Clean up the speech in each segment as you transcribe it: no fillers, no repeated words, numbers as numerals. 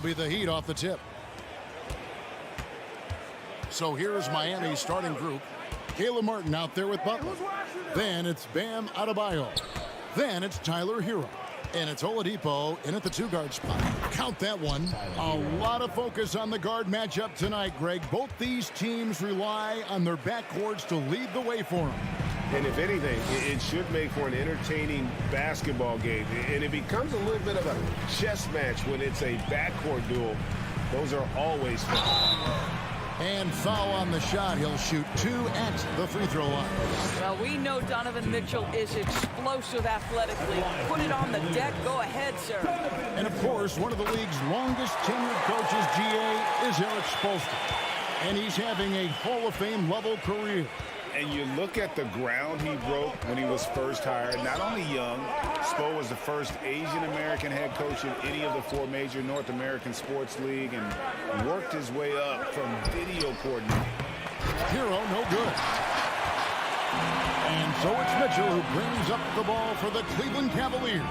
be the Heat off the tip. So here's Miami's starting group. Caleb Martin out there with Butler. Then it's Bam Adebayo. Then it's Tyler Hero. And it's Oladipo in at the 2-guard spot. Count that one. A lot of focus on the guard matchup tonight, Greg. Both these teams rely on their backcourts to lead the way for them. And if anything, it should make for an entertaining basketball game. And it becomes a little bit of a chess match when it's a backcourt duel. Those are always fun. And foul on the shot. He'll shoot 2 at the free throw line. Well, we know Donovan Mitchell is explosive athletically. Put it on the deck. Go ahead, sir. And, of course, one of the league's longest tenured coaches, GA, is Eric Spoelstra. And he's having a Hall of Fame level career. And you look at the ground he broke when he was first hired. Not only young, Spo was the first Asian-American head coach in any of the 4 major North American sports league and worked his way up from video coordinator. Hero, no good. And so it's Mitchell who brings up the ball for the Cleveland Cavaliers.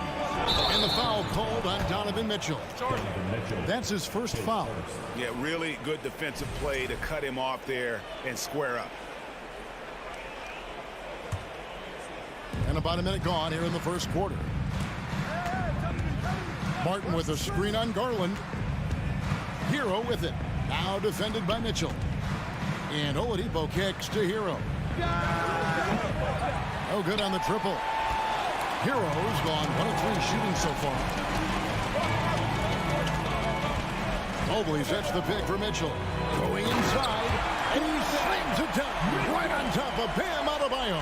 And the foul called on Donovan Mitchell. That's his first foul. Yeah, really good defensive play to cut him off there and square up. And about a minute gone here in the first quarter. Martin with a screen on Garland. Hero with it. Now defended by Mitchell. And Oladipo kicks to Hero. No good on the triple. Hero's gone 1 of 3 shooting so far. Mobley sets the pick for Mitchell. Going inside. And he slams it down right on top of Bam Adebayo.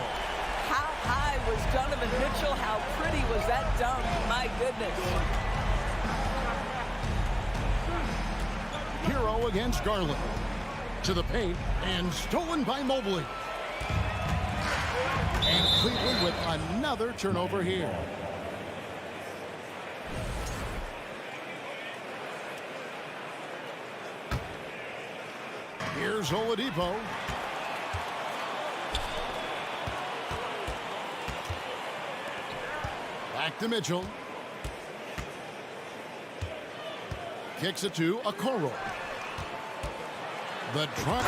How high was Donovan Mitchell? How pretty was that dunk? My goodness. Hero against Garland. To the paint and stolen by Mobley. And Cleveland with another turnover here. Here's Oladipo. Back to Mitchell. Kicks it to Okoro. The try.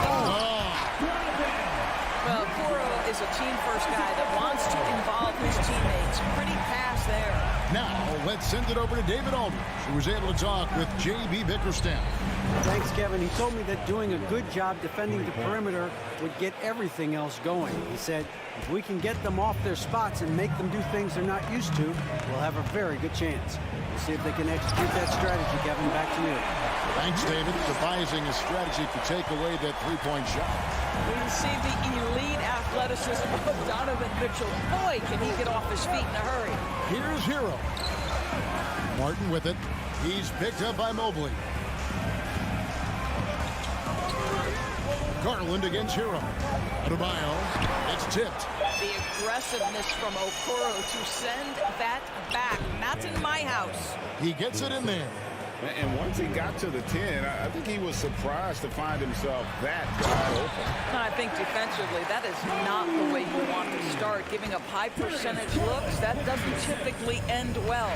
Well, Okoro is a team-first guy that wants to involve his teammates. Pretty pass there. Now, let's send it over to David Aldridge, who was able to talk with J.B. Bickerstaff. Thanks, Kevin. He told me that doing a good job defending the perimeter would get everything else going. He said, if we can get them off their spots and make them do things they're not used to, we'll have a very good chance. We'll see if they can execute that strategy, Kevin. Back to you. Thanks, David. Devising a strategy to take away that three-point shot. We see the elite athleticism of Donovan Mitchell. Boy, can he get off his feet in a hurry. Here's Hero. Martin with it. He's picked up by Mobley. Garland against Hero. Adebayo. It's tipped. The aggressiveness from Okoro to send that back. Not in my house. He gets it in there. And once he got to the 10, I think he was surprised to find himself that wide open. I think defensively, that is not the way you want to start. Giving up high percentage looks, that doesn't typically end well.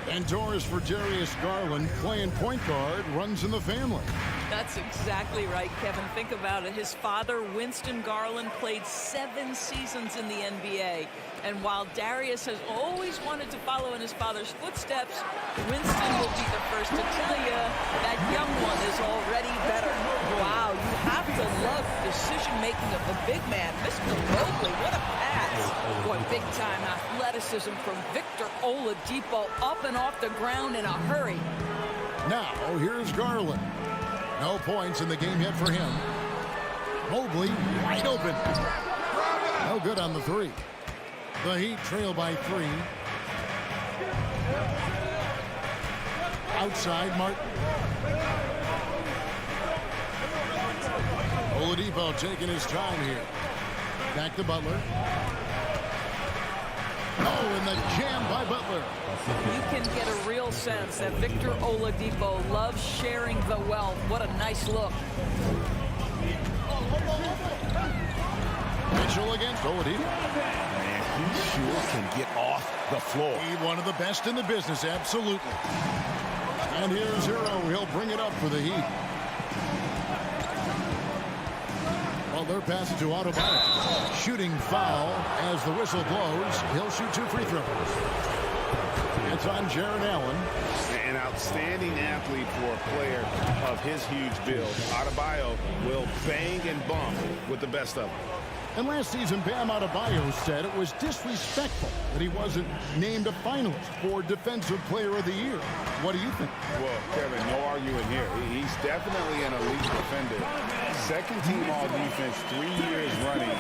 And doors for Darius Garland, playing point guard, runs in the family. That's exactly right, Kevin. Think about it. His father, Winston Garland, played 7 seasons in the NBA. And while Darius has always wanted to follow in his father's footsteps, Winston will be the first to tell you that young one is already better. Wow, you have to love the decision-making of the big man. Mr. Mobley, what a pass. Boy, big-time athleticism from Victor Oladipo, up and off the ground in a hurry. Now, here's Garland. No points in the game yet for him. Mobley, wide open. No good on the 3. The Heat trail by 3. Outside, Martin. Oladipo taking his time here. Back to Butler. Oh, and the jam by Butler. You can get a real sense that Victor Oladipo loves sharing the wealth. What a nice look. Mitchell against Oladipo. Man, he sure can get off the floor. One of the best in the business, absolutely. And here's Hero. He'll bring it up for the Heat. Butler passes to Adebayo. Shooting foul as the whistle blows. He'll shoot 2 free throws. It's on Jared Allen. An outstanding athlete for a player of his huge build. Adebayo will bang and bump with the best of them. And last season, Bam Adebayo said it was disrespectful that he wasn't named a finalist for Defensive Player of the Year. What do you think? Well, Kevin, no arguing here. He's definitely an elite defender. Second team all defense, 3 years running.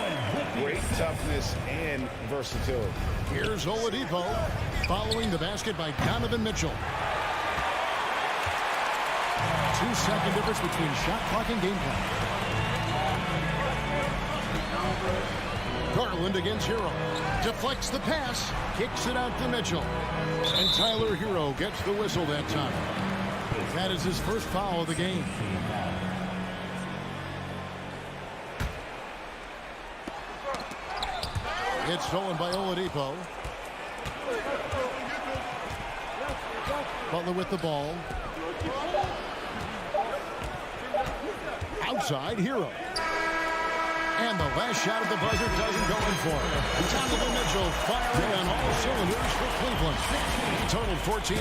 Great toughness and versatility. Here's Oladipo following the basket by Donovan Mitchell. 2-second difference between shot clock and game clock. Garland against Hero. Deflects the pass. Kicks it out to Mitchell. And Tyler Hero gets the whistle that time. That is his first foul of the game. It's stolen by Oladipo. Butler with the ball. Outside, Hero. And the last shot of the buzzer doesn't go in for it. Donovan Mitchell firing on all cylinders for Cleveland. He totaled 14.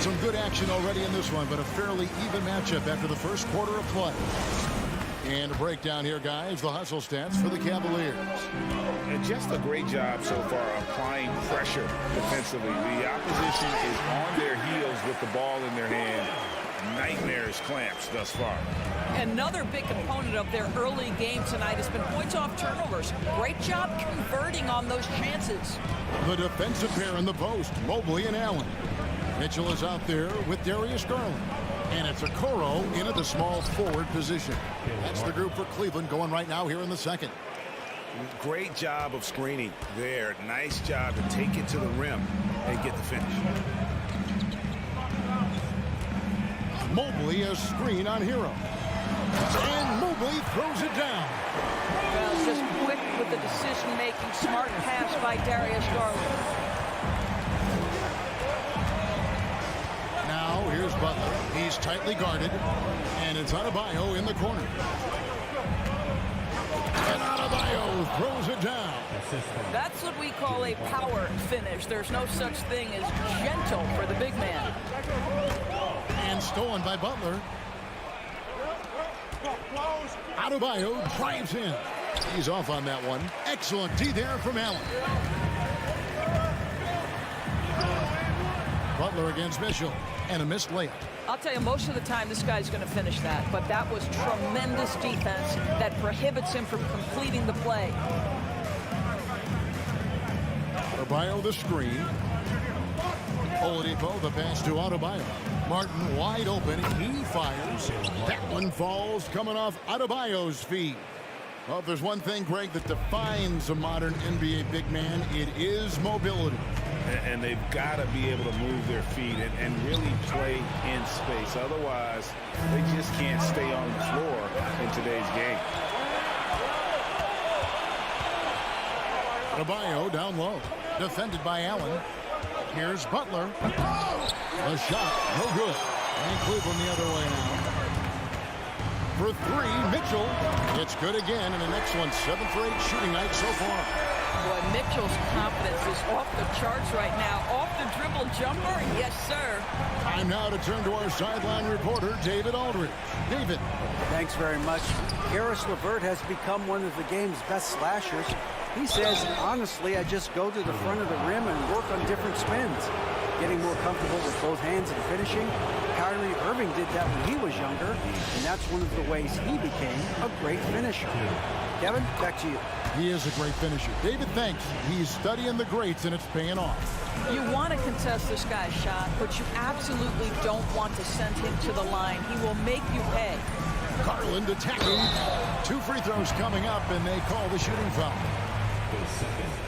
Some good action already in this one, but a fairly even matchup after the first quarter of play. And a breakdown here, guys. The hustle stats for the Cavaliers. And just a great job so far applying pressure defensively. The opposition is on their heels with the ball in their hand. Nightmares clamps thus far. Another big component of their early game tonight has been points off turnovers. Great job converting on those chances. The defensive pair in the post, Mobley and Allen. Mitchell is out there with Darius Garland. And it's Okoro in at the small forward position. That's the group for Cleveland going right now here in the second. Great job of screening there. Nice job to take it to the rim and get the finish. Mobley a screen on Hero. And Mobley throws it down. Well, just quick with the decision-making, smart pass by Darius Garland. Now here's Butler. He's tightly guarded. And it's Adebayo in the corner. And Adebayo throws it down. That's what we call a power finish. There's no such thing as gentle for the big man. And stolen by Butler. Adebayo drives in. He's off on that one. Excellent D there from Allen. Butler against Mitchell. And a missed layup. I'll tell you, most of the time this guy's going to finish that. But that was tremendous defense that prohibits him from completing the play. Adebayo the screen. Oladipo the pass to Adebayo. Martin wide open. He fires. That one falls coming off Adebayo's feet. Well, if there's one thing, Greg, that defines a modern NBA big man, it is mobility. And they've got to be able to move their feet and really play in space. Otherwise, they just can't stay on the floor in today's game. Adebayo down low. Defended by Allen. Here's Butler. A shot, no good. And Cleveland the other way now. For three, Mitchell. It's good again, and an excellent 7 for 8 shooting night so far. Boy, Mitchell's confidence is off the charts right now. Off the dribble jumper, yes, sir. Time now to turn to our sideline reporter, David Aldridge. David. Thanks very much. Karis LeVert has become one of the game's best slashers. He says, honestly, I just go to the front of the rim and work on different spins. Getting more comfortable with both hands and finishing. Kyrie Irving did that when he was younger, and that's one of the ways he became a great finisher. Kevin, back to you. He is a great finisher. David, thanks. He's studying the greats, and it's paying off. You want to contest this guy's shot, but you absolutely don't want to send him to the line. He will make you pay. Garland attacking. 2 free throws coming up, and they call the shooting foul.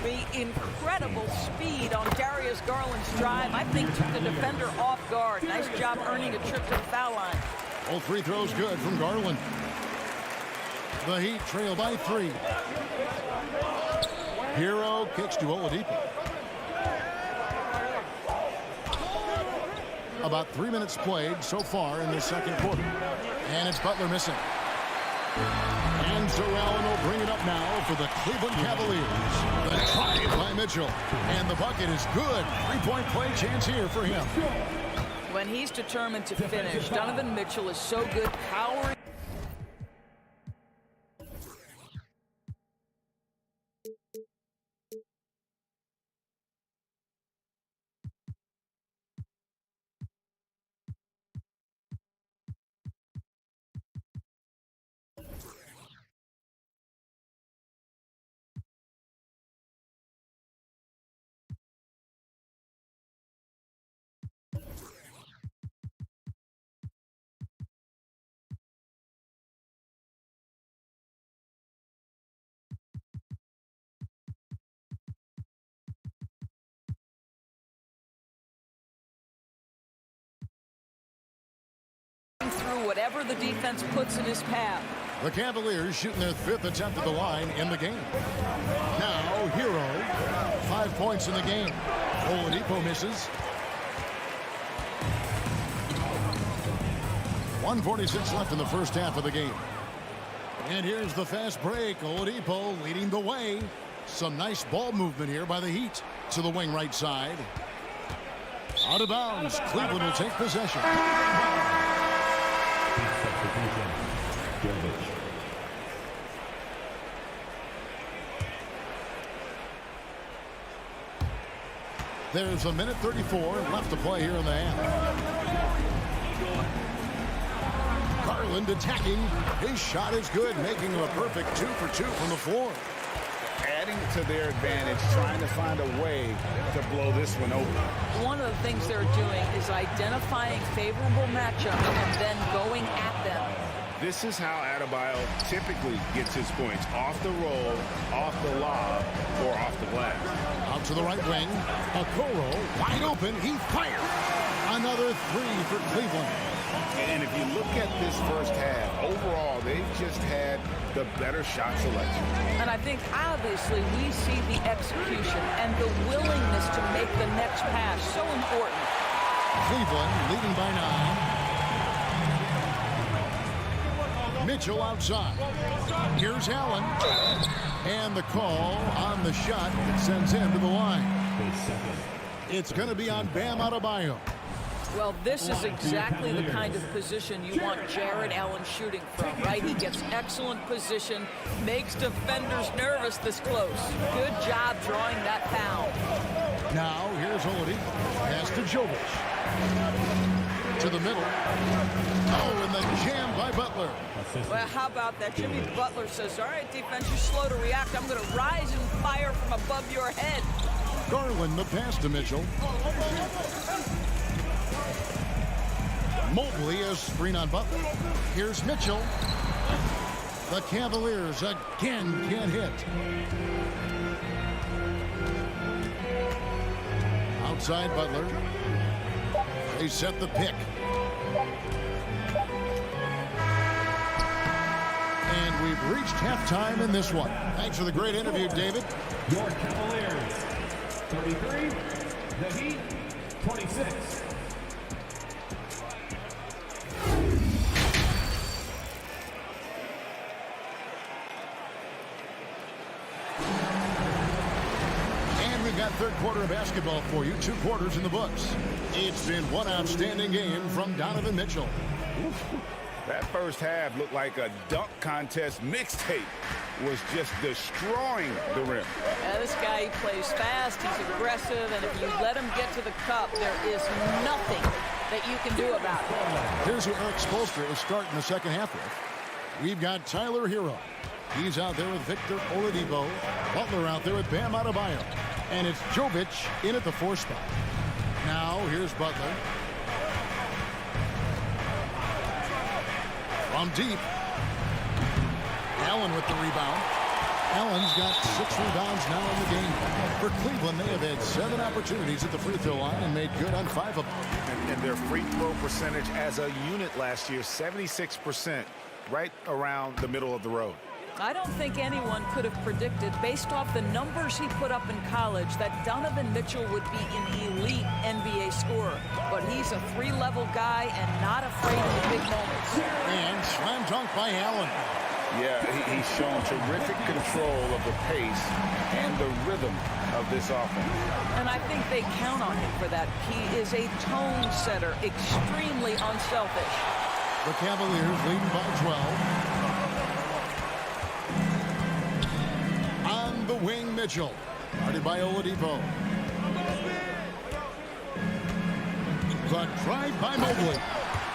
The incredible speed on Darius Garland's drive, I think, took the defender off guard. Nice job earning a trip to the foul line. All 3 throws good from Garland. The Heat trail by 3. Hero kicks to Oladipo. About 3 minutes played so far in the second quarter. And it's Butler missing. And so Allen will bring it up now for the Cleveland Cavaliers. The try by Mitchell. And the bucket is good. Three-point play chance here for him. When he's determined to finish, Donovan Mitchell is so good powering. Through whatever the defense puts in his path. The Cavaliers shooting their 5th attempt at the line in the game. Now, Hero, 5 points in the game. Oladipo misses. 1:46 left in the first half of the game. And here's the fast break. Oladipo leading the way. Some nice ball movement here by the Heat to the wing right side. Out of bounds. Cleveland will take possession. There's a minute 34 left to play here in the half. Garland attacking. His shot is good, making him a perfect 2 for 2 from the floor. Adding to their advantage, trying to find a way to blow this one open. One of the things they're doing is identifying favorable matchups and then going at them. This is how Adebayo typically gets his points. Off the roll, off the lob, or off the glass. Out to the right wing. Okoro wide open. He fired. Another 3 for Cleveland. And if you look at this first half, overall, they've just had the better shot selection. And I think, obviously, we see the execution and the willingness to make the next pass so important. Cleveland leading by 9. Mitchell outside. Here's Allen. And the call on the shot that sends him to the line. It's going to be on Bam Adebayo. Well, this is exactly the kind of position you want Jared Allen shooting from, right? He gets excellent position, makes defenders nervous this close. Good job drawing that foul. Now, here's Oladipo. Pass to Jovic. To the middle. Oh, and the jam by Butler. Well, how about that? Jimmy Butler says, all right, defense, you're slow to react. I'm going to rise and fire from above your head. Garland, the pass to Mitchell. Mobley, a screen on Butler. Here's Mitchell. The Cavaliers again can't hit. Outside Butler. They set the pick. And we've reached halftime in this one. Thanks for the great interview, David. Your Cavaliers, 33. The Heat, 26. Third quarter of basketball for you. 2 quarters in the books. It's been one outstanding game from Donovan Mitchell. That first half looked like a dunk contest mixtape. Was just destroying the rim. Yeah, this guy, he plays fast, he's aggressive, and if you let him get to the cup, there is nothing that you can do about it. Here's who Eric Spoelstra is starting the second half with. We've got Tyler Hero. He's out there with Victor Oladipo. Butler out there with Bam Adebayo. And it's Jovic in at the 4 spot. Now, here's Butler. From deep. Allen with the rebound. Allen's got 6 rebounds now in the game. For Cleveland, they have had 7 opportunities at the free throw line and made good on 5 of them. And their free throw percentage as a unit last year, 76%, right around the middle of the road. I don't think anyone could have predicted, based off the numbers he put up in college, that Donovan Mitchell would be an elite NBA scorer. But he's a three-level guy and not afraid of the big moments. And slam dunk by Allen. Yeah, he's shown terrific control of the pace and the rhythm of this offense. And I think they count on him for that. He is a tone setter, extremely unselfish. The Cavaliers leading by 12. On the wing, Mitchell. Guarded by Oladipo. The drive by Mobley.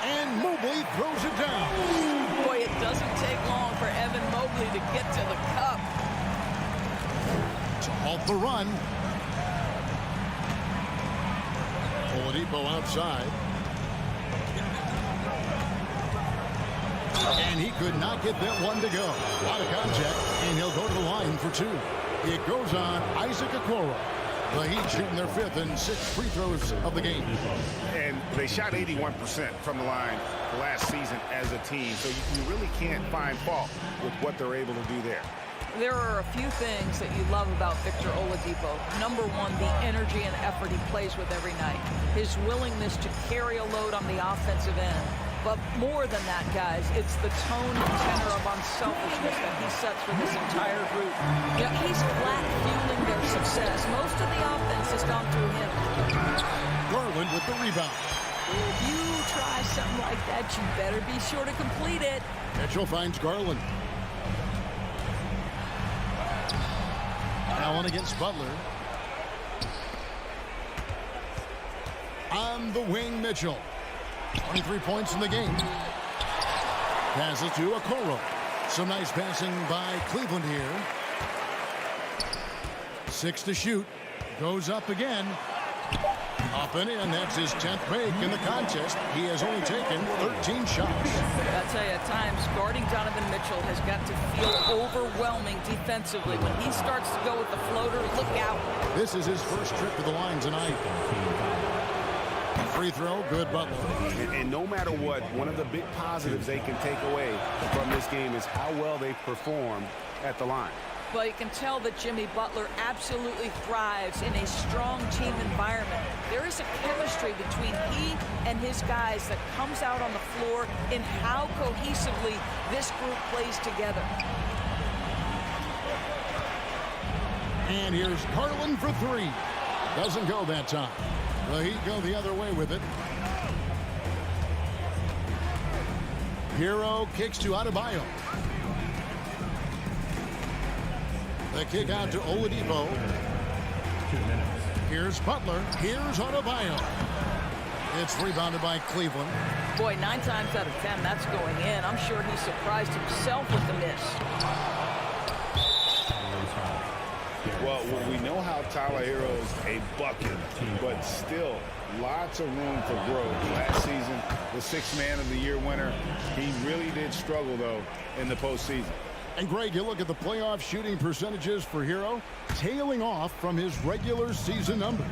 And Mobley throws it down. Boy, it doesn't take long for Evan Mobley to get to the cup. To halt the run. Oladipo outside. And he could not get that one to go. A lot of contact, and he'll go to the line for two. It goes on Isaac Okoro. The Heat shooting their 5th and 6th free throws of the game. And they shot 81% from the line last season as a team, so you really can't find fault with what they're able to do there. There are a few things that you love about Victor Oladipo. Number one, the energy and effort he plays with every night. His willingness to carry a load on the offensive end. But more than that, guys, it's the tone and tenor of unselfishness that he sets for this entire group. Yeah, he's flat fueling their success. Most of the offense has gone through him. Garland with the rebound. If you try something like that, you better be sure to complete it. Mitchell finds Garland. Allen against Butler. On the wing, Mitchell. 23 points in the game. Passes to Okoro. Some nice passing by Cleveland here. 6 to shoot. Goes up again. Up and in. That's his 10th make in the contest. He has only taken 13 shots. I tell you, at times, guarding Donovan Mitchell has got to feel overwhelming defensively. When he starts to go with the floater, look out. This is his first trip to the line tonight. Free throw, good Butler. And no matter what, one of the big positives they can take away from this game is how well they performed at the line. But you can tell that Jimmy Butler absolutely thrives in a strong team environment. There is a chemistry between he and his guys that comes out on the floor in how cohesively this group plays together. And here's Garland for 3. Doesn't go that time. The Heat go the other way with it. Hero kicks to Adebayo. The kick out to Oladipo. 2 minutes. Here's Butler. Here's Adebayo. It's rebounded by Cleveland. Boy, 9 times out of 10, that's going in. I'm sure he surprised himself with the miss. Well, we know how Tyler Hero's a bucket, but still lots of room for growth. Last season, the 6th Man of the Year winner, he really did struggle, though, in the postseason. And Greg, you look at the playoff shooting percentages for Hero, tailing off from his regular season numbers.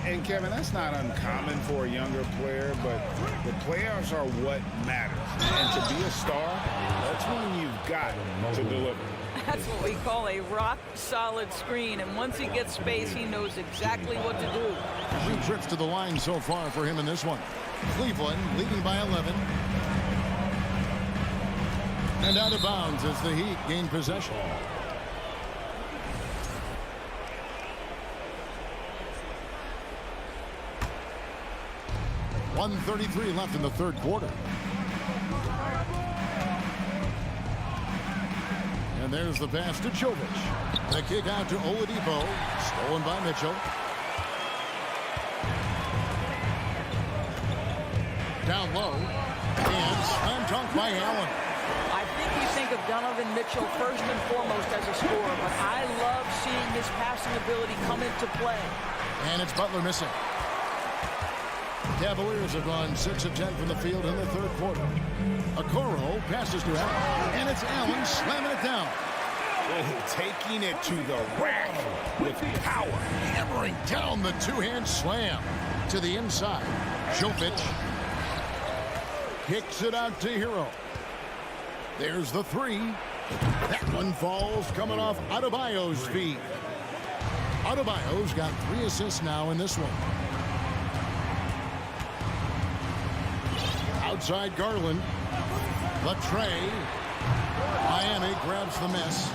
And Kevin, that's not uncommon for a younger player, but the playoffs are what matters. And to be a star, that's when you've got to deliver. That's what we call a rock-solid screen, and once he gets space, he knows exactly what to do. 2 trips to the line so far for him in this one. Cleveland leading by 11. And out of bounds as the Heat gain possession. .133 left in the 3rd quarter. And there's the pass to Jovic. The kick out to Oladipo. Stolen by Mitchell. Down low. And slam dunk by Allen. I think you think of Donovan Mitchell first and foremost as a scorer, but I love seeing his passing ability come into play. And it's Butler missing. Cavaliers have gone 6 of 10 from the field in the 3rd quarter. Okoro passes to Allen, and it's Allen slamming it down. Oh, taking it to the rack with power. Hammering down the 2-hand slam to the inside. Jovic kicks it out to Hero. There's the 3. That one falls coming off Adebayo's feet. Adebayo's got 3 assists now in this one. Outside Garland. The tray. Miami grabs the miss.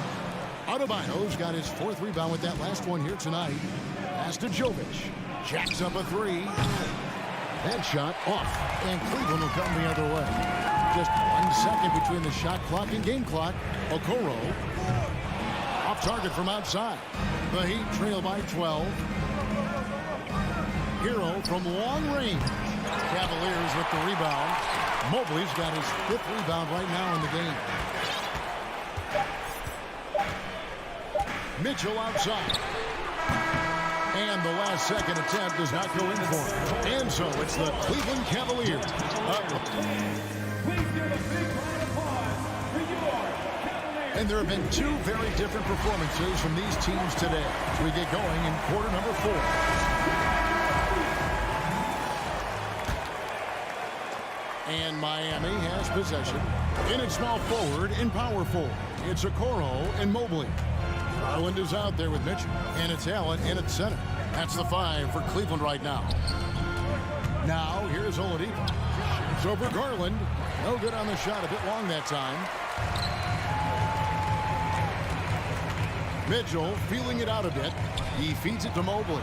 Adebayo's got his 4th rebound with that last one here tonight. Pass to Jovic. Jacks up a 3. That shot off. And Cleveland will come the other way. Just 1 second between the shot clock and game clock. Okoro off target from outside. The Heat trail by 12. Hero from long range. Cavaliers with the rebound. Mobley's got his 5th rebound right now in the game. Mitchell outside. And the last second attempt does not go in for him. And so it's the Cleveland Cavaliers. And there have been 2 very different performances from these teams today as we get going in quarter number 4. And Miami has possession. In its small forward and power forward. It's Okoro and Mobley. Garland is out there with Mitchell. And it's Allen in at center. That's the 5 for Cleveland right now. Now here's Oladipo. Shoots over Garland. No good on the shot. A bit long that time. Mitchell feeling it out a bit. He feeds it to Mobley.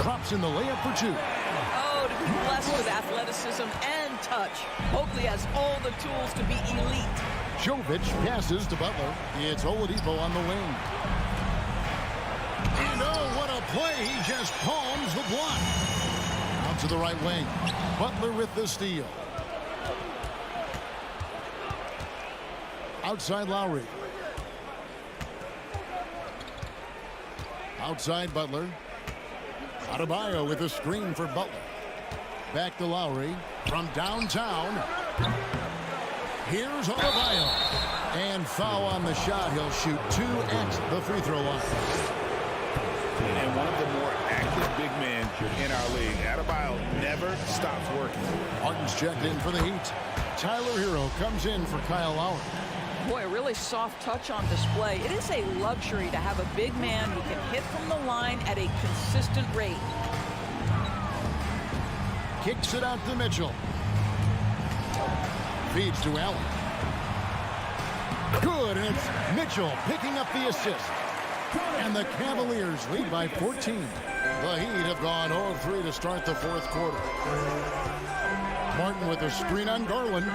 Drops in the layup for 2. Oh, to be blessed with athleticism and touch. Mobley has all the tools to be elite. Jovic passes to Butler. It's Oladipo on the wing. And oh, what a play. He just palms the block. Out to the right wing. Butler with the steal. Outside Lowry. Outside Butler. Adebayo with a screen for Butler. Back to Lowry from downtown. Here's Adebayo. And foul on the shot. He'll shoot 2 at the free throw line. And one of the more active big men in our league. Adebayo never stops working. Martin's checked in for the Heat. Tyler Hero comes in for Kyle Lowry. Boy, a really soft touch on display. It is a luxury to have a big man who can hit from the line at a consistent rate. Kicks it out to Mitchell. Feeds to Allen. Good, and it's Mitchell picking up the assist. And the Cavaliers lead by 14. The Heat have gone 0-3 to start the 4th quarter. Martin with a screen on Garland.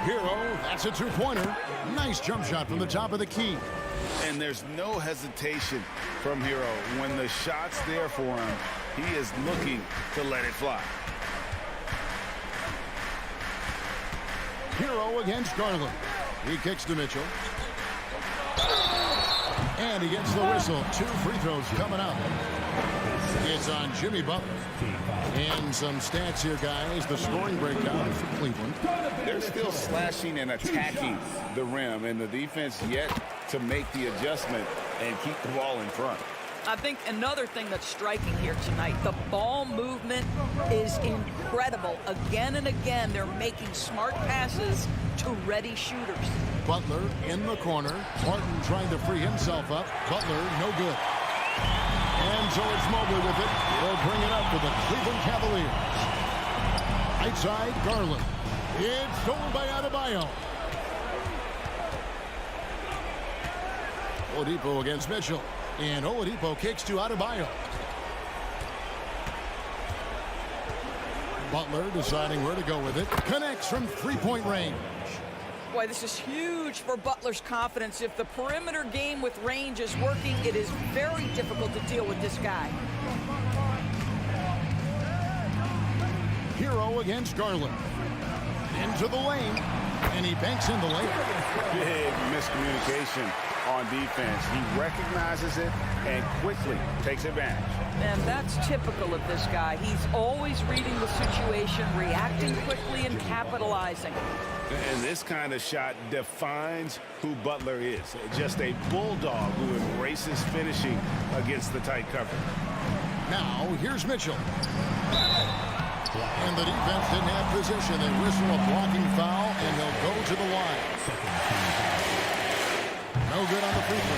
Hero, that's a 2-pointer. Nice jump shot from the top of the key. And there's no hesitation from Hero. When the shot's there for him, he is looking to let it fly. Hero against Garland. He kicks to Mitchell. And he gets the whistle. 2 free throws coming up. It's on Jimmy Butler. And some stats here, guys. The scoring breakdown for Cleveland. They're still slashing and attacking the rim, and the defense yet to make the adjustment and keep the ball in front. I think another thing that's striking here tonight, the ball movement is incredible. Again and again, they're making smart passes to ready shooters. Butler in the corner. Martin trying to free himself up. Butler, no good. And so it's Mobley with it. They'll bring it up for the Cleveland Cavaliers. Outside, Garland. It's stolen by Adebayo. Oladipo against Mitchell. And Oladipo kicks to Adebayo. Butler deciding where to go with it. Connects from 3-point range. Boy, this is huge for Butler's confidence. If the perimeter game with range is working, it is very difficult to deal with this guy. Hero against Garland. Into the lane. And he banks in the lane. Big miscommunication on defense. He recognizes it and quickly takes advantage. And that's typical of this guy. He's always reading the situation, reacting quickly, and capitalizing. And this kind of shot defines who Butler is. Just a bulldog who embraces finishing against the tight cover. Now, here's Mitchell. And the defense didn't have position. They whistle a blocking foul, and they'll go to the line. No good on the free throw.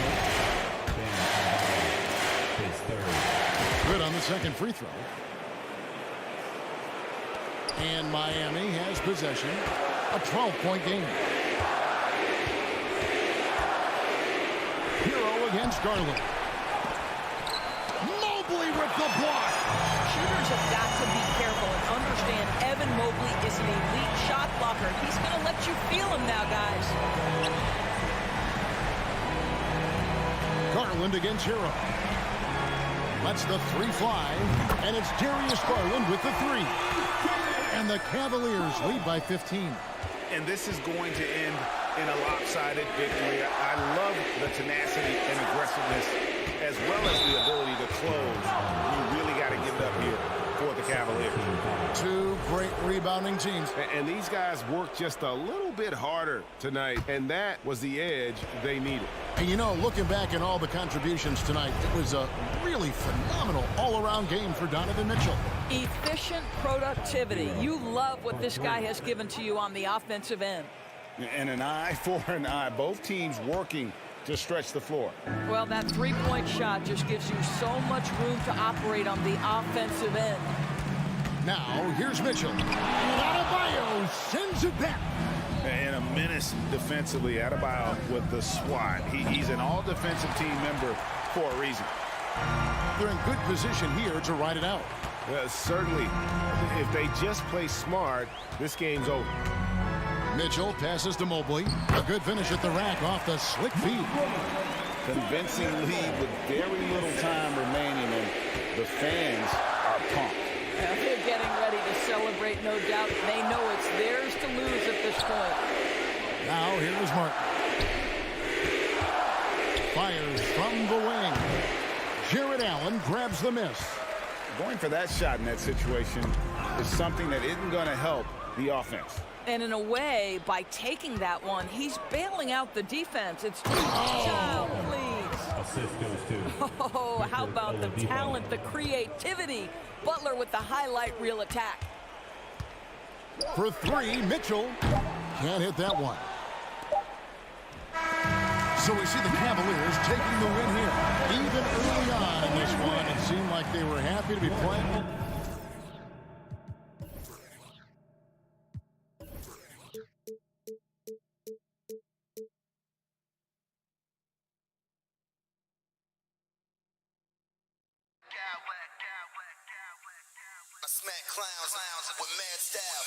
His third. Good on the second free throw. And Miami has possession. A 12-point game. Hero against Garland. Mobley with the block. Shooters have got to be careful and understand Evan Mobley is an elite shot blocker. He's going to let you feel him now, guys. Garland against Hero. Lets the three fly, and it's Darius Garland with the three. And the Cavaliers lead by 15. And this is going to end in a lopsided victory. I love the tenacity and aggressiveness as well as the ability to close. You really got to give it up here for the Cavaliers. Two great rebounding teams. And these guys worked just a little bit harder tonight, and that was the edge they needed. And you know, looking back at all the contributions tonight, it was a really phenomenal all-around game for Donovan Mitchell. Efficient productivity. You love what this guy has given to you on the offensive end. And an eye for an eye. Both teams working to stretch the floor. Well, that three-point shot just gives you so much room to operate on the offensive end. Now, here's Mitchell. And Adebayo sends it back. And a menace defensively. Adebayo with the swat. He's an all-defensive team member for a reason. They're in good position here to ride it out. Certainly, if they just play smart, this game's over. Mitchell passes to Mobley. A good finish at the rack off the slick feed. Convincing lead with very little time remaining, and the fans are pumped. They're getting ready to celebrate, no doubt. They know it's theirs to lose at this point. Now here's Martin. Fires from the wing. Jared Allen grabs the miss. Going for that shot in that situation is something that isn't going to help the offense. And in a way, by taking that one, he's bailing out the defense. It's child, please. Assist goes to. Oh, how about the talent, the creativity? Butler with the highlight reel attack. For three, Mitchell can't hit that one. So we see the Cavaliers taking the win here. Even early on in this one, it seemed like they were happy to be playing. Smack clowns with mad style.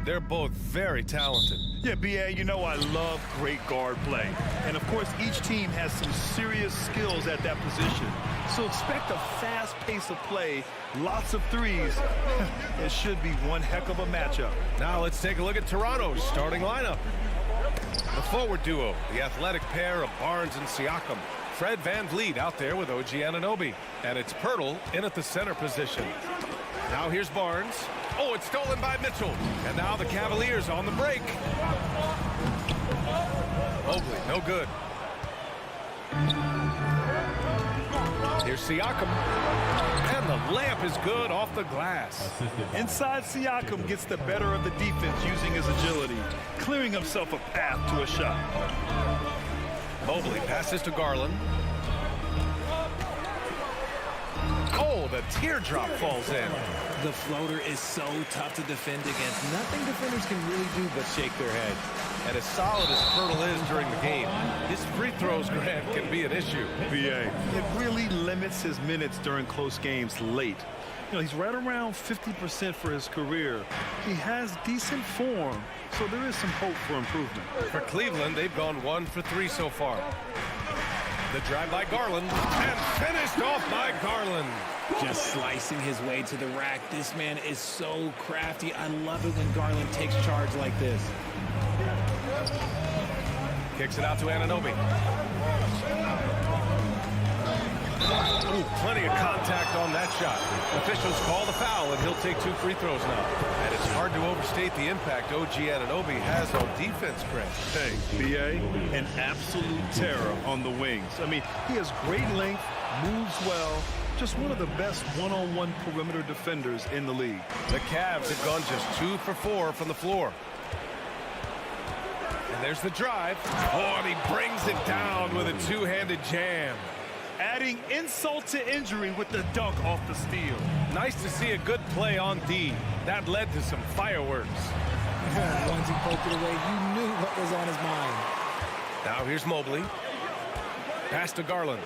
They're both very talented. Yeah, B.A., you know I love great guard play. And, of course, each team has some serious skills at that position. So expect a fast pace of play, lots of threes. It should be one heck of a matchup. Now let's take a look at Toronto's starting lineup. The forward duo, the athletic pair of Barnes and Siakam. Fred VanVleet out there with OG Anunoby. And it's Pirtle in at the center position. Now here's Barnes. Oh, it's stolen by Mitchell. And now the Cavaliers on the break. Mobley, no good. Here's Siakam. And the layup is good off the glass. Inside, Siakam gets the better of the defense using his agility, clearing himself a path to a shot. Mobley passes to Garland. Oh, the teardrop falls in. The floater is so tough to defend against. Nothing defenders can really do but shake their head. And as solid as Pirtle is during the game, his free throws, Grant, can be an issue. B.A. It really limits his minutes during close games late. You know, he's right around 50% for his career. He has decent form, so there is some hope for improvement. For Cleveland, they've gone 1 for 3 so far. The drive by Garland, and finished off by Garland. Just slicing his way to the rack. This man is so crafty. I love it when Garland takes charge like this. Kicks it out to Anunoby. Ooh, plenty of contact on that shot. Officials call the foul, and he'll take 2 free throws now. And it's hard to overstate the impact OG Anunoby has on defense, Grant. Hey, B.A., an absolute terror on the wings. I mean, he has great length, moves well, just one of the best one-on-one perimeter defenders in the league. The Cavs have gone just 2 for 4 from the floor. And there's the drive. Oh, and he brings it down with a two-handed jam. Adding insult to injury with the dunk off the steal. Nice to see a good play on D. That led to some fireworks. Once he poked it away, you knew what was on his mind. Now here's Mobley. Pass to Garland.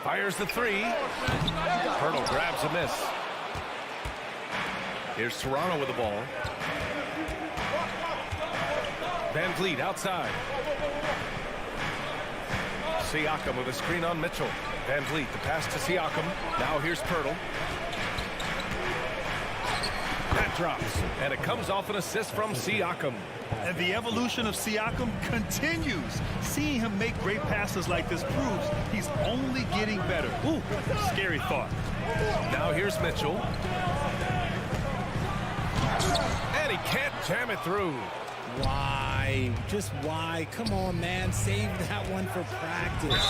Fires the three. Pirtle grabs a miss. Here's Toronto with the ball. Van Vliet outside. Siakam with a screen on Mitchell. Van Vliet, the pass to Siakam. Now here's Pirtle. That drops, and it comes off an assist from Siakam. And the evolution of Siakam continues. Seeing him make great passes like this proves he's only getting better. Ooh, scary thought. Now here's Mitchell. And he can't jam it through. Why? Just why? Come on, man. Save that one for practice.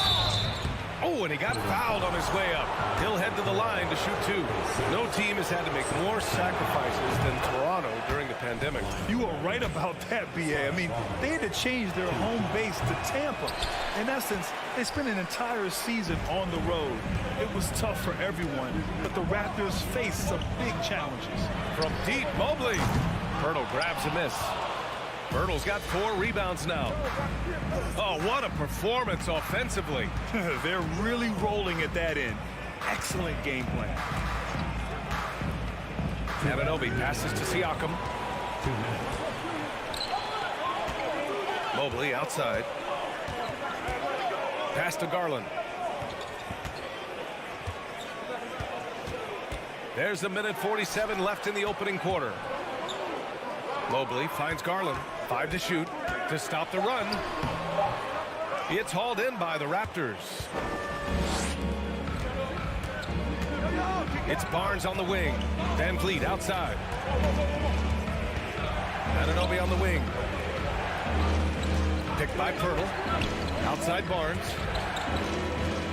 Oh, and he got fouled on his way up. He'll head to the line to shoot two. No team has had to make more sacrifices than Toronto during the pandemic. You are right about that, B.A. I mean, they had to change their home base to Tampa. In essence, they spent an entire season on the road. It was tough for everyone, but the Raptors faced some big challenges. From deep, Mobley. Pirtle grabs a miss. Pirtle's got 4 rebounds now. Oh, what a performance offensively. They're really rolling at that end. Excellent game plan. Anunoby passes to Siakam. Mobley outside. Pass to Garland. There's a minute 47 left in the opening quarter. Mobley finds Garland. 5 to shoot to stop the run. It's hauled in by the Raptors. It's Barnes on the wing. Van Vliet outside. Anunoby on the wing. Picked by Pirtle. Outside Barnes.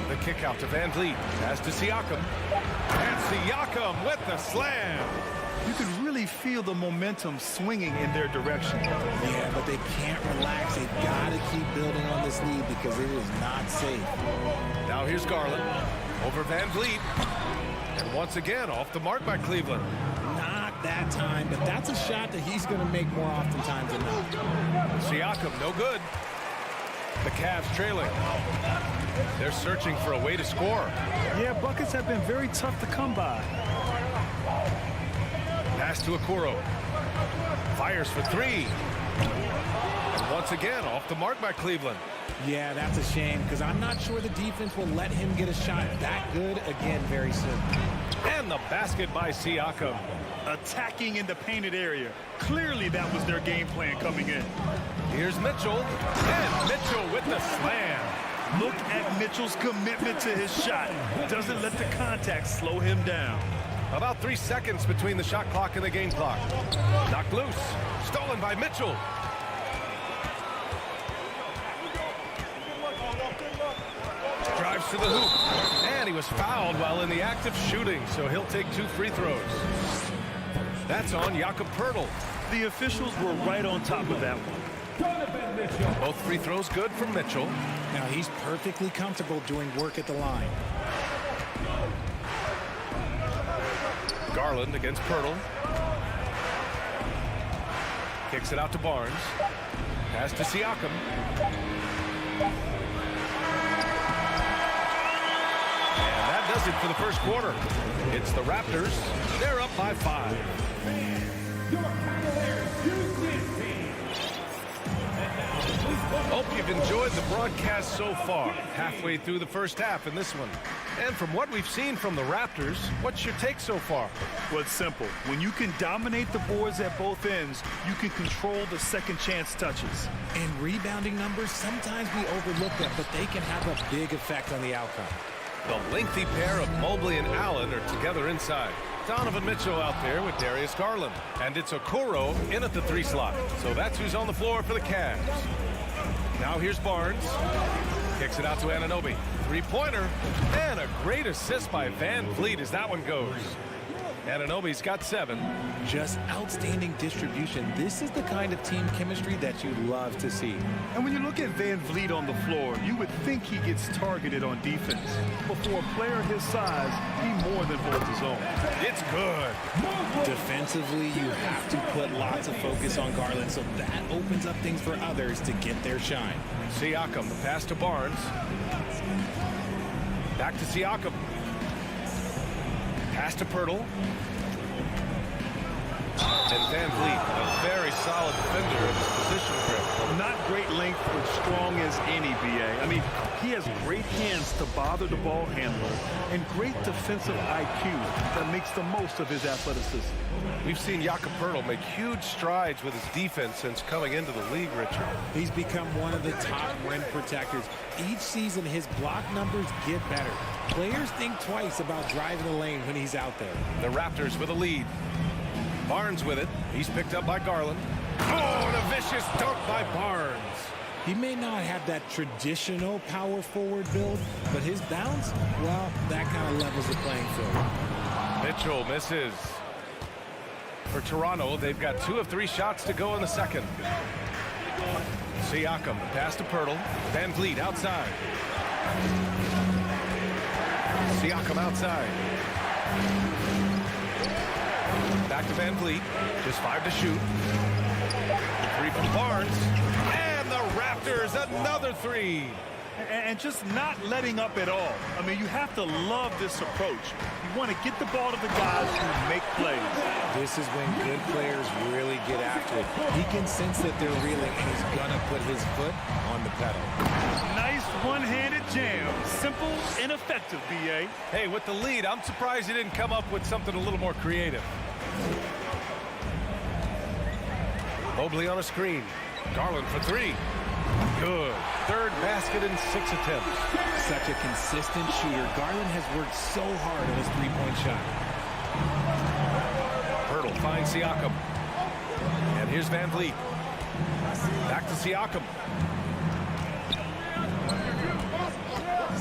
The kick out to Van Vliet. Pass to Siakam. And Siakam with the slam. You can really feel the momentum swinging in their direction. Yeah, but they can't relax. They've got to keep building on this lead because it is not safe. Now here's Garland over Van Vliet. And once again, off the mark by Cleveland. Not that time, but that's a shot that he's going to make more oftentimes than not. Siakam, no good. The Cavs trailing. They're searching for a way to score. Yeah, buckets have been very tough to come by. Pass to Okoro. Fires for 3. And once again, off the mark by Cleveland. Yeah, that's a shame because I'm not sure the defense will let him get a shot that good again very soon. And the basket by Siakam. Attacking in the painted area. Clearly that was their game plan coming in. Here's Mitchell. And Mitchell with the slam. Look at Mitchell's commitment to his shot. Doesn't let the contact slow him down. About 3 seconds between the shot clock and the game clock. Knocked loose. Stolen by Mitchell. Drives to the hoop. And he was fouled while in the act of shooting, so he'll take 2 free throws. That's on Jakob Pirtle. The officials were right on top of that one. Both free throws good from Mitchell. Now he's perfectly comfortable doing work at the line. Garland against Pirtle. Kicks it out to Barnes. Pass to Siakam. And that does it for the first quarter. It's the Raptors. They're up by 5. Hope you've enjoyed the broadcast so far. Halfway through the first half in this one. And from what we've seen from the Raptors, what's your take so far? Well, it's simple. When you can dominate the boards at both ends, you can control the second chance touches. And rebounding numbers, sometimes we overlook that, but they can have a big effect on the outcome. The lengthy pair of Mobley and Allen are together inside. Donovan Mitchell out there with Darius Garland. And it's Okoro in at the 3 slot. So that's who's on the floor for the Cavs. Now here's Barnes. Kicks it out to Anunoby. 3-pointer. And a great assist by Van Vliet as that one goes. Anunoby's got 7. Just outstanding distribution. This is the kind of team chemistry that you love to see. And when you look at Van Vliet on the floor, you would think he gets targeted on defense. But for a player his size, he more than holds his own. It's good. Defensively, you have to put lots of focus on Garland, so that opens up things for others to get their shine. Siakam, the pass to Barnes. Back to Siakam. Pass to Pirtle. And Van Vliet, a very solid defender in his position grip. Not great length, but strong as any, BA. I mean, he has great hands to bother the ball handler and great defensive IQ that makes the most of his athleticism. We've seen Jakob Pirtle make huge strides with his defense since coming into the league, Richard. He's become one of the top rim protectors. Each season, his block numbers get better. Players think twice about driving the lane when he's out there. The Raptors with a lead. Barnes with it. He's picked up by Garland. Oh, and a vicious dunk by Barnes. He may not have that traditional power forward build, but his bounce, well, that kind of levels the playing field. Mitchell misses. For Toronto, they've got 2 of 3 shots to go in the second. Siakam, the pass to Pirtle. Van Vliet outside. Siakam outside. Back to Van Vliet. Just 5 to shoot. 3 from Barnes. And the Raptors, another 3. And just not letting up at all. I mean, you have to love this approach. You want to get the ball to the guys who make plays. This is when good players really get after it. He can sense that they're reeling, and he's going to put his foot on the pedal. Nice one-handed jam. Simple and effective, BA. Hey, with the lead, I'm surprised he didn't come up with something a little more creative. Mobley on a screen. Garland for 3. Good. 3rd basket in 6 attempts. Such a consistent shooter. Garland has worked so hard on his three-point shot. Pirtle finds Siakam. And here's Van Vliet. Back to Siakam.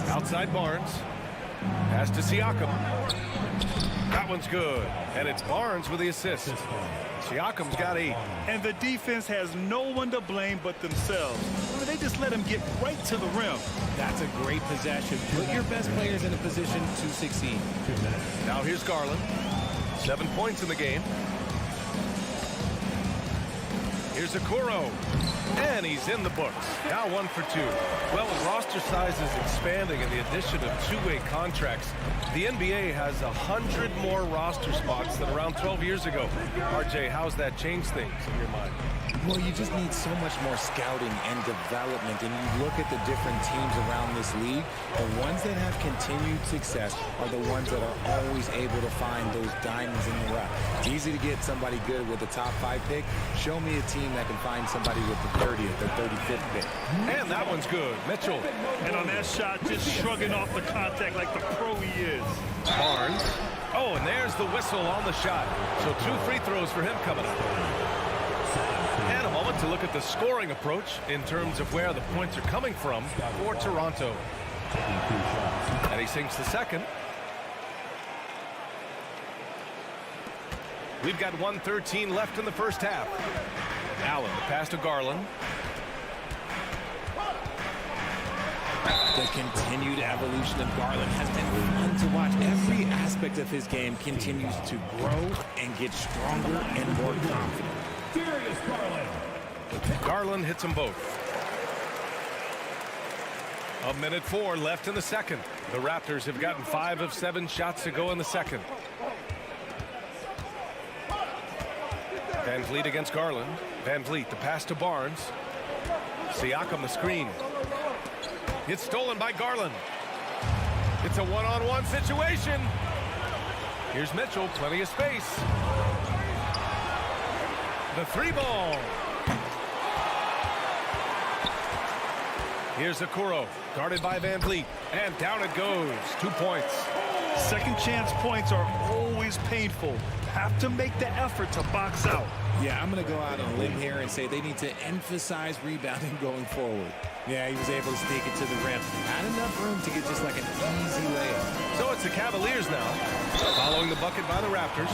Outside Barnes. Pass to Siakam. That one's good. And it's Barnes with the assist. Siakam's got 8. And the defense has no one to blame but themselves. I mean, they just let him get right to the rim. That's a great possession. Put your best players in a position to succeed. Now here's Garland. 7 points in the game. Here's Okoro. And he's in the books. Now 1 for 2. Well, with roster size is expanding and the addition of 2-way contracts, the NBA has 100 more roster spots than around 12 years ago. RJ, how's that changed things in your mind? Well, you just need so much more scouting and development. And you look at the different teams around this league, the ones that have continued success are the ones that are always able to find those diamonds in the rough. It's easy to get somebody good with the top 5 pick. Show me a team that can find somebody with the 30th or 35th pick. And that one's good. Mitchell. And on that shot, just shrugging off the contact like the pro he is. Barnes. Oh, and there's the whistle on the shot. So 2 free throws for him coming up. And a moment to look at the scoring approach in terms of where the points are coming from for Toronto. And he sinks the second. We've got 1:13 left in the first half. Allen, the pass to Garland. The continued evolution of Garland has been fun to watch. Every aspect of his game continues to grow and get stronger and more confident. Garland hits them both. 1:04 left in the second. The Raptors have gotten 5 of 7 shots to go in the second. Van Vliet against Garland. Van Vliet, the pass to Barnes. Siakam, the screen. It's stolen by Garland. It's a one-on-one situation. Here's Mitchell, plenty of space. The 3-ball. Here's Okoro, guarded by Van Vliet, and down it goes. 2 points. Second chance points are always painful. Have to make the effort to box out. Yeah, I'm going to go out on a limb here and say they need to emphasize rebounding going forward. Yeah, he was able to sneak it to the rim. Not enough room to get just like an easy layup. So it's the Cavaliers now, following the bucket by the Raptors.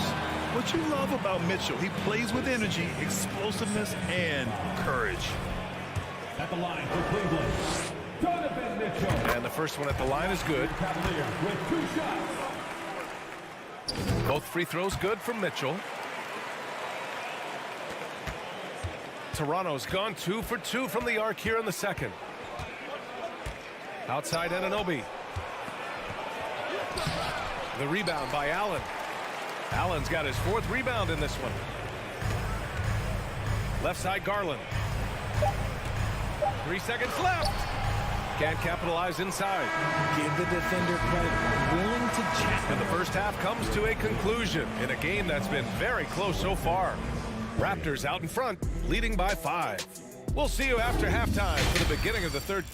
What you love about Mitchell, he plays with energy, explosiveness, and courage. At the line for Cleveland, Donovan Mitchell. And the first one at the line is good. Cavaliers with 2 shots. Both free throws good from Mitchell. Toronto's gone 2 for 2 from the arc here in the second. Outside Anunoby. The rebound by Allen. Allen's got his 4th rebound in this one. Left side Garland. 3 seconds left. Can't capitalize inside. Give the defender credit. Willing to check. And the first half comes to a conclusion in a game that's been very close so far. Raptors out in front, leading by 5. We'll see you after halftime for the beginning of the third.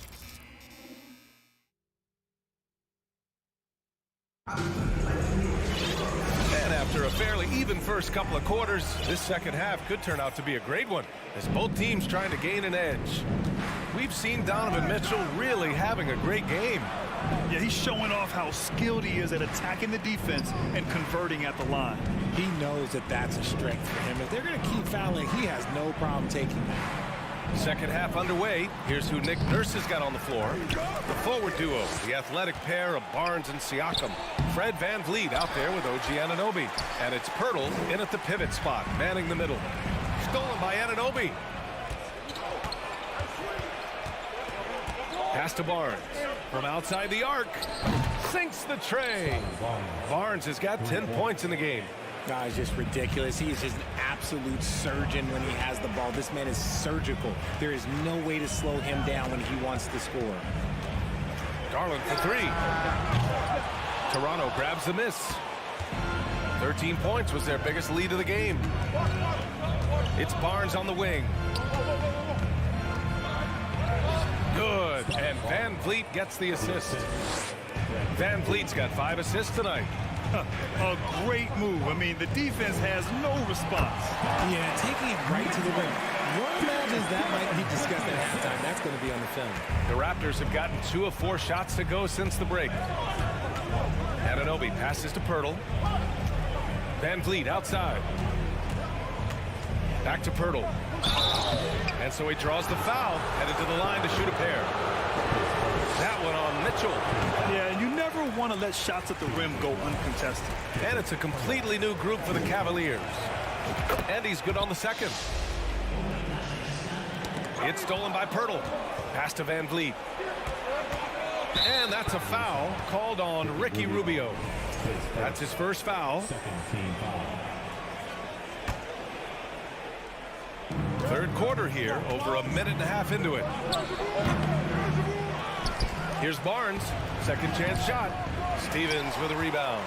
And after a fairly even first couple of quarters, this second half could turn out to be a great one, as both teams trying to gain an edge. We've seen Donovan Mitchell really having a great game. Yeah, he's showing off how skilled he is at attacking the defense and converting at the line. He knows that that's a strength for him. If they're going to keep fouling, he has no problem taking that. Second half underway. Here's who Nick Nurse has got on the floor. The forward duo, the athletic pair of Barnes and Siakam. Fred VanVleet out there with OG Anunoby. And it's Pirtle in at the pivot spot, manning the middle. Stolen by Anunoby. Pass to Barnes. From outside the arc. Sinks the tray. Barnes has got 10 points in the game. Guy's just ridiculous. He is just an absolute surgeon when he has the ball. This man is surgical. There is no way to slow him down when he wants to score. Garland for 3. Toronto grabs the miss. 13 points was their biggest lead of the game. It's Barnes on the wing. Good. And VanVleet gets the assist. VanVleet's got 5 assists tonight. A great move. I mean, the defense has no response. Yeah, taking it right to the rim. One imagines that might be discussed at halftime. That's going to be on the film. The Raptors have gotten 2 of 4 shots to go since the break. Anunoby passes to Pirtle. VanVleet outside. Back to Pirtle. And so he draws the foul, headed to the line to shoot a pair. That one on Mitchell. Yeah, you never want to let shots at the rim go uncontested. And it's a completely new group for the Cavaliers. And he's good on the second. It's stolen by Pirtle. Pass to VanVleet. And that's a foul called on Ricky Rubio. That's his first foul. Third quarter here, over a minute and a half into it. Here's Barnes, second chance shot. Stevens with a rebound.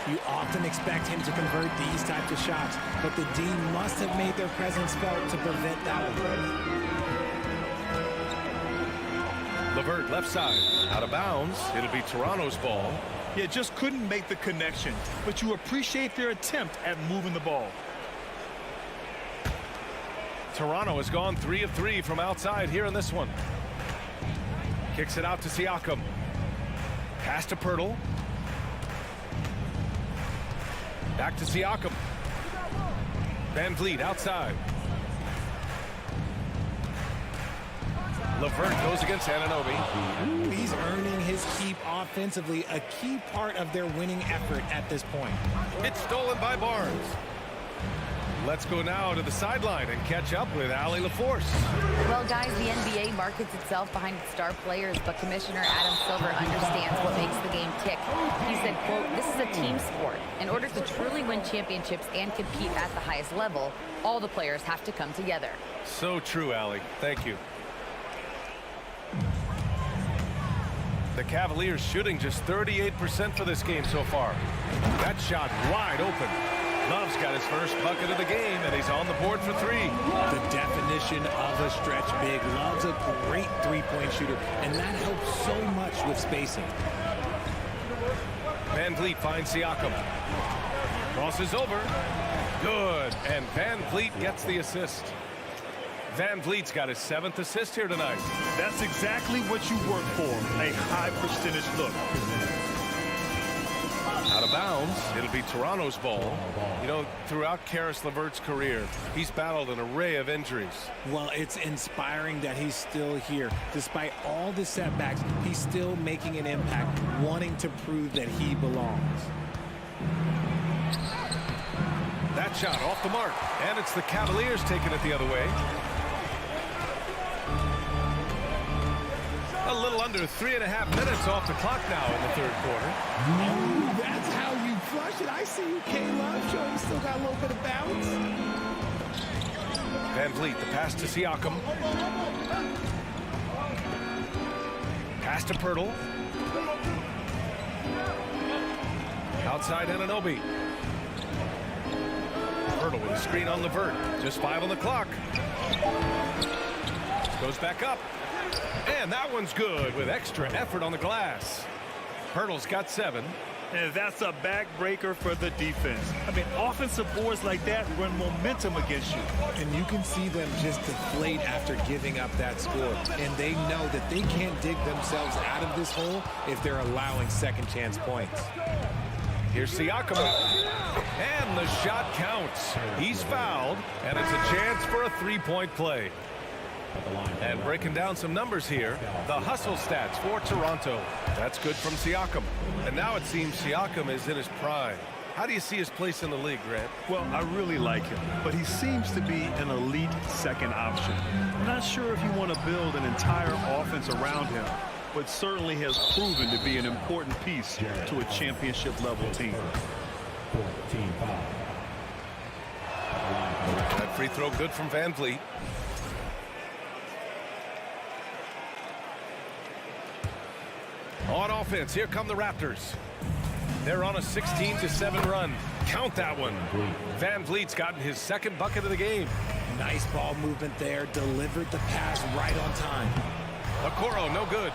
You often expect him to convert these types of shots, but the D must have made their presence felt to prevent that one. LeVert left side, out of bounds. It'll be Toronto's ball. Yeah, just couldn't make the connection, but you appreciate their attempt at moving the ball. Toronto has gone 3 of 3 from outside here in this one. Kicks it out to Siakam. Pass to Pirtle. Back to Siakam. VanVleet outside. LeVert goes against Anunoby. He's earning his keep offensively, a key part of their winning effort at this point. It's stolen by Barnes. Let's go now to the sideline and catch up with Allie LaForce. Well, guys, the NBA markets itself behind its star players, but Commissioner Adam Silver understands what makes the game tick. He said, quote, "This is a team sport. In order to truly win championships and compete at the highest level, all the players have to come together." So true, Allie. Thank you. The Cavaliers shooting just 38% for this game so far. That shot wide open. Love's got his first bucket of the game, and he's on the board for 3. The definition of a stretch big. Love's a great three-point shooter, and that helps so much with spacing. VanVleet finds Siakam. Crosses over. Good. And Van Vliet gets the assist. Van Vliet's got his 7th assist here tonight. That's exactly what you work for, a high percentage look. Out of bounds, it'll be Toronto's ball. You know, throughout Karis LeVert's career, he's battled an array of injuries. Well, it's inspiring that he's still here. Despite all the setbacks, he's still making an impact, wanting to prove that he belongs. That shot off the mark, and it's the Cavaliers taking it the other way. A little under 3.5 minutes off the clock now in the third quarter. Oh, that's how you flush it. I see you, K-Love. Sure, you still got a little bit of bounce. Van Vliet, the pass to Siakam. Pass to Pirtle. Outside Anunoby. Pirtle with a screen on LeVert. Just 5 on the clock. Goes back up. And that one's good with extra effort on the glass. Pirtle's got 7. And that's a backbreaker for the defense. I mean, offensive boards like that run momentum against you. And you can see them just deflate after giving up that score. And they know that they can't dig themselves out of this hole if they're allowing second chance points. Here's Siakam. And the shot counts. He's fouled, and it's a chance for a 3-point play. And breaking down some numbers here, the hustle stats for Toronto. That's good from Siakam. And now it seems Siakam is in his prime. How do you see his place in the league, Grant? Well, I really like him, but he seems to be an elite second option. I'm not sure if you want to build an entire offense around him, but certainly has proven to be an important piece to a championship-level team. That free throw good from Van Vliet. On offense, here come the Raptors. They're on a 16-7 run. Count that one. Van Vliet's gotten his 2nd bucket of the game. Nice ball movement there. Delivered the pass right on time. Okoro, no good.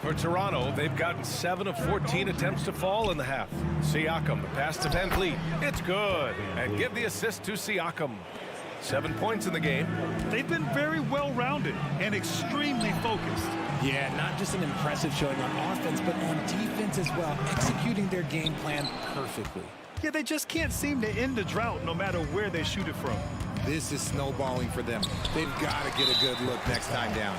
For Toronto, they've gotten 7 of 14 attempts to fall in the half. Siakam, the pass to Van Vliet. It's good. And give the assist to Siakam. 7 points in the game. They've been very well-rounded and extremely focused. Yeah, not just an impressive showing on offense, but on defense as well, executing their game plan perfectly. Yeah, they just can't seem to end the drought no matter where they shoot it from. This is snowballing for them. They've got to get a good look next time down.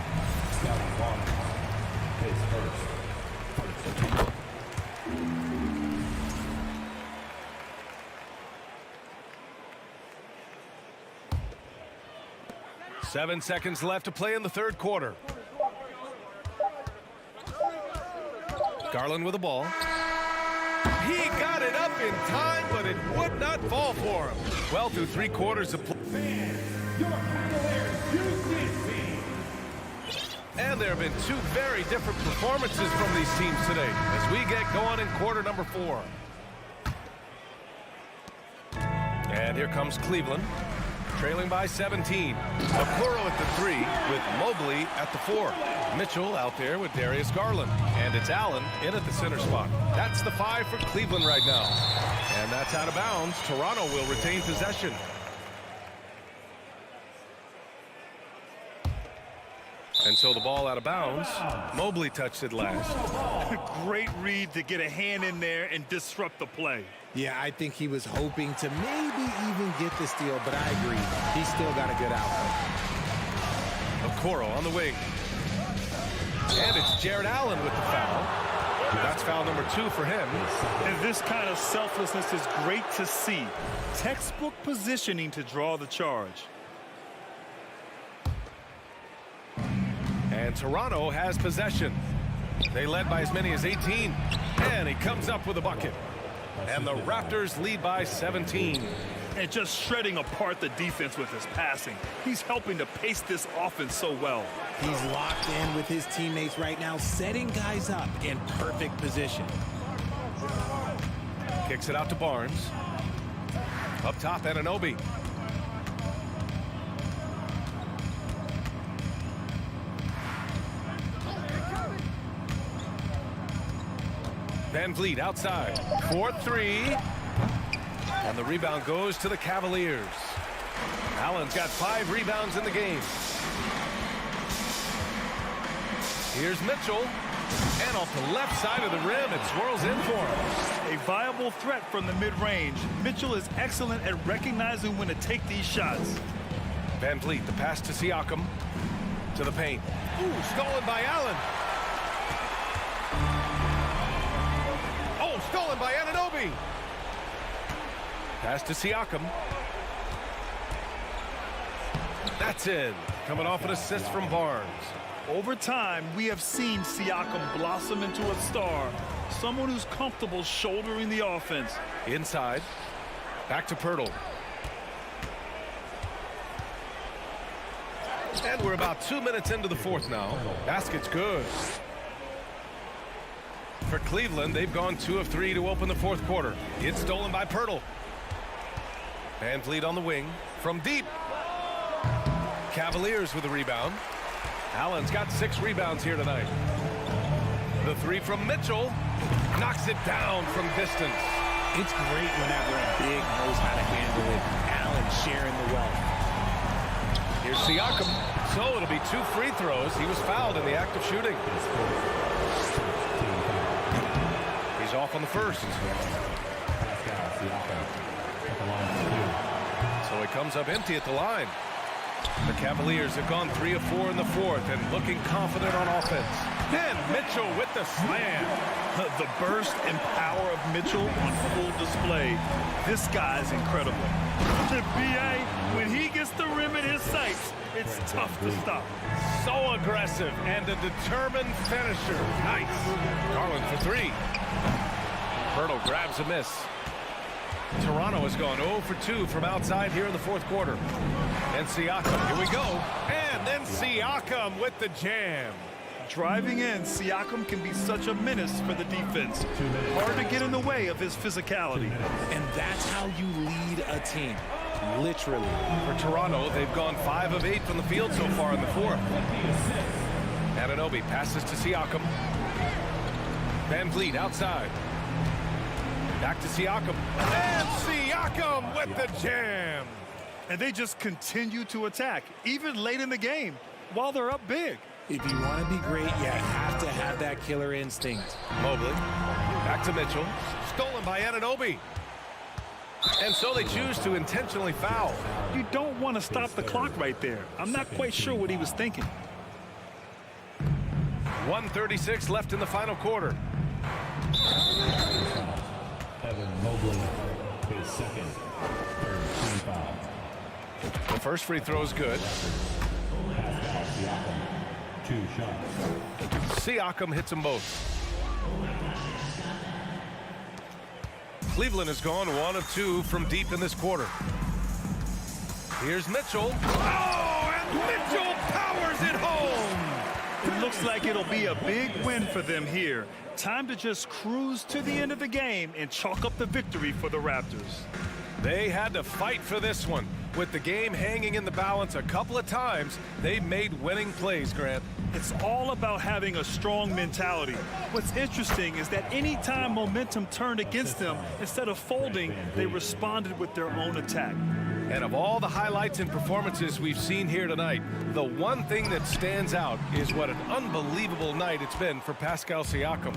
Seven seconds left to play in the third quarter. Garland with the ball. He got it up in time, but it would not fall for him. Well, through 3 quarters of play. And there have been 2 very different performances from these teams today as we get going in quarter number 4. And here comes Cleveland, trailing by 17. Okoro at the 3 with Mobley at the 4. Mitchell out there with Darius Garland. And it's Allen in at the center spot. That's the 5 for Cleveland right now. And that's out of bounds. Toronto will retain possession. And so the ball out of bounds. Mobley touched it last. Great read to get a hand in there and disrupt the play. Yeah, I think he was hoping to maybe even get the steal, but I agree. He's still got a good outcome. Okoro on the wing. And it's Jared Allen with the foul. That's foul number 2 for him. And this kind of selflessness is great to see. Textbook positioning to draw the charge. And Toronto has possession. They led by as many as 18. And he comes up with a bucket. And the Raptors lead by 17. And just shredding apart the defense with his passing. He's helping to pace this offense so well. He's locked in with his teammates right now, setting guys up in perfect position. Kicks it out to Barnes. Up top, Anunoby. Van Vliet outside. 4-3. And the rebound goes to the Cavaliers. Allen's got 5 rebounds in the game. Here's Mitchell. And off the left side of the rim, it swirls in for him. A viable threat from the mid-range. Mitchell is excellent at recognizing when to take these shots. Van Vliet, the pass to Siakam. To the paint. Ooh, stolen by Allen. Oh, stolen by Anunoby. Pass to Siakam. That's in. Coming off an assist from Barnes. Over time, we have seen Siakam blossom into a star. Someone who's comfortable shouldering the offense. Inside. Back to Pirtle. And we're about 2 minutes into the fourth now. Basket's good. For Cleveland, they've gone 2 of 3 to open the fourth quarter. It's stolen by Pirtle. Van Vliet on the wing. From deep. Cavaliers with a rebound. Allen's got 6 rebounds here tonight. The 3 from Mitchell. Knocks it down from distance. It's great whenever a big knows how to handle it. Allen sharing the wealth. Here's Siakam. So it'll be 2 free throws. He was fouled in the act of shooting. He's off on the first. So he comes up empty at the line. The Cavaliers have gone 3 of 4 in the fourth and looking confident on offense. And Mitchell with the slam. The burst and power of Mitchell on full display. This guy's incredible. The BA, when he gets the rim in his sights, it's tough to stop. So aggressive and a determined finisher. Nice. Garland for 3. Pirtle grabs a miss. Toronto has gone 0 for 2 from outside here in the fourth quarter. And Siakam, here we go. And then Siakam with the jam. Driving in, Siakam can be such a menace for the defense. Hard to get in the way of his physicality. And that's how you lead a team. Literally. For Toronto, they've gone 5 of 8 from the field so far in the fourth. Anunoby passes to Siakam. Van Vliet outside. Back to Siakam. And Siakam with the jam. And they just continue to attack, even late in the game, while they're up big. If you want to be great, you have to have that killer instinct. Mobley. Back to Mitchell. Stolen by Anunoby. And so they choose to intentionally foul. You don't want to stop the clock right there. I'm not quite sure what he was thinking. 1:36 left in the final quarter. Evan Mobley, his second, third team foul. The first free throw is good. Pascal Siakam, 2 shots. Siakam hits them both. Cleveland has gone 1 of 2 from deep in this quarter. Here's Mitchell. Oh, and Mitchell powers it home. It looks like it'll be a big win for them here. Time to just cruise to the end of the game and chalk up the victory for the Raptors. They had to fight for this one. With the game hanging in the balance a couple of times, they made winning plays, Grant. It's all about having a strong mentality. What's interesting is that anytime momentum turned against them, instead of folding, they responded with their own attack. And of all the highlights and performances we've seen here tonight, the one thing that stands out is what an unbelievable night it's been for Pascal Siakam.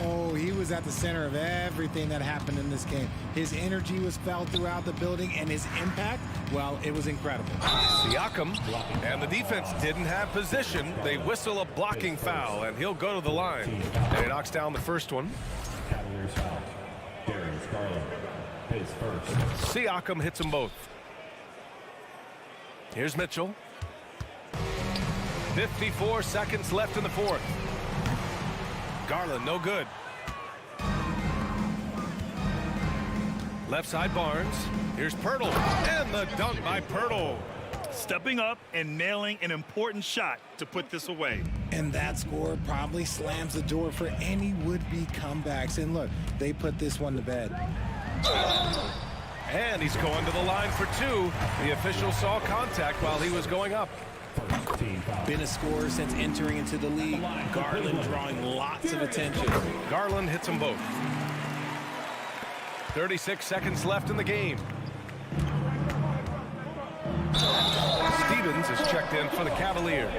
Oh, he was at the center of everything that happened in this game. His energy was felt throughout the building, and his impact, well, it was incredible. Siakam, and the defense didn't have position. They whistle a blocking foul, and he'll go to the line. And he knocks down the first one. Cavaliers foul. Darius Garland, his first. Siakam hits them both. Here's Mitchell. 54 seconds left in the fourth. Garland, no good. Left side, Barnes. Here's Pirtle. And the dunk by Pirtle. Stepping up and nailing an important shot to put this away. And that score probably slams the door for any would-be comebacks. And look, they put this one to bed. And he's going to the line for 2. The official saw contact while he was going up. Been a scorer since entering into the league. Garland drawing lots of attention. Garland hits them both. 36 seconds left in the game. Stevens is checked in for the Cavaliers.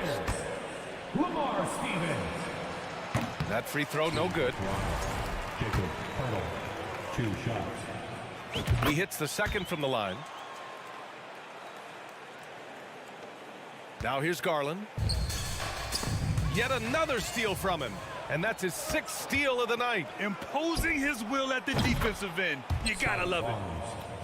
Lamar Stevens. That free throw no good. Jacob Hurdle, 2 shots. He hits the second from the line. Now here's Garland. Yet another steal from him. And that's his 6th steal of the night. Imposing his will at the defensive end. You gotta love it.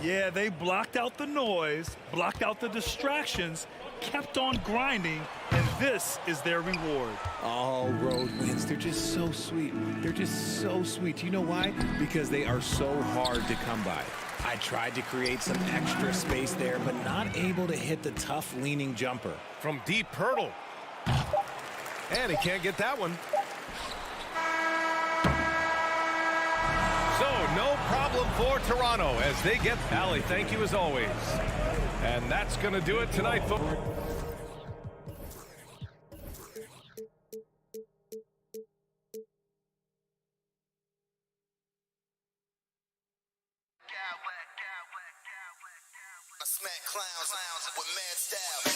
Yeah, they blocked out the noise, blocked out the distractions, kept on grinding, and this is their reward. All road wins. They're just so sweet. They're just so sweet. You know why? Because they are so hard to come by. I tried to create some extra space there, but not able to hit the tough leaning jumper. From deep, Hurdle. And he can't get that one. So no problem for Toronto as they get Allie. Thank you as always. And that's going to do it tonight, folks. I smack clowns with mad style.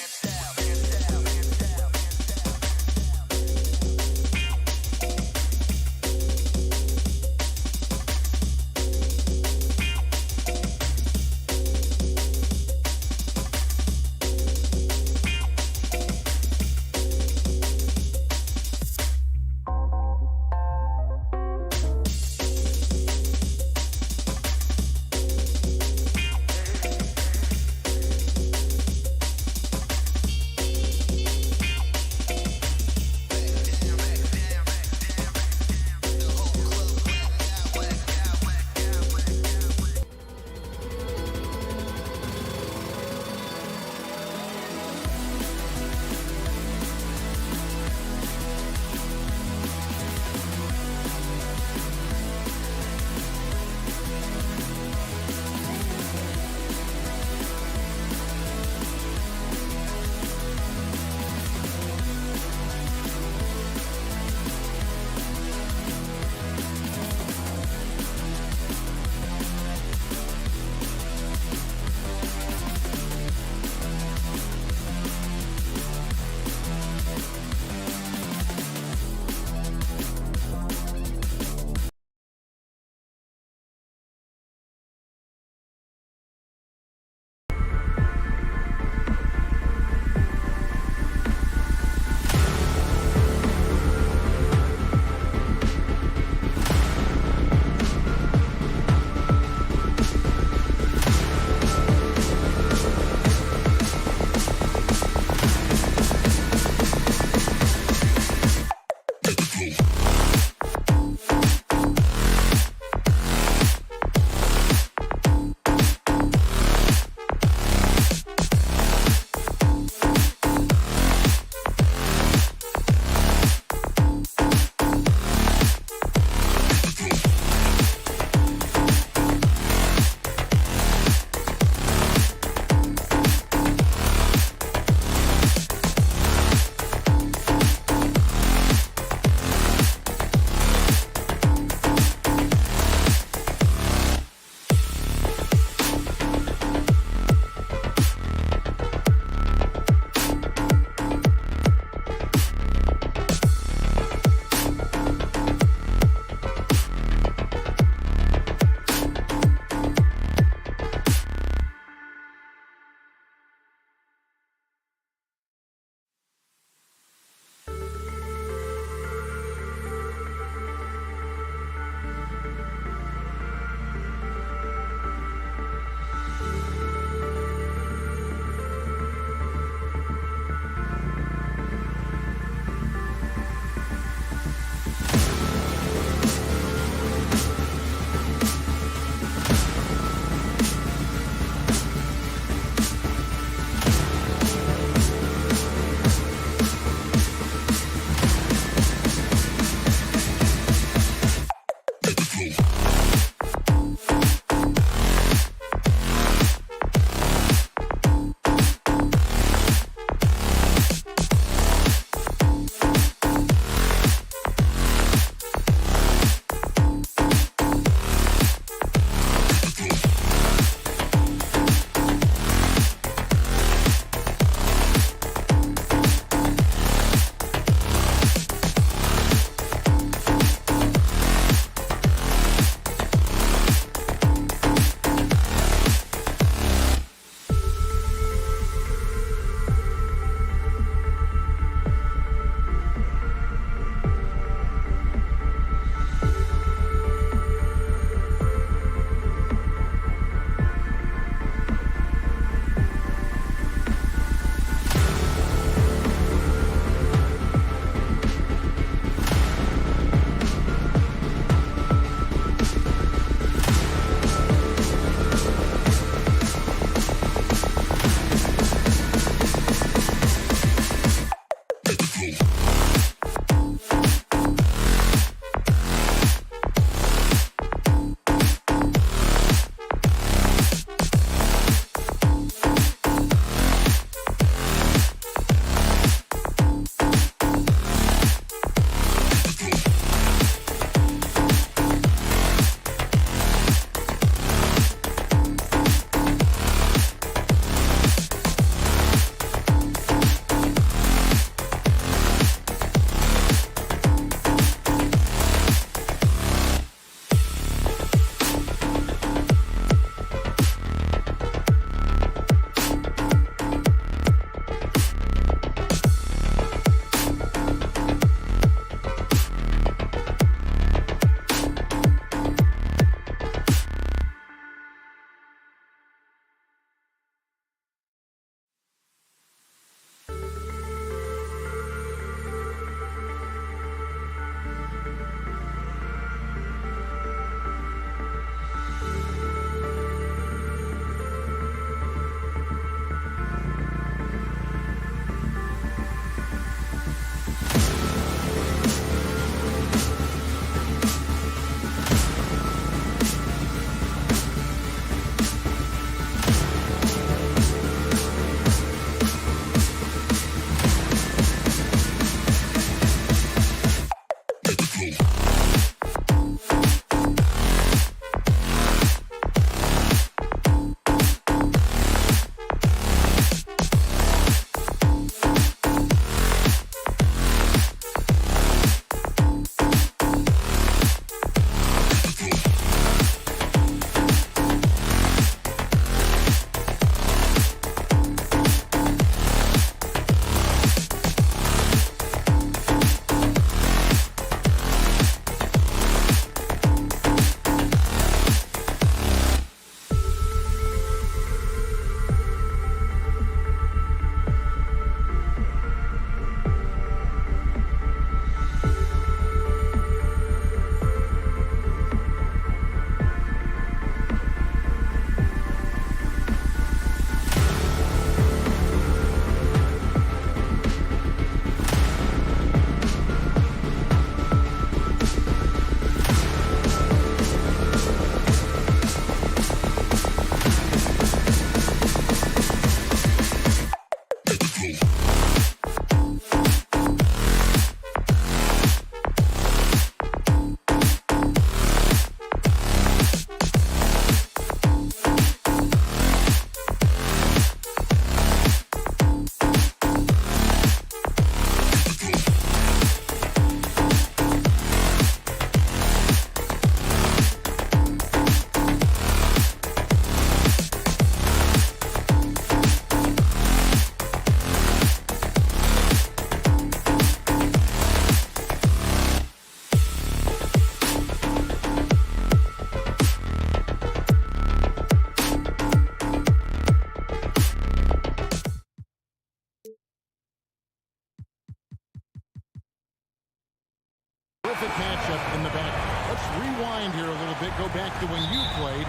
terrific matchup in the back. Let's rewind here a little bit. Go back to when you played.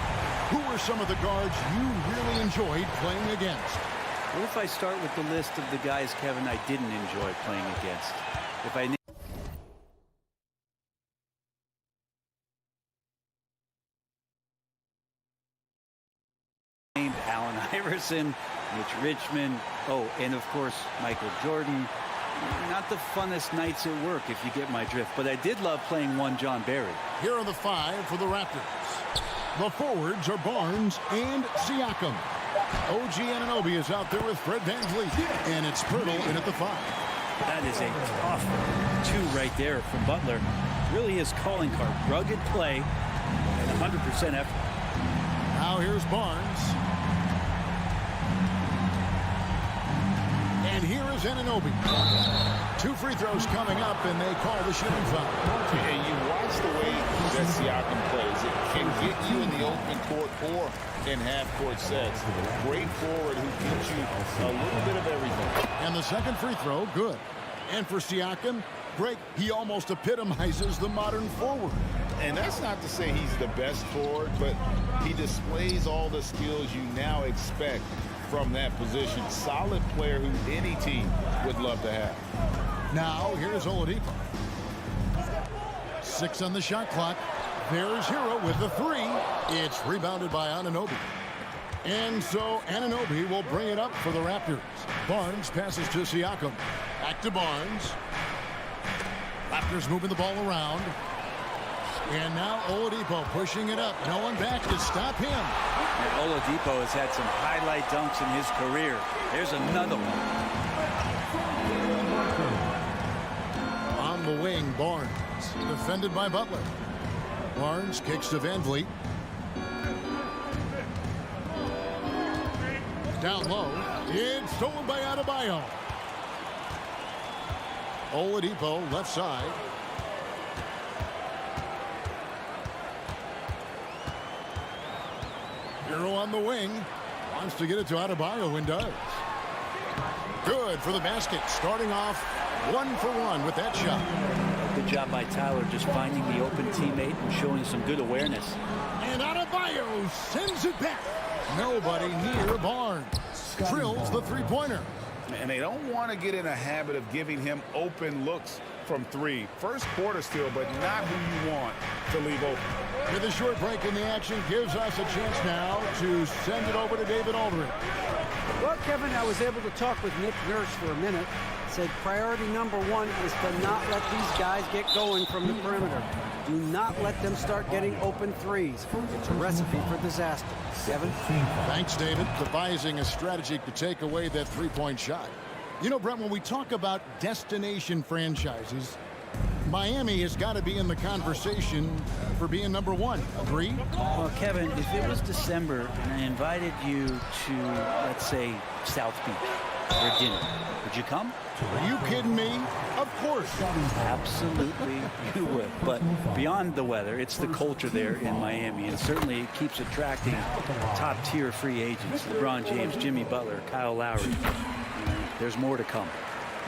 Who were some of the guards you really enjoyed playing against? What if I start with the list of the guys, Kevin, I didn't enjoy playing against? If I named Allen Iverson, Mitch Richmond, oh, and of course, Michael Jordan. Not the funnest nights at work, if you get my drift, but I did love playing one John Barry. Here are the 5 for the Raptors. The forwards are Barnes and Siakam. OG Anunoby is out there with Fred VanVleet, and it's Pirtle in at the 5. That is a tough 2 right there from Butler. Really his calling card. Rugged play and 100% effort. Now here's Barnes. And here is Anunoby. 2 free throws coming up, and they call the shooting foul. And you watch the way that Siakam plays. It can get you in the open court or in half-court sets. Great forward who gives you a little bit of everything. And the second free throw, good. And for Siakam, Greg, he almost epitomizes the modern forward. And that's not to say he's the best forward, but he displays all the skills you now expect from that position. Solid player who any team would love to have. Now, here's Oladipo. 6 on the shot clock. There's Hero with the 3. It's rebounded by Anunoby. And so Anunoby will bring it up for the Raptors. Barnes passes to Siakam. Back to Barnes. Raptors moving the ball around. And now Oladipo pushing it up. No one back to stop him. And Oladipo has had some highlight dunks in his career. There's another one. On the wing, Barnes. Defended by Butler. Barnes kicks to VanVleet. Down low. It's stolen by Adebayo. Oladipo left side. Hero on the wing. Wants to get it to Adebayo and does. Good for the basket. Starting off 1 for 1 with that shot. Good job by Tyler just finding the open teammate and showing some good awareness. And Adebayo sends it back. Nobody near Barnes. Drills the three-pointer. And they don't want to get in a habit of giving him open looks from 3. First quarter still, but not who you want to leave open. With a short break in the action, gives us a chance now to send it over to David Aldridge. Well, Kevin, I was able to talk with Nick Nurse for a minute. Said priority number 1 is to not let these guys get going from the perimeter. Do not let them start getting open threes. It's a recipe for disaster. Kevin? Thanks, David. Devising a strategy to take away that three-point shot. You know, Brent, when we talk about destination franchises, Miami has got to be in the conversation for being number 1. Agree? Well, Kevin, if it was December and I invited you to, let's say, South Beach for dinner, would you come? Are you kidding me? Of course. Absolutely, you would. But beyond the weather, it's the culture there in Miami, and certainly it keeps attracting top-tier free agents. LeBron James, Jimmy Butler, Kyle Lowry. There's more to come.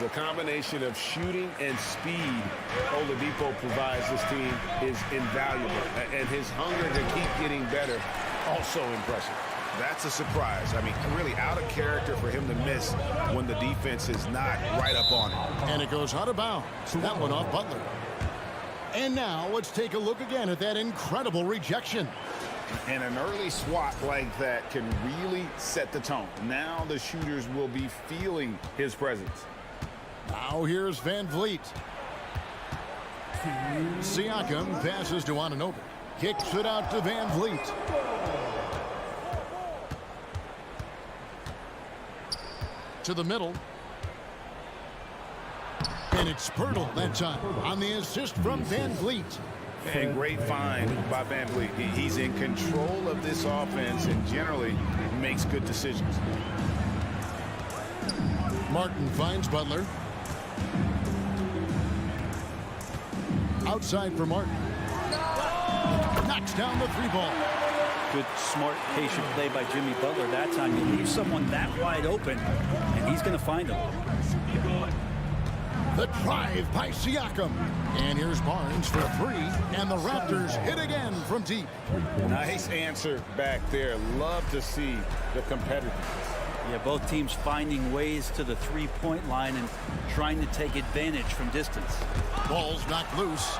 The combination of shooting and speed Oladipo provides this team is invaluable. And his hunger to keep getting better, also impressive. That's a surprise. I mean, really out of character for him to miss when the defense is not right up on it. And it goes out of bounds. That one off Butler. And now let's take a look again at that incredible rejection. And an early swat like that can really set the tone. Now the shooters will be feeling his presence. Now here's VanVleet. Siakam passes to Anunoby. Kicks it out to VanVleet. To the middle. And it's Pirtle that time on the assist from VanVleet. And great find by VanVleet. He's in control of this offense and generally makes good decisions. Martin finds Butler. Outside for Martin. Knocks down the 3-ball. Good, smart, patient play by Jimmy Butler that time. You leave someone that wide open, and he's going to find him. The drive by Siakam. And here's Barnes for three. And the Raptors hit again from deep. Nice answer back there. Love to see the competitiveness. Yeah, both teams finding ways to the three-point line and trying to take advantage from distance. Ball's knocked loose.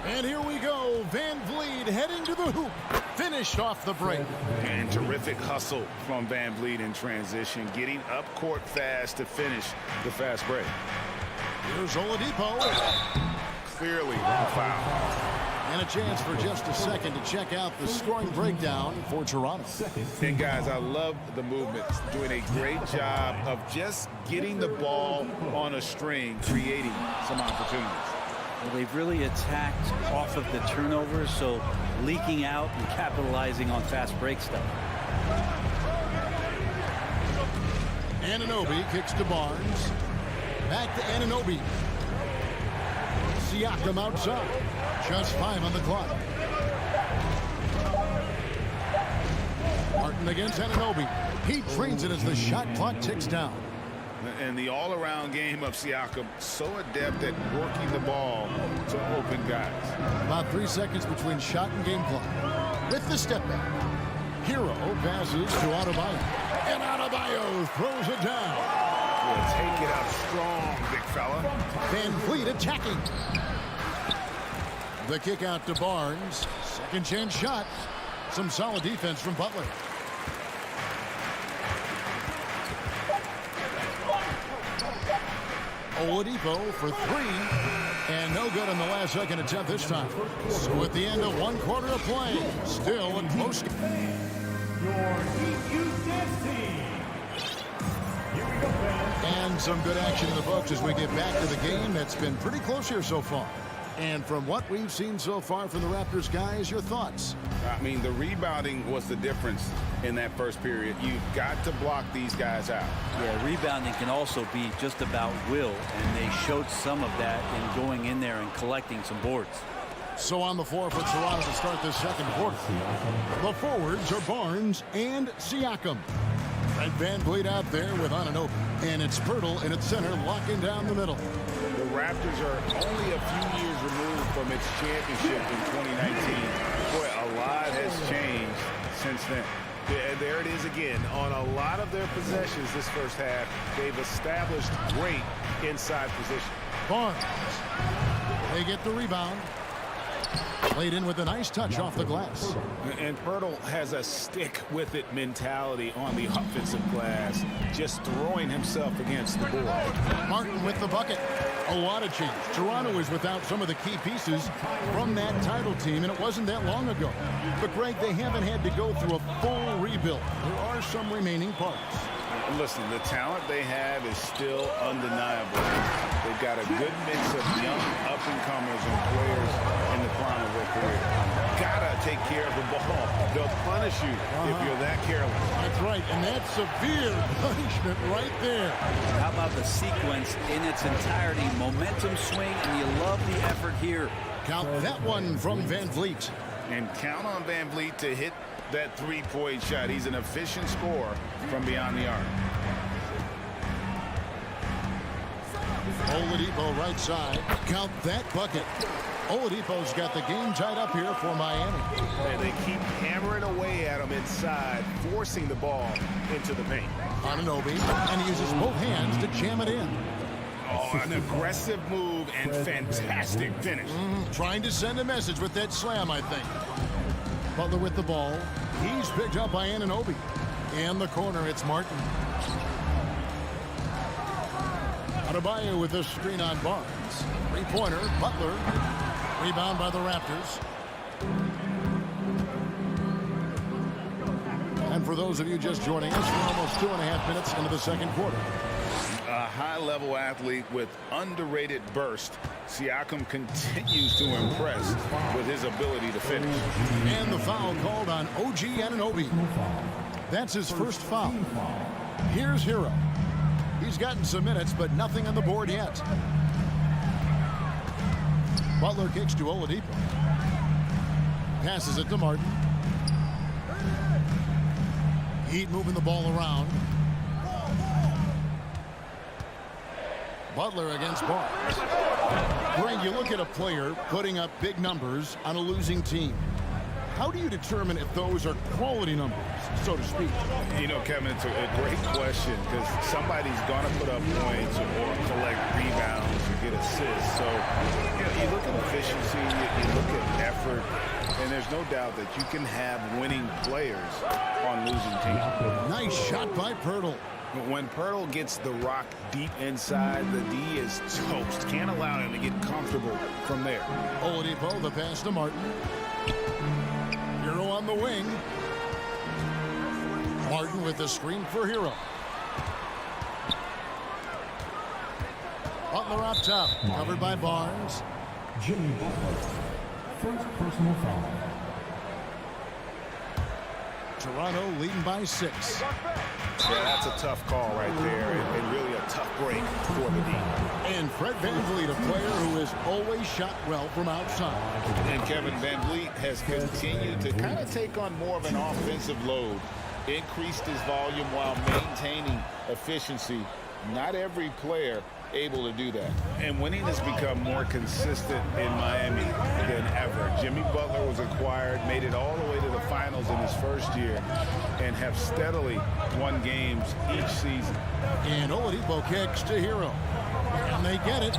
And here we go. Van Vliet heading to the hoop. Finished off the break. And terrific hustle from Van Vliet in transition, getting up court fast to finish the fast break. Here's Oladipo. Clearly a foul. And a chance for just a second to check out the scoring breakdown for Toronto. And guys, I love the movement. Doing a great job of just getting the ball on a string, creating some opportunities. Well, they've really attacked off of the turnovers, so leaking out and capitalizing on fast break stuff. Anunoby kicks to Barnes. Back to Anunoby. Siakam outside. Just 5 on the clock. Martin against Anunoby. He drains it as the shot clock ticks down. And the all-around game of Siakam, so adept at working the ball to open guys. About 3 seconds between shot and game clock. With the step back. Hero passes to Adebayo. And Adebayo throws it down. We'll take it up strong, big fella. Van Vliet attacking. The kick out to Barnes. Second chance shot. Some solid defense from Butler. Oladipo for three. And no good on the last second attempt this time. So at the end of 1 quarter of play, still a close game. And some good action in the books as we get back to the game that's been pretty close here so far. And from what we've seen so far from the Raptors, guys, your thoughts? I mean, the rebounding was the difference in that first period. You've got to block these guys out. Yeah, rebounding can also be just about will, and they showed some of that in going in there and collecting some boards. So on the floor for Toronto to start this second quarter. The forwards are Barnes and Siakam. Fred Van Vliet out there with Anunoby. And it's Pirtle in its center, locking down the middle. The Raptors are only a few years removed from its championship in 2019. Boy, a lot has changed since then. There it is again. On a lot of their possessions this first half, they've established great inside position. Barnes. They get the rebound. Played in with a nice touch off the glass. And Pirtle has a stick-with-it mentality on the offensive glass, just throwing himself against the board. Martin with the bucket. A lot of change. Toronto is without some of the key pieces from that title team, and it wasn't that long ago. But, Greg, they haven't had to go through a full rebuild. There are some remaining parts. Listen, the talent they have is still undeniable. They've got a good mix of young up-and-comers and players in the prime of their career. Gotta take care of the ball. They'll punish you if you're that careless. That's right, and that's severe punishment right there. How about the sequence in its entirety? Momentum swing, and you love the effort here. Count that one from Van Vliet. And count on Van Vliet to hit that three-point shot. He's an efficient scorer from beyond the arc. Oladipo right side. Count that bucket. Oladipo's got the game tied up here for Miami. And they keep hammering away at him inside, forcing the ball into the paint. Anunoby, and he uses both hands to jam it in. Oh, an aggressive move and fantastic finish. Trying to send a message with that slam, I think. Butler with the ball. He's picked up by Anunoby. In the corner, it's Martin. Adebayo with the screen on Barnes. Three-pointer, Butler. Rebound by the Raptors. And for those of you just joining us, we're almost 2.5 minutes into the second quarter. A high-level athlete with underrated burst. Siakam continues to impress with his ability to finish. And the foul called on OG Anunoby. That's his first foul. Here's Hero. He's gotten some minutes, but nothing on the board yet. Butler kicks to Oladipo. Passes it to Martin. Heat moving the ball around. Butler against Barnes. Greg, you look at a player putting up big numbers on a losing team. How do you determine if those are quality numbers, so to speak? You know, Kevin, it's a great question because somebody's going to put up points or collect rebounds or get assists. So, you know, you look at efficiency, you look at effort, and there's no doubt that you can have winning players on losing teams. Nice shot by Pirtle. When Pirtle gets the rock deep inside, the D is toast. Can't allow him to get comfortable from there. Oladipo, the pass to Martin. Hero on the wing. Martin with the screen for Hero. Butler up top, covered by Barnes. Jimmy Butler, first personal foul. Toronto leading by 6. Yeah, that's a tough call right there, and really a tough break for the D. And Fred VanVleet, a player who has always shot well from outside. And Kevin VanVleet has continued to kind of take on more of an offensive load, increased his volume while maintaining efficiency. Not every player able to do that. And winning has become more consistent in Miami than ever. Jimmy Butler was acquired, made it all the way to the finals in his first year, and have steadily won games each season. And Oladipo kicks to Hero. And they get it.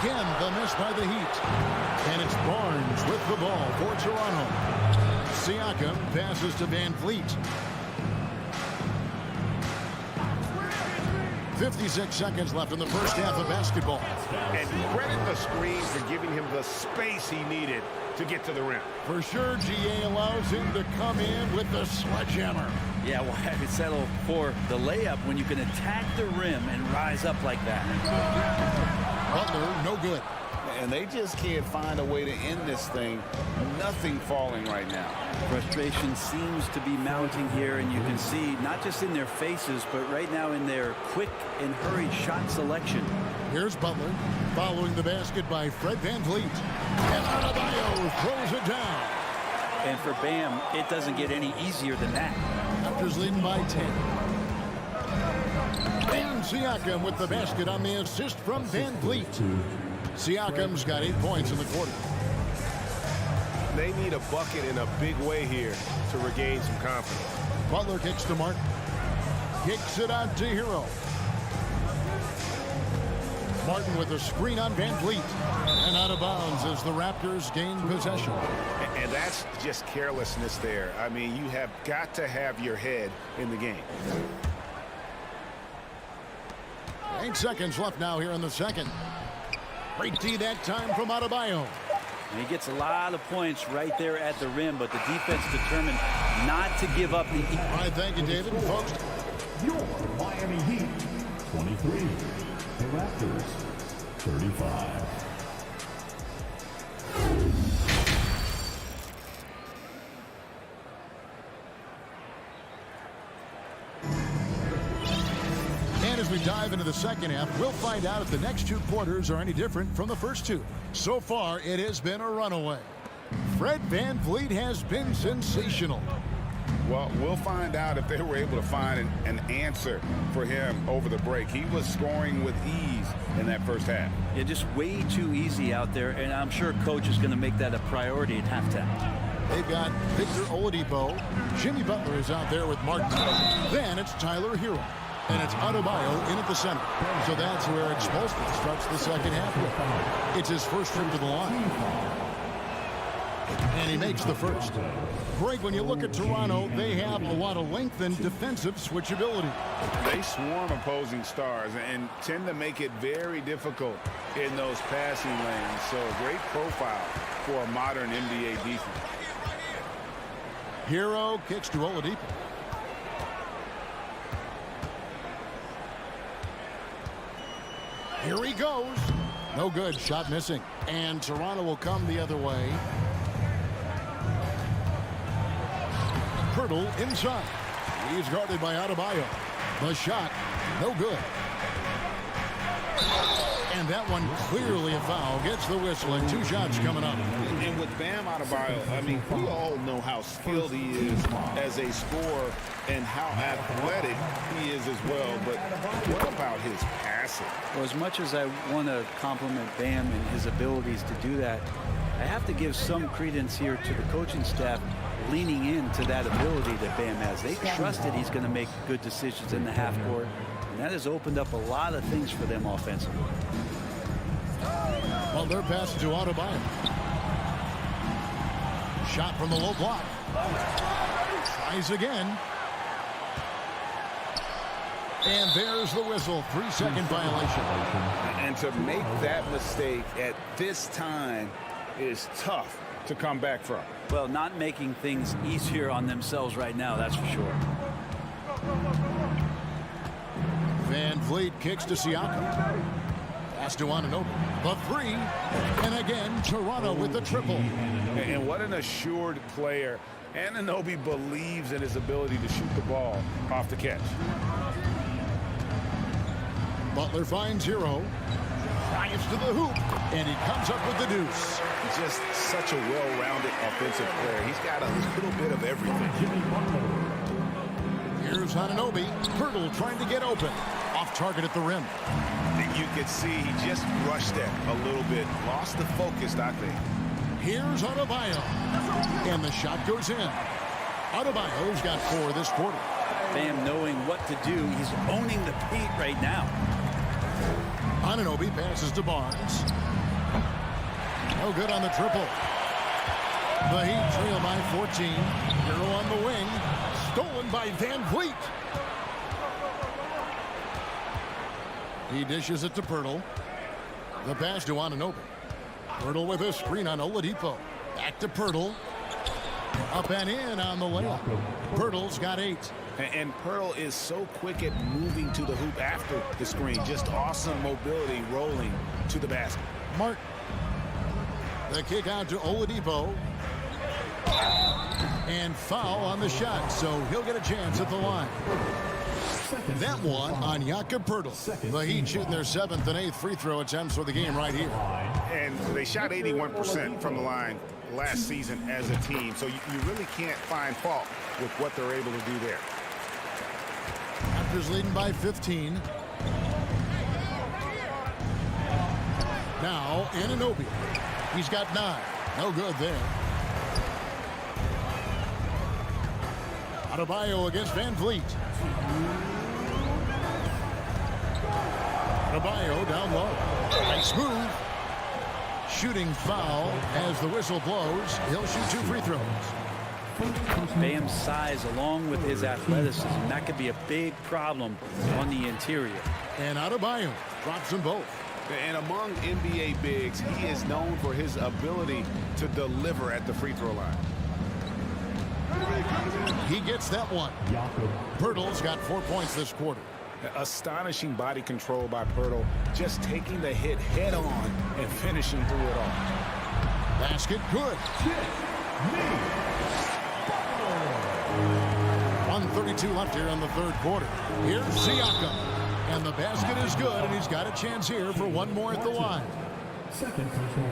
Again, the miss by the Heat. And it's Barnes with the ball for Toronto. Siakam passes to VanVleet. 56 seconds left in the first half of basketball. And credit the screen for giving him the space he needed to get to the rim. For sure, GA allows him to come in with the sledgehammer. Yeah, well, I could settle for the layup when you can attack the rim and rise up like that. Butler, no good. And they just can't find a way to end this thing. Nothing falling right now. Frustration seems to be mounting here, and you can see not just in their faces, but right now in their quick and hurried shot selection. Here's Butler, following the basket by Fred VanVleet. And Adebayo throws it down. And for Bam, it doesn't get any easier than that. Raptors leading by 10. And Siakam with the basket on the assist from VanVleet. Siakam's got 8 points in the quarter. They need a bucket in a big way here to regain some confidence. Butler kicks to Martin. Kicks it out to Hero. Martin with a screen on VanVleet. And out of bounds as the Raptors gain possession. And that's just carelessness there. I mean, you have got to have your head in the game. 8 seconds left now here in the second. Great D that time from Adebayo. And he gets a lot of points right there at the rim, but the defense determined not to give up the... All right, thank you, David. Folks, Your Miami Heat, 23. The Raptors, 35. and as we dive into the second half, we'll find out if the next 2 quarters are any different from the first 2. So far, it has been a runaway. Fred VanVleet has been sensational. Well, we'll find out if they were able to find an answer for him over the break. He was scoring with ease in that first half. Yeah, just way too easy out there, and I'm sure coach is going to make that a priority at halftime. They've got Victor Oladipo. Jimmy Butler is out there with Martin. Then it's Tyler Hero. And it's Adebayo in at the center. So that's where Expulsion starts the second half with. It's his first trip to the line. And he makes the first. Greg, when you look at Toronto, they have a lot of length and defensive switchability. They swarm opposing stars and tend to make it very difficult in those passing lanes. So a great profile for a modern NBA defense. Hero kicks to Oladipo. Here he goes. No good. Shot missing. And Toronto will come the other way. Pirtle inside. He's guarded by Adebayo. The shot, no good. And that one clearly a foul. Gets the whistle and 2 shots coming up. And with Bam Adebayo, I mean, we all know how skilled he is as a scorer and how athletic he is as well. But what about his passing? Well, as much as I want to compliment Bam and his abilities to do that, I have to give some credence here to the coaching staff leaning into that ability that Bam has. They trusted he's going to make good decisions in the half court, and that has opened up a lot of things for them offensively. Well, they're passing to Adebayo. Shot from the low block. Tries again. And there's the whistle. 3-second violation. And to make that mistake at this time is tough to come back from. Well, not making things easier on themselves right now, that's for sure. Van Vliet kicks to Siakam. Pass to Anunoby. The 3. And again, Toronto with the triple. And what an assured player. Anunoby believes in his ability to shoot the ball off the catch. Butler finds Hero. Drives to the hoop. And he comes up with the deuce. Just such a well-rounded offensive player. He's got a little bit of everything. Here's Anunoby. Pirtle trying to get open. Off target at the rim. You could see he just rushed that a little bit. Lost the focus, I think. Here's Adebayo. And the shot goes in. Adebayo's got 4 this quarter. Bam knowing what to do. He's owning the paint right now. Anunoby passes to Barnes. No good on the triple. The Heat trail by 14. Hero on the wing. Stolen by Van Vliet. He dishes it to Pirtle. The pass to Anunoby. Pirtle with a screen on Oladipo. Back to Pirtle. Up and in on the layup. Pirtle's got 8. And Pirtle is so quick at moving to the hoop after the screen. Just awesome mobility rolling to the basket. Martin. The kick out to Oladipo. And foul on the shot, so he'll get a chance at the line. That one on Jakob Pirtle. The Heat shooting their 7th and 8th free throw attempts for the game right here. And they shot 81% from the line last season as a team, so you really can't find fault with what they're able to do there. Raptors leading by 15. Now Anunoby. He's got 9. No good there. Adebayo against Van Vliet. Adebayo down low. Nice move. Shooting foul as the whistle blows. He'll shoot 2 free throws. Bam's size along with his athleticism, that could be a big problem on the interior. And Adebayo drops them both. And among NBA bigs, he is known for his ability to deliver at the free throw line. He gets that one. Pirtle's got 4 points this quarter. Astonishing body control by Pirtle, just taking the hit head on and finishing through it all. Basket good. 1:32 left here in the 3rd quarter. Here's Siakam. And the basket is good, and he's got a chance here for one more at the line.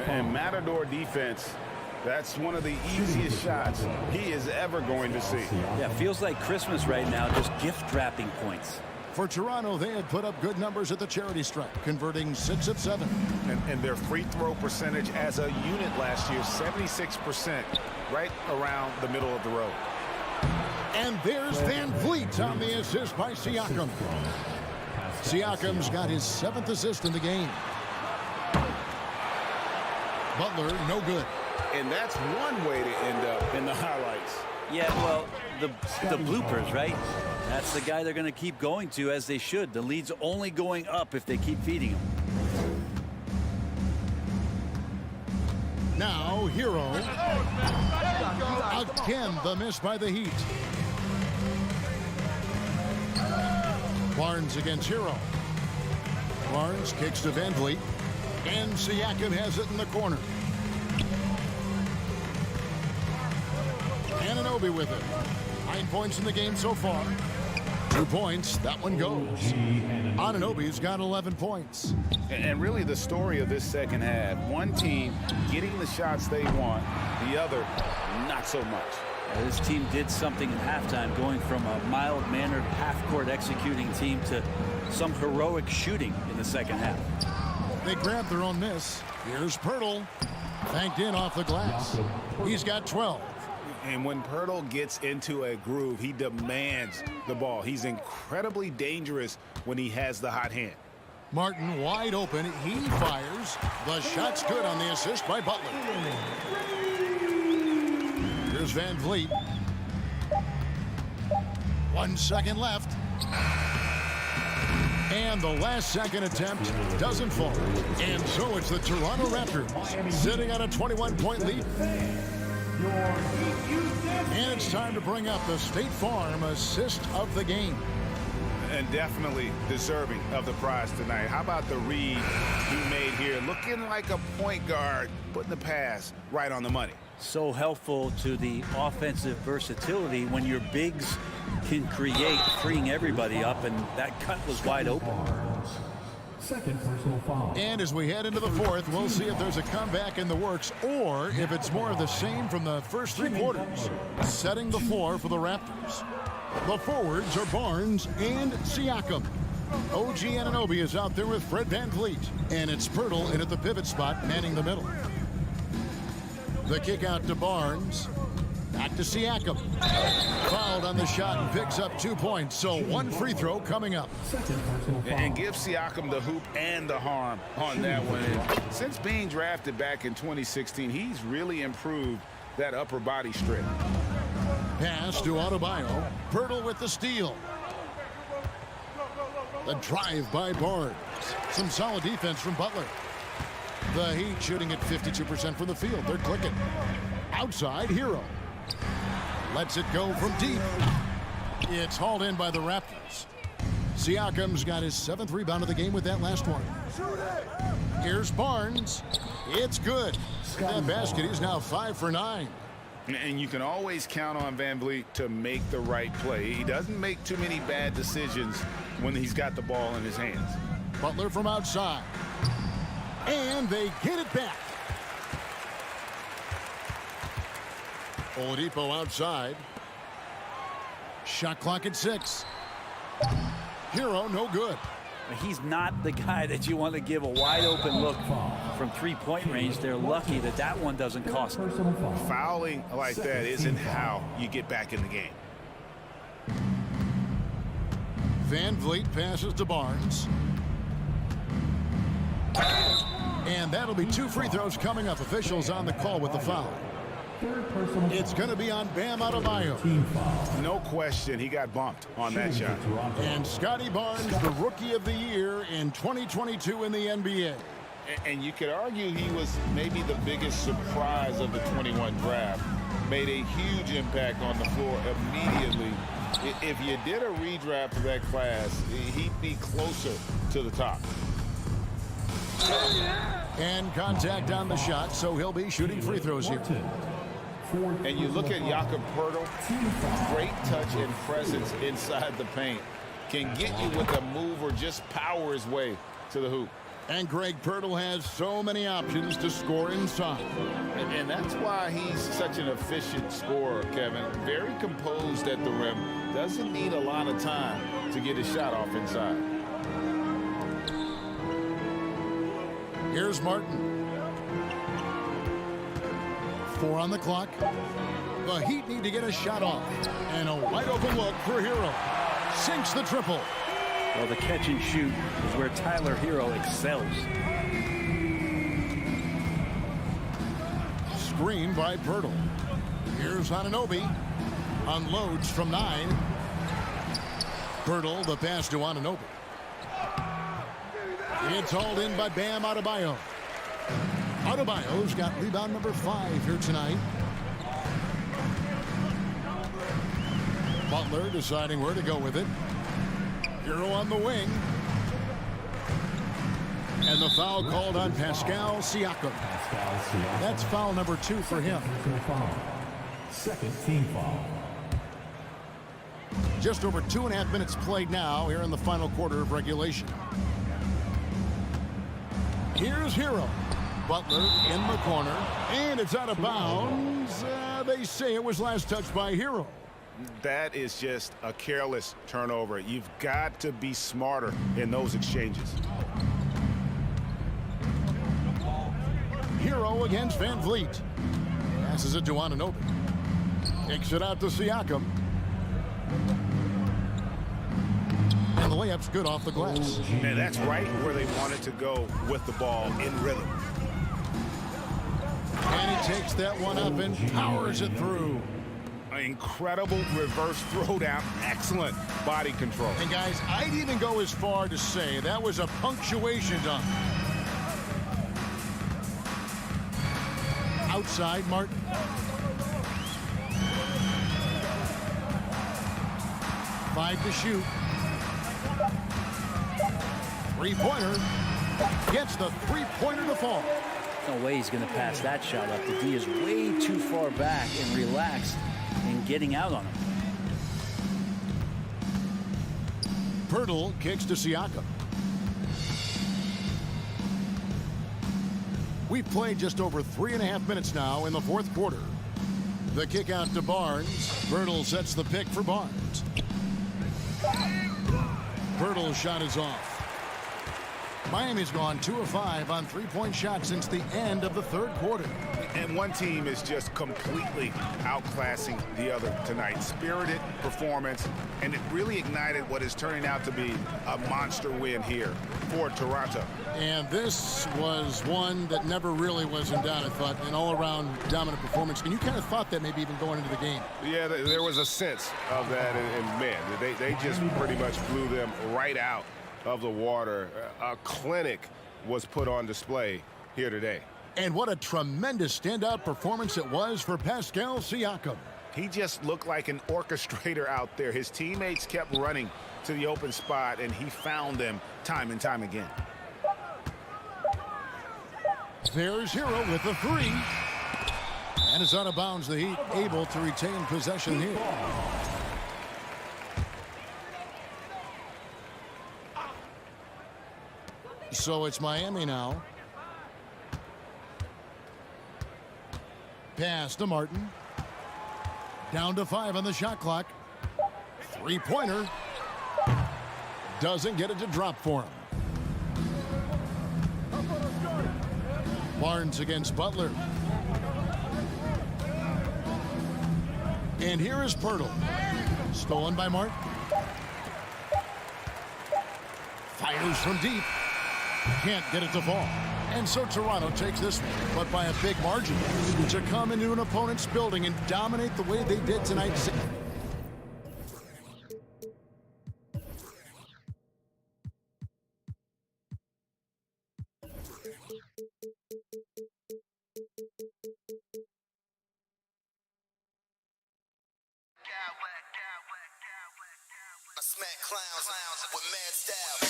And Matador defense, that's one of the easiest shots he is ever going to see. Yeah, feels like Christmas right now, just gift wrapping points. For Toronto, they had put up good numbers at the charity stripe, converting 6 of 7. And their free throw percentage as a unit last year, 76%, right around the middle of the road. And there's Van Vliet on the assist by Siakam. Siakam's got his 7th assist in the game. Butler, no good. And that's one way to end up in the highlights. Yeah, well, the bloopers, right? That's the guy they're going to keep going to, as they should. The lead's only going up if they keep feeding him. Now, Hero. Again, the miss by the Heat. Barnes against Hero. Barnes kicks to Van Vliet. And Siakam has it in the corner. Anunoby with it. 9 points in the game so far. 2 points. That one goes. Anunoby's got 11 points. And really the story of this second half, one team getting the shots they want, the other not so much. This team did something at halftime, going from a mild-mannered half-court executing team to some heroic shooting in the second half. They grabbed their own miss. Here's Pirtle. Banked in off the glass. He's got 12. And when Pirtle gets into a groove, he demands the ball. He's incredibly dangerous when he has the hot hand. Martin wide open. He fires. The shot's good on the assist by Butler. Here's Van Vliet. 1 second left. And the last second attempt doesn't fall. And so it's the Toronto Raptors sitting on a 21-point lead. And it's time to bring up the State Farm assist of the game. And definitely deserving of the prize tonight. How about the read he made here? Looking like a point guard, putting the pass right on the money. So helpful to the offensive versatility when your bigs can create, freeing everybody up, and that cut was wide open. Second personal foul. And as we head into the fourth, we'll see if there's a comeback in the works or if it's more of the same from the first 3 quarters. Setting the floor for the Raptors. The forwards are Barnes and Siakam. OG Anunoby is out there with Fred Van Vliet. And it's Pirtle in at the pivot spot, manning the middle. The kick out to Barnes. Back to Siakam. Fouled on the shot and picks up 2 points. So 1 free throw coming up. And give Siakam the hoop and the harm on that one. And since being drafted back in 2016, he's really improved that upper body strength. Pass to Adebayo. Pirtle with the steal. The drive by Barnes. Some solid defense from Butler. The Heat shooting at 52% from the field. They're clicking. Outside, Hero. Lets it go from deep. It's hauled in by the Raptors. Siakam's got his 7th rebound of the game with that last one. Here's Barnes. It's good. That basket is now 5 for 9. And you can always count on Van Vliet to make the right play. He doesn't make too many bad decisions when he's got the ball in his hands. Butler from outside. And they get it back. Oladipo outside. Shot clock at 6. Hero no good. He's not the guy that you want to give a wide open look from 3-point range. They're lucky that that one doesn't cost them. Fouling like that isn't how you get back in the game. Van Vliet passes to Barnes. And that'll be 2 free throws coming up. Officials on the call with the foul. It's going to be on Bam Adebayo. No question, he got bumped on that shot. And Scotty Barnes, the Rookie of the Year in 2022 in the NBA. And you could argue he was maybe the biggest surprise of the 21 draft. Made a huge impact on the floor immediately. If you did a redraft of that class, he'd be closer to the top. And contact on the shot, so he'll be shooting free throws here. And you look at Jakob Pirtle, great touch and presence inside the paint. Can get you with a move or just power his way to the hoop. And Greg Pirtle has so many options to score inside. And that's why he's such an efficient scorer, Kevin. Very composed at the rim. Doesn't need a lot of time to get his shot off inside. Here's Martin. 4 on the clock. The Heat need to get a shot off. And a wide open look for Hero. Sinks the triple. Well, the catch and shoot is where Tyler Hero excels. Screen by Pirtle. Here's Anunoby. Unloads from 9. Pirtle, the pass to Anunoby. It's hauled in by Bam Adebayo. Adebayo's got rebound number 5 here tonight. Butler deciding where to go with it. Hero on the wing. And the foul called on Pascal Siakam. That's foul number 2 for him. Second team foul. just over 2.5 minutes played now here in the final quarter of regulation. Here's Hero. Butler in the corner, and it's out of bounds. They say it was last touched by Hero. That is just a careless turnover. You've got to be smarter in those exchanges. Hero against Van Vliet. Passes it to Anunoby. Kicks it out to Siakam. And the layup's good off the glass. And that's right where they wanted to go with the ball in rhythm. And he takes that one up and powers it through. An incredible reverse throwdown. Excellent body control. And guys, I'd even go as far to say that was a punctuation dunk. Outside, Martin. Five to shoot. Three-pointer. Gets the three-pointer to fall. No way he's going to pass that shot up. The D is way too far back and relaxed in getting out on him. Pirtle kicks to Siakam. We've played just over 3.5 minutes now in the fourth quarter. The kick out to Barnes. Pirtle sets the pick for Barnes. Pirtle's shot is off. Miami's gone 2 of 5 on three-point shots since the end of the third quarter. And one team is just completely outclassing the other tonight. Spirited performance, and it really ignited what is turning out to be a monster win here for Toronto. And this was one that never really was in doubt, I thought, an all-around dominant performance. And you kind of thought that maybe even going into the game. Yeah, there was a sense of that, and man, they just pretty much blew them right out of the water. A clinic was put on display here today. And what a tremendous standout performance it was for Pascal Siakam. He just looked like an orchestrator out there. His teammates kept running to the open spot, and he found them time and time again. There's Hero with the three. And it's out of bounds. The Heat able to retain possession here. So it's Miami now. Pass to Martin. Down to 5 on the shot clock. Three-pointer. Doesn't get it to drop for him. Barnes against Butler. And here is Pirtle. Stolen by Martin. Fires from deep. Can't get it to fall. And so Toronto takes this one, but by a big margin. To come into an opponent's building and dominate the way they did tonight. I smack clowns with mad style.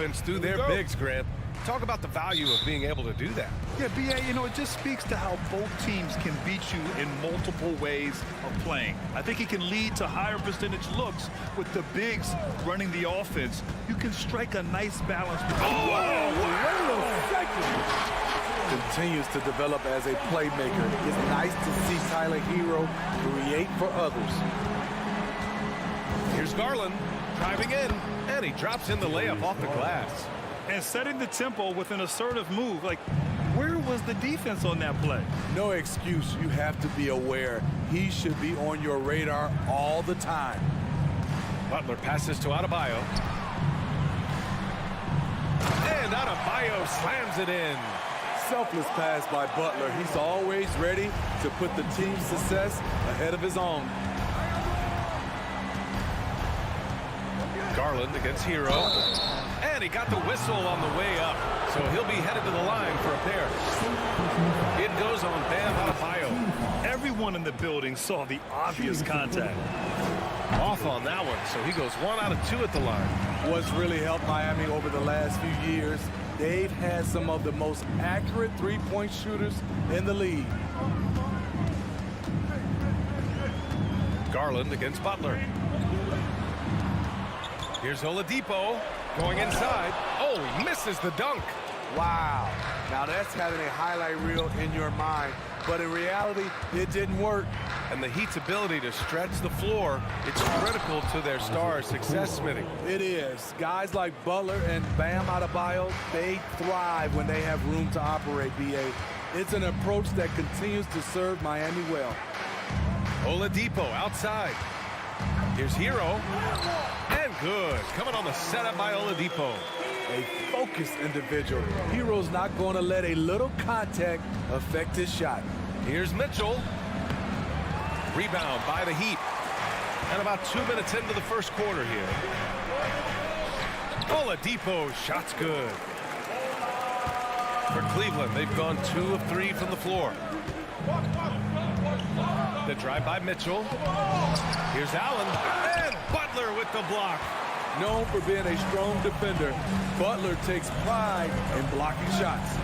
offense through their bigs, Grant. Talk about the value of being able to do that. Yeah, B.A., you know, it just speaks to how both teams can beat you in multiple ways of playing. I think it can lead to higher percentage looks with the bigs running the offense. You can strike a nice balance. Continues to develop as a playmaker. It's nice to see Tyler Hero create for others. Here's Garland driving in, and he drops in the layup off the glass. And setting the tempo with an assertive move. Like, where was the defense on that play? No excuse. You have to be aware. He should be on your radar all the time. Butler passes to Adebayo. And Adebayo slams it in. Selfless pass by Butler. He's always ready to put the team's success ahead of his own. Garland against Hero. And he got the whistle on the way up. So he'll be headed to the line for a pair. It goes on Bam Adebayo. Everyone in the building saw the obvious contact. Off on that one, so he goes 1 out of 2 at the line. What's really helped Miami over the last few years, they've had some of the most accurate three-point shooters in the league. Garland against Butler. Here's Oladipo going inside. Oh, he misses the dunk. Wow. Now that's having a highlight reel in your mind. But in reality, it didn't work. And the Heat's ability to stretch the floor, it's critical to their stars' success, Smitty. It is. Guys like Butler and Bam Adebayo, they thrive when they have room to operate, B.A. It's an approach that continues to serve Miami well. Oladipo outside. Here's Hero. And good. Coming on the setup by Oladipo. A focused individual. Hero's not going to let a little contact affect his shot. Here's Mitchell. Rebound by the Heat. And about 2 minutes into the first quarter here. Oladipo, shot's good. For Cleveland, they've gone 2 of 3 from the floor. The drive by Mitchell. Here's Allen. And Butler with the block. Known for being a strong defender, Butler takes pride in blocking shots.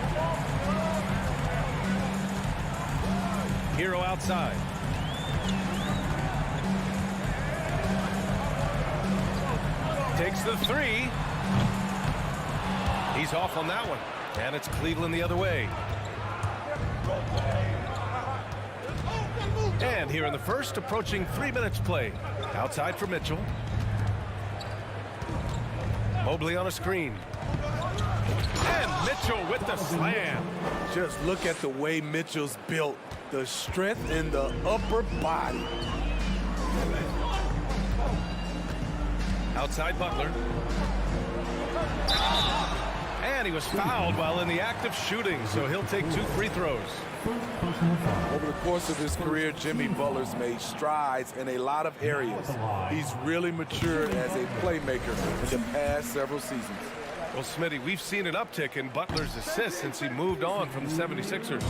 Hero outside. Takes the 3. He's off on that one. And it's Cleveland the other way. And here in the first, approaching 3 minutes played. Outside for Mitchell. Mobley on a screen. And Mitchell with the slam. Just look at the way Mitchell's built. The strength in the upper body. Outside Butler. And he was fouled while in the act of shooting, so he'll take 2 free throws. Over the course of his career, Jimmy Butler's made strides in a lot of areas. He's really matured as a playmaker in the past several seasons. Well, Smitty, we've seen an uptick in Butler's assists since he moved on from the 76ers.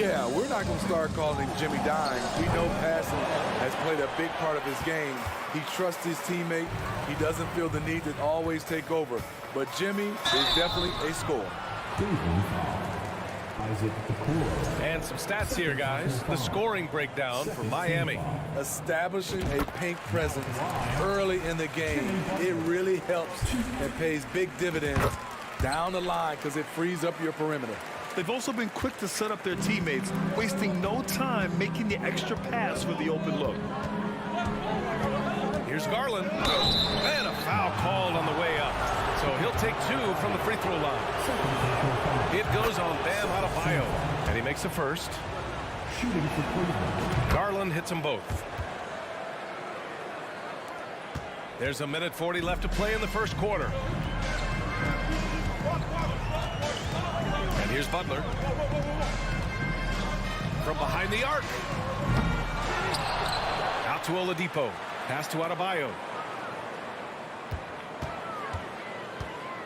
Yeah, we're not going to start calling him Jimmy Dime. We know passing has played a big part of his game. He trusts his teammate. He doesn't feel the need to always take over. But Jimmy is definitely a scorer. And some stats here, guys. The scoring breakdown for Miami. Establishing a paint presence early in the game, it really helps and pays big dividends down the line because it frees up your perimeter. They've also been quick to set up their teammates, wasting no time making the extra pass for the open look. Here's Garland. And a foul called on the way up. So he'll take 2 from the free throw line. It goes on Bam Adebayo. And he makes the first. Garland hits them both. There's 1:40 left to play in the first quarter. And here's Butler. From behind the arc. Out to Oladipo. Pass to Adebayo.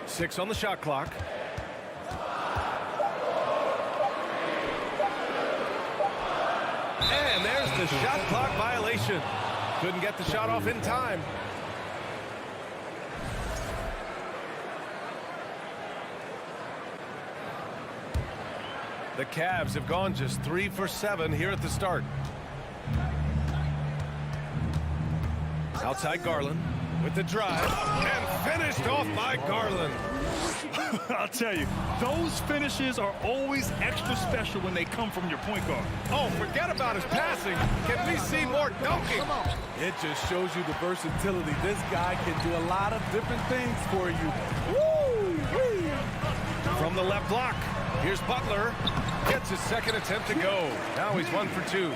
6 on the shot clock. And there's the shot clock violation. Couldn't get the shot off in time. The Cavs have gone just 3 for 7 here at the start. Outside Garland with the drive and finished off by Garland. I'll tell you, those finishes are always extra special when they come from your point guard. Oh, forget about his passing. Can we see more dunking? It just shows you the versatility. This guy can do a lot of different things for you. Woo! From the left block, here's Butler. Gets his second attempt to go. Now he's 1 for 2.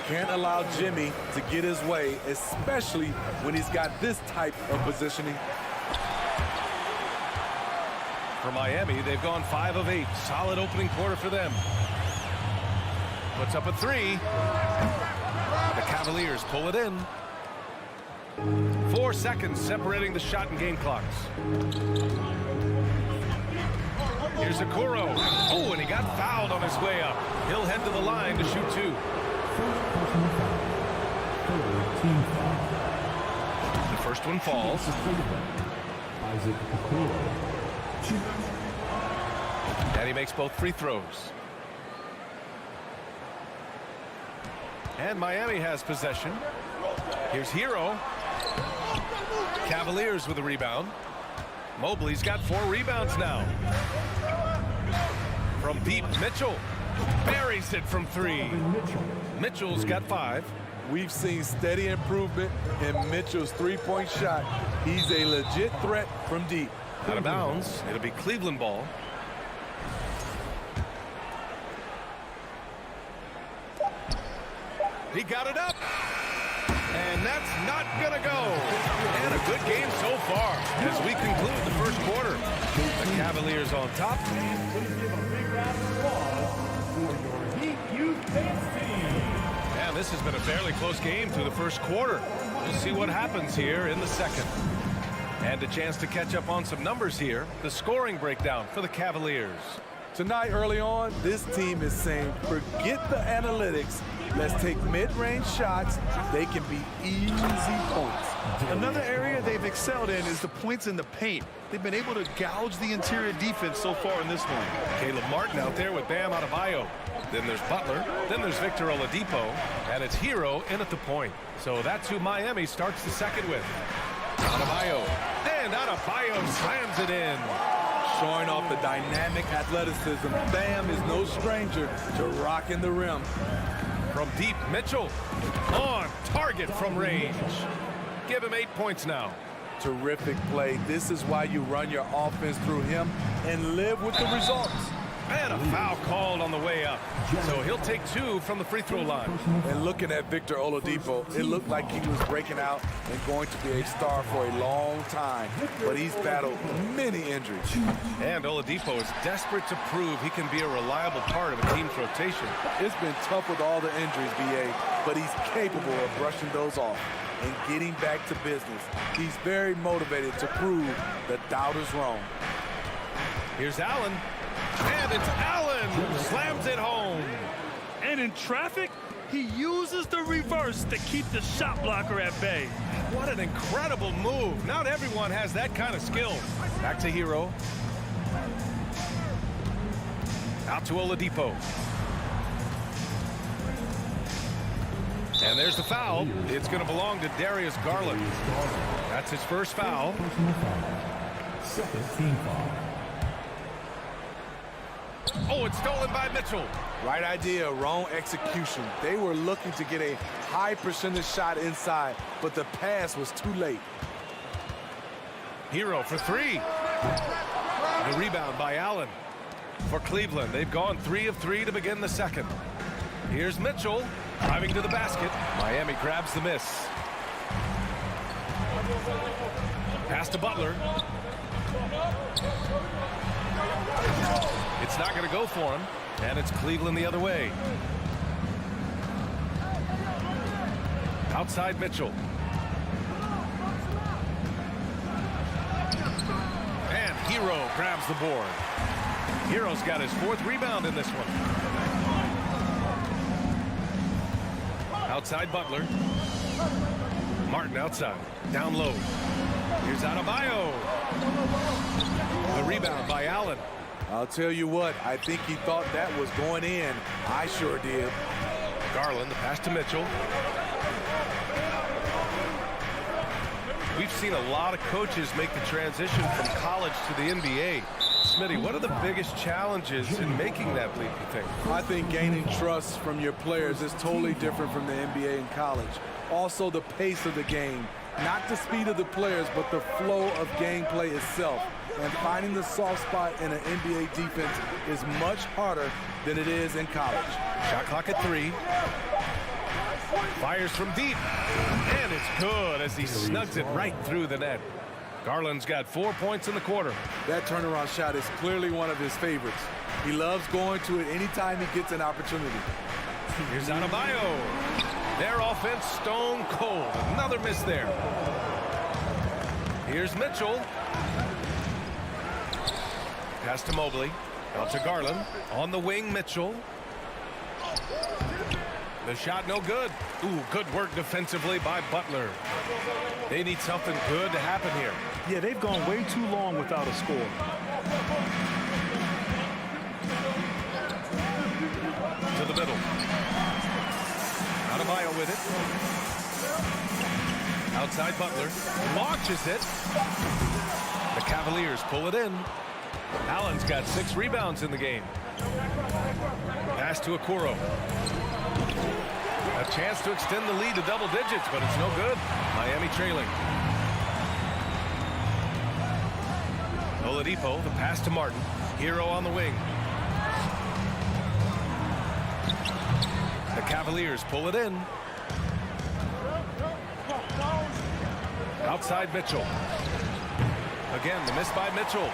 Can't allow Jimmy to get his way, especially when he's got this type of positioning. For Miami, they've gone 5 of 8. Solid opening quarter for them. Puts up a 3. The Cavaliers pull it in. 4 seconds separating the shot and game clocks. Here's Okoro. Oh, and he got fouled on his way up. He'll head to the line to shoot 2. The first one falls. And he makes both free throws. And Miami has possession. Here's Hero. Cavaliers with a rebound. Mobley's got 4 rebounds now. From deep, Mitchell buries it from 3. Mitchell's got 5. We've seen steady improvement in Mitchell's three-point shot. He's a legit threat from deep. Out of bounds. It'll be Cleveland ball. He got it up. And that's not going to go. And a good game so far as we conclude the first quarter. The Cavaliers on top. And this has been a fairly close game through the first quarter. We'll see what happens here in the second. And a chance to catch up on some numbers here. The scoring breakdown for the Cavaliers. Tonight, early on, this team is saying, forget the analytics. Let's take mid-range shots. They can be easy points. Another area they've excelled in is the points in the paint. They've been able to gouge the interior defense so far in this one. Caleb Martin out there with Bam Adebayo. Then there's Butler. Then there's Victor Oladipo. And it's Hero in at the point. So that's who Miami starts the second with. Adebayo. And Adebayo slams it in. Showing off the dynamic athleticism. Bam is no stranger to rocking the rim. From deep, Mitchell on target from range. Give him 8 points now. Terrific play. This is why you run your offense through him and live with the results. And a foul called on the way up. So he'll take 2 from the free throw line. And looking at Victor Oladipo, it looked like he was breaking out and going to be a star for a long time. But he's battled many injuries. And Oladipo is desperate to prove he can be a reliable part of a team's rotation. It's been tough with all the injuries, BA, but he's capable of brushing those off and getting back to business. He's very motivated to prove the doubters wrong. Here's Allen. And it's Allen who slams it home. And in traffic, he uses the reverse to keep the shot blocker at bay. What an incredible move. Not everyone has that kind of skill. Back to Hero. Out to Oladipo. And there's the foul. It's going to belong to Darius Garland. That's his first foul. Second team foul. Oh, it's stolen by Mitchell. Right idea, wrong execution. They were looking to get a high percentage shot inside, but the pass was too late. Hero for 3. The rebound by Allen. For Cleveland, they've gone 3 of 3 to begin the second. Here's Mitchell driving to the basket. Miami grabs the miss. Pass to Butler. It's not going to go for him, and it's Cleveland the other way. Outside Mitchell. And Hero grabs the board. Hero's got his 4th rebound in this one. Outside Butler. Martin outside. Down low. Here's Adebayo. The rebound by Allen. I'll tell you what, I think he thought that was going in. I sure did. Garland, the pass to Mitchell. We've seen a lot of coaches make the transition from college to the NBA. Smitty, what are the biggest challenges in making that leap, you think? I think gaining trust from your players is totally different from the NBA and college. Also, the pace of the game. Not the speed of the players, but the flow of gameplay itself. And finding the soft spot in an NBA defense is much harder than it is in college. Shot clock at 3. Fires from deep. And it's good as he snugs it right through the net. Garland's got 4 points in the quarter. That turnaround shot is clearly one of his favorites. He loves going to it anytime he gets an opportunity. Here's Adebayo. Their offense stone cold. Another miss there. Here's Mitchell. Pass to Mobley. Out to Garland. On the wing, Mitchell. The shot no good. Ooh, good work defensively by Butler. They need something good to happen here. Yeah, they've gone way too long without a score. To the middle. Adebayo with it. Outside Butler. Launches it. The Cavaliers pull it in. Allen's got 6 rebounds in the game. Pass to Okoro. A chance to extend the lead to double digits, but it's no good. Miami trailing. Oladipo, the pass to Martin. Hero on the wing. The Cavaliers pull it in. Outside Mitchell. Again, the miss by Mitchell.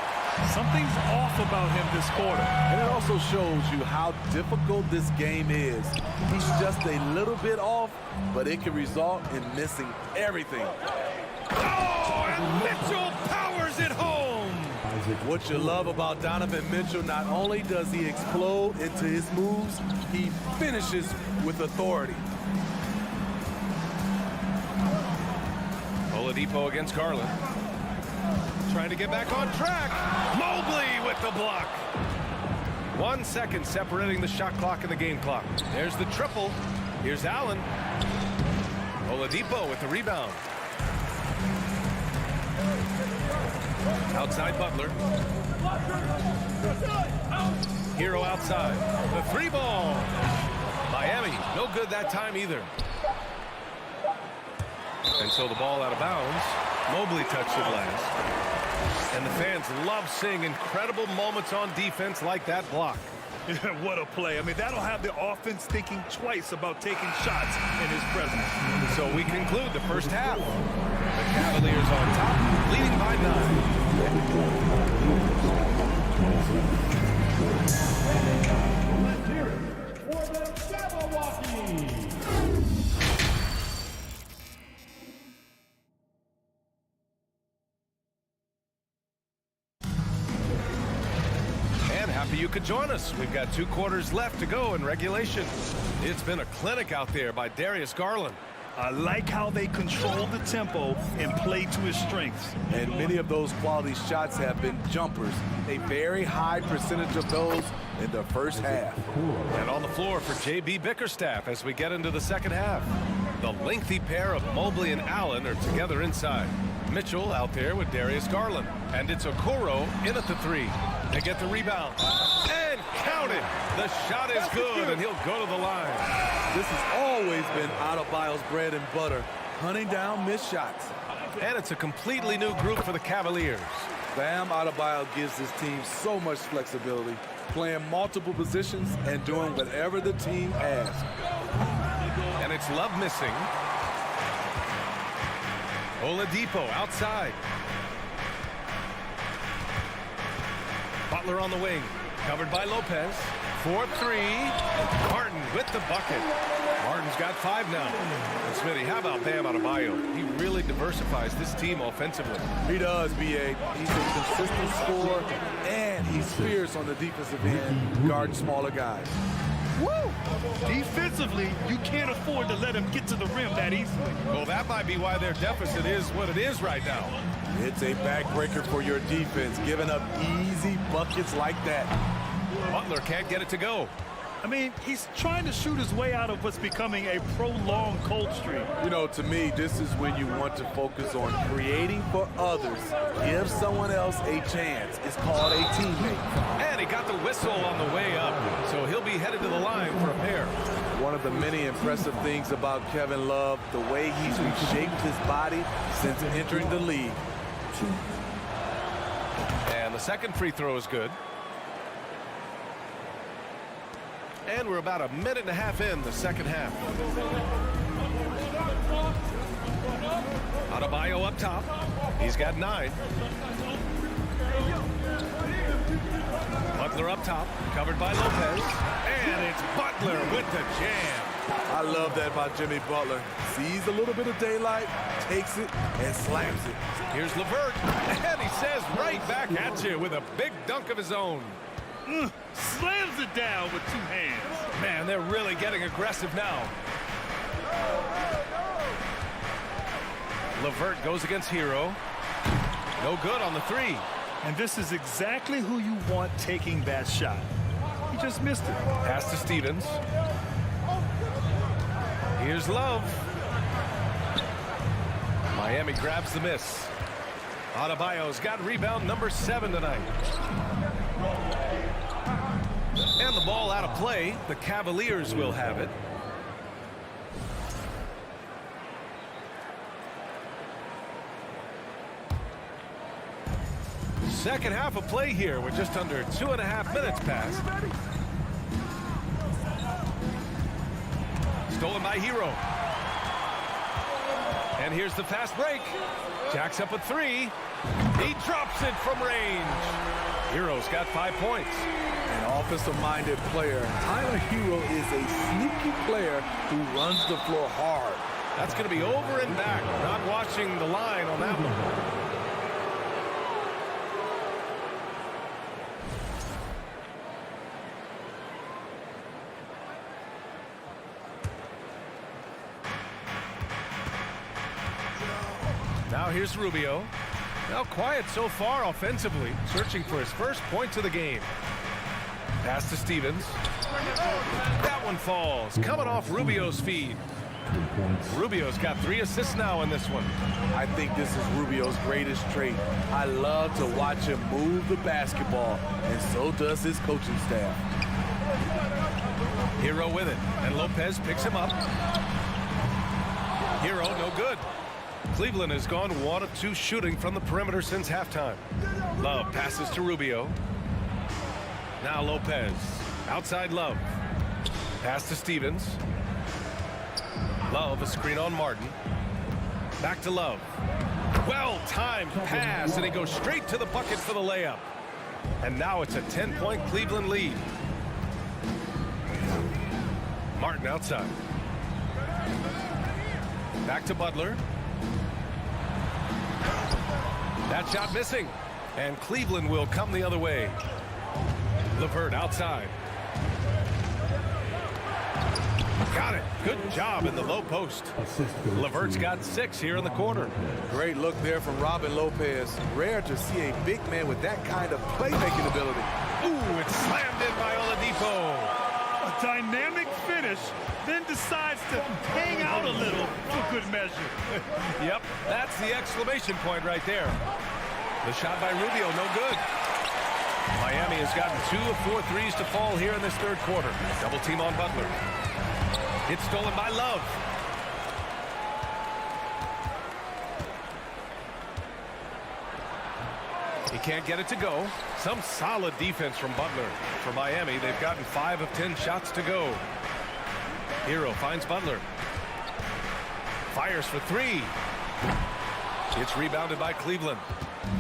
Something's off about him this quarter. And it also shows you how difficult this game is. He's just a little bit off, but it can result in missing everything. Oh, and Mitchell powers it home. What you love about Donovan Mitchell, not only does he explode into his moves, he finishes with authority. Oladipo against Garland. Trying to get back on track. Mobley with the block. 1 second separating the shot clock and the game clock. There's the triple. Here's Allen. Oladipo with the rebound. Outside Butler. Hero outside. The 3-ball. Miami, no good that time either. And so the ball out of bounds. Mobley touched it last. And the fans love seeing incredible moments on defense like that block. What a play. I mean, that'll have the offense thinking twice about taking shots in his presence. So we conclude the first half. The Cavaliers on top, leading by 9. Let's hear it for the Milwaukee. Happy you could join us. We've got 2 quarters left to go in regulation. It's been a clinic out there by Darius Garland. I like how they control the tempo and play to his strengths. And many of those quality shots have been jumpers. A very high percentage of those in the first half. And on the floor for J.B. Bickerstaff as we get into the second half. The lengthy pair of Mobley and Allen are together inside. Mitchell out there with Darius Garland. And it's Okoro in at the 3. They get the rebound. And count it. The shot is good, and he'll go to the line. This has always been Adebayo's bread and butter, hunting down missed shots. And it's a completely new group for the Cavaliers. Bam Adebayo gives his team so much flexibility, playing multiple positions and doing whatever the team asks. And it's Love missing. Oladipo outside. Butler on the wing, covered by Lopez. 4-3. Martin with the bucket. Martin's got 5 now. And Smitty, how about Bam Adebayo? He really diversifies this team offensively. He does, B.A. He's a consistent scorer, and he's fierce on the defensive end, guarding smaller guys. Woo! Defensively, you can't afford to let him get to the rim that easily. Well, that might be why their deficit is what it is right now. It's a backbreaker for your defense, giving up easy buckets like that. Butler can't get it to go. I mean, he's trying to shoot his way out of what's becoming a prolonged cold streak. You know, to me, this is when you want to focus on creating for others. Give someone else a chance. It's called a teammate. And he got the whistle on the way up, so he'll be headed to the line for a pair. One of the many impressive things about Kevin Love, the way he's reshaped his body since entering the league. And the second free throw is good. And we're about a minute and a half in the second half. Adebayo up top. He's got 9. Butler up top, covered by Lopez. And it's Butler with the jam. I love that about Jimmy Butler. Sees a little bit of daylight, takes it, and slams it. Here's LeVert, and he says right back at you with a big dunk of his own. Slams it down with 2 hands. Man, they're really getting aggressive now. LeVert goes against Hero. No good on the 3. And this is exactly who you want taking that shot. He just missed it. Pass to Stevens. Here's Love. Miami grabs the miss. Adebayo's got rebound number 7 tonight. And the ball out of play. The Cavaliers will have it. Second half of play here with just under 2.5 minutes passed. Stolen by Hero. And here's the fast break. Jacks up a 3. He drops it from range. Hero's got 5 points. An offensive-minded player. Tyler Hero is a sneaky player who runs the floor hard. That's going to be over and back. Not watching the line on that one. Now here's Rubio. Now quiet so far offensively, searching for his first points of the game. Pass to Stevens. That one falls, coming off Rubio's feed. Rubio's got 3 assists now in this one. I think this is Rubio's greatest trait. I love to watch him move the basketball, and so does his coaching staff. Hero with it, and Lopez picks him up. Hero no good. Cleveland has gone 1 of 2 shooting from the perimeter since halftime. Love passes to Rubio. Now Lopez. Outside Love. Pass to Stevens. Love, a screen on Martin. Back to Love. Well-timed pass, and he goes straight to the bucket for the layup. And now it's a 10-point Cleveland lead. Martin outside. Back to Butler. That shot missing, and Cleveland will come the other way. LeVert outside. Got it. Good job in the low post. LeVert's got 6 here in the quarter. Great look there from Robin Lopez. Rare to see a big man with that kind of playmaking ability. Ooh, it's slammed in by Oladipo. A dynamic finish, then decides to hang out a little for good measure. Yep, that's the exclamation point right there. The shot by Rubio, no good. Miami has gotten 2 of 4 threes to fall here in this third quarter. Double team on Butler. It's stolen by Love. He can't get it to go. Some solid defense from Butler. For Miami, they've gotten 5 of 10 shots to go. Hero finds Butler. Fires for 3. It's rebounded by Cleveland.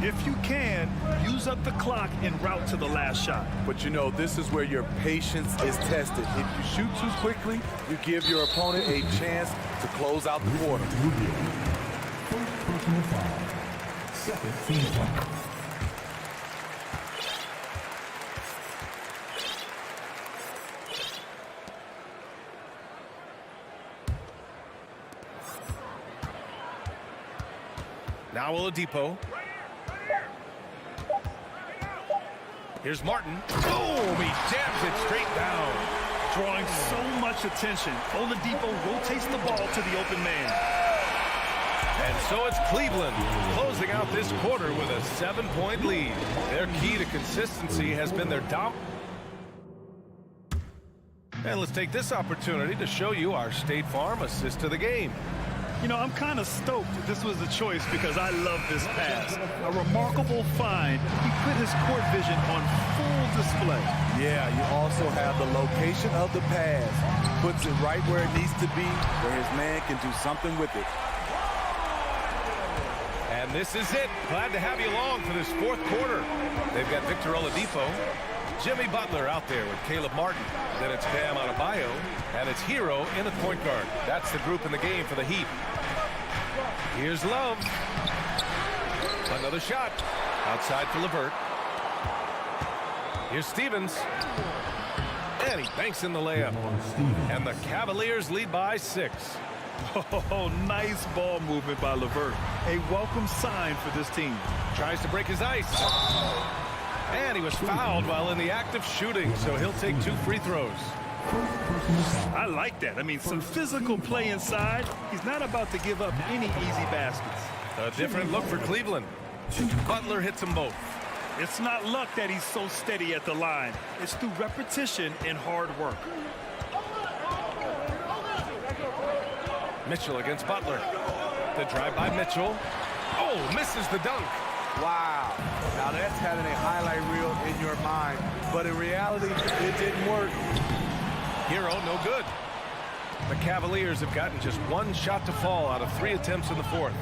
If you can, use up the clock en route to the last shot. But you know, this is where your patience is tested. If you shoot too quickly, you give your opponent a chance to close out the quarter. Second team foul. Now Oladipo. Here's Martin. Boom! He jams it straight down. Drawing so much attention. Oladipo rotates the ball to the open man. And so it's Cleveland closing out this quarter with a 7-point lead. Their key to consistency has been their And let's take this opportunity to show you our State Farm assist to the game. You know, I'm kind of stoked this was the choice because I love this pass. A remarkable find. He put his court vision on full display. Yeah, you also have the location of the pass. Puts it right where it needs to be, where his man can do something with it. And this is it. Glad to have you along for this fourth quarter. They've got Victor Oladipo, Jimmy Butler out there with Caleb Martin. Then it's Bam Adebayo, and it's Hero in at point guard. That's the group in the game for the Heat. Here's Love. Another shot. Outside for LeVert. Here's Stevens. And he banks in the layup. And the Cavaliers lead by 6. Oh, nice ball movement by LeVert. A welcome sign for this team. Tries to break his ice. And he was fouled while in the act of shooting, so he'll take 2 free throws. I like that. I mean, some physical play inside. He's not about to give up any easy baskets. A different look for Cleveland. Butler hits them both. It's not luck that he's so steady at the line. It's through repetition and hard work. Mitchell against Butler. The drive by Mitchell. Oh, misses the dunk. Wow. Now that's having a highlight reel in your mind. But in reality, it didn't work. Hero, no good. The Cavaliers have gotten just 1 shot to fall out of 3 attempts in the fourth.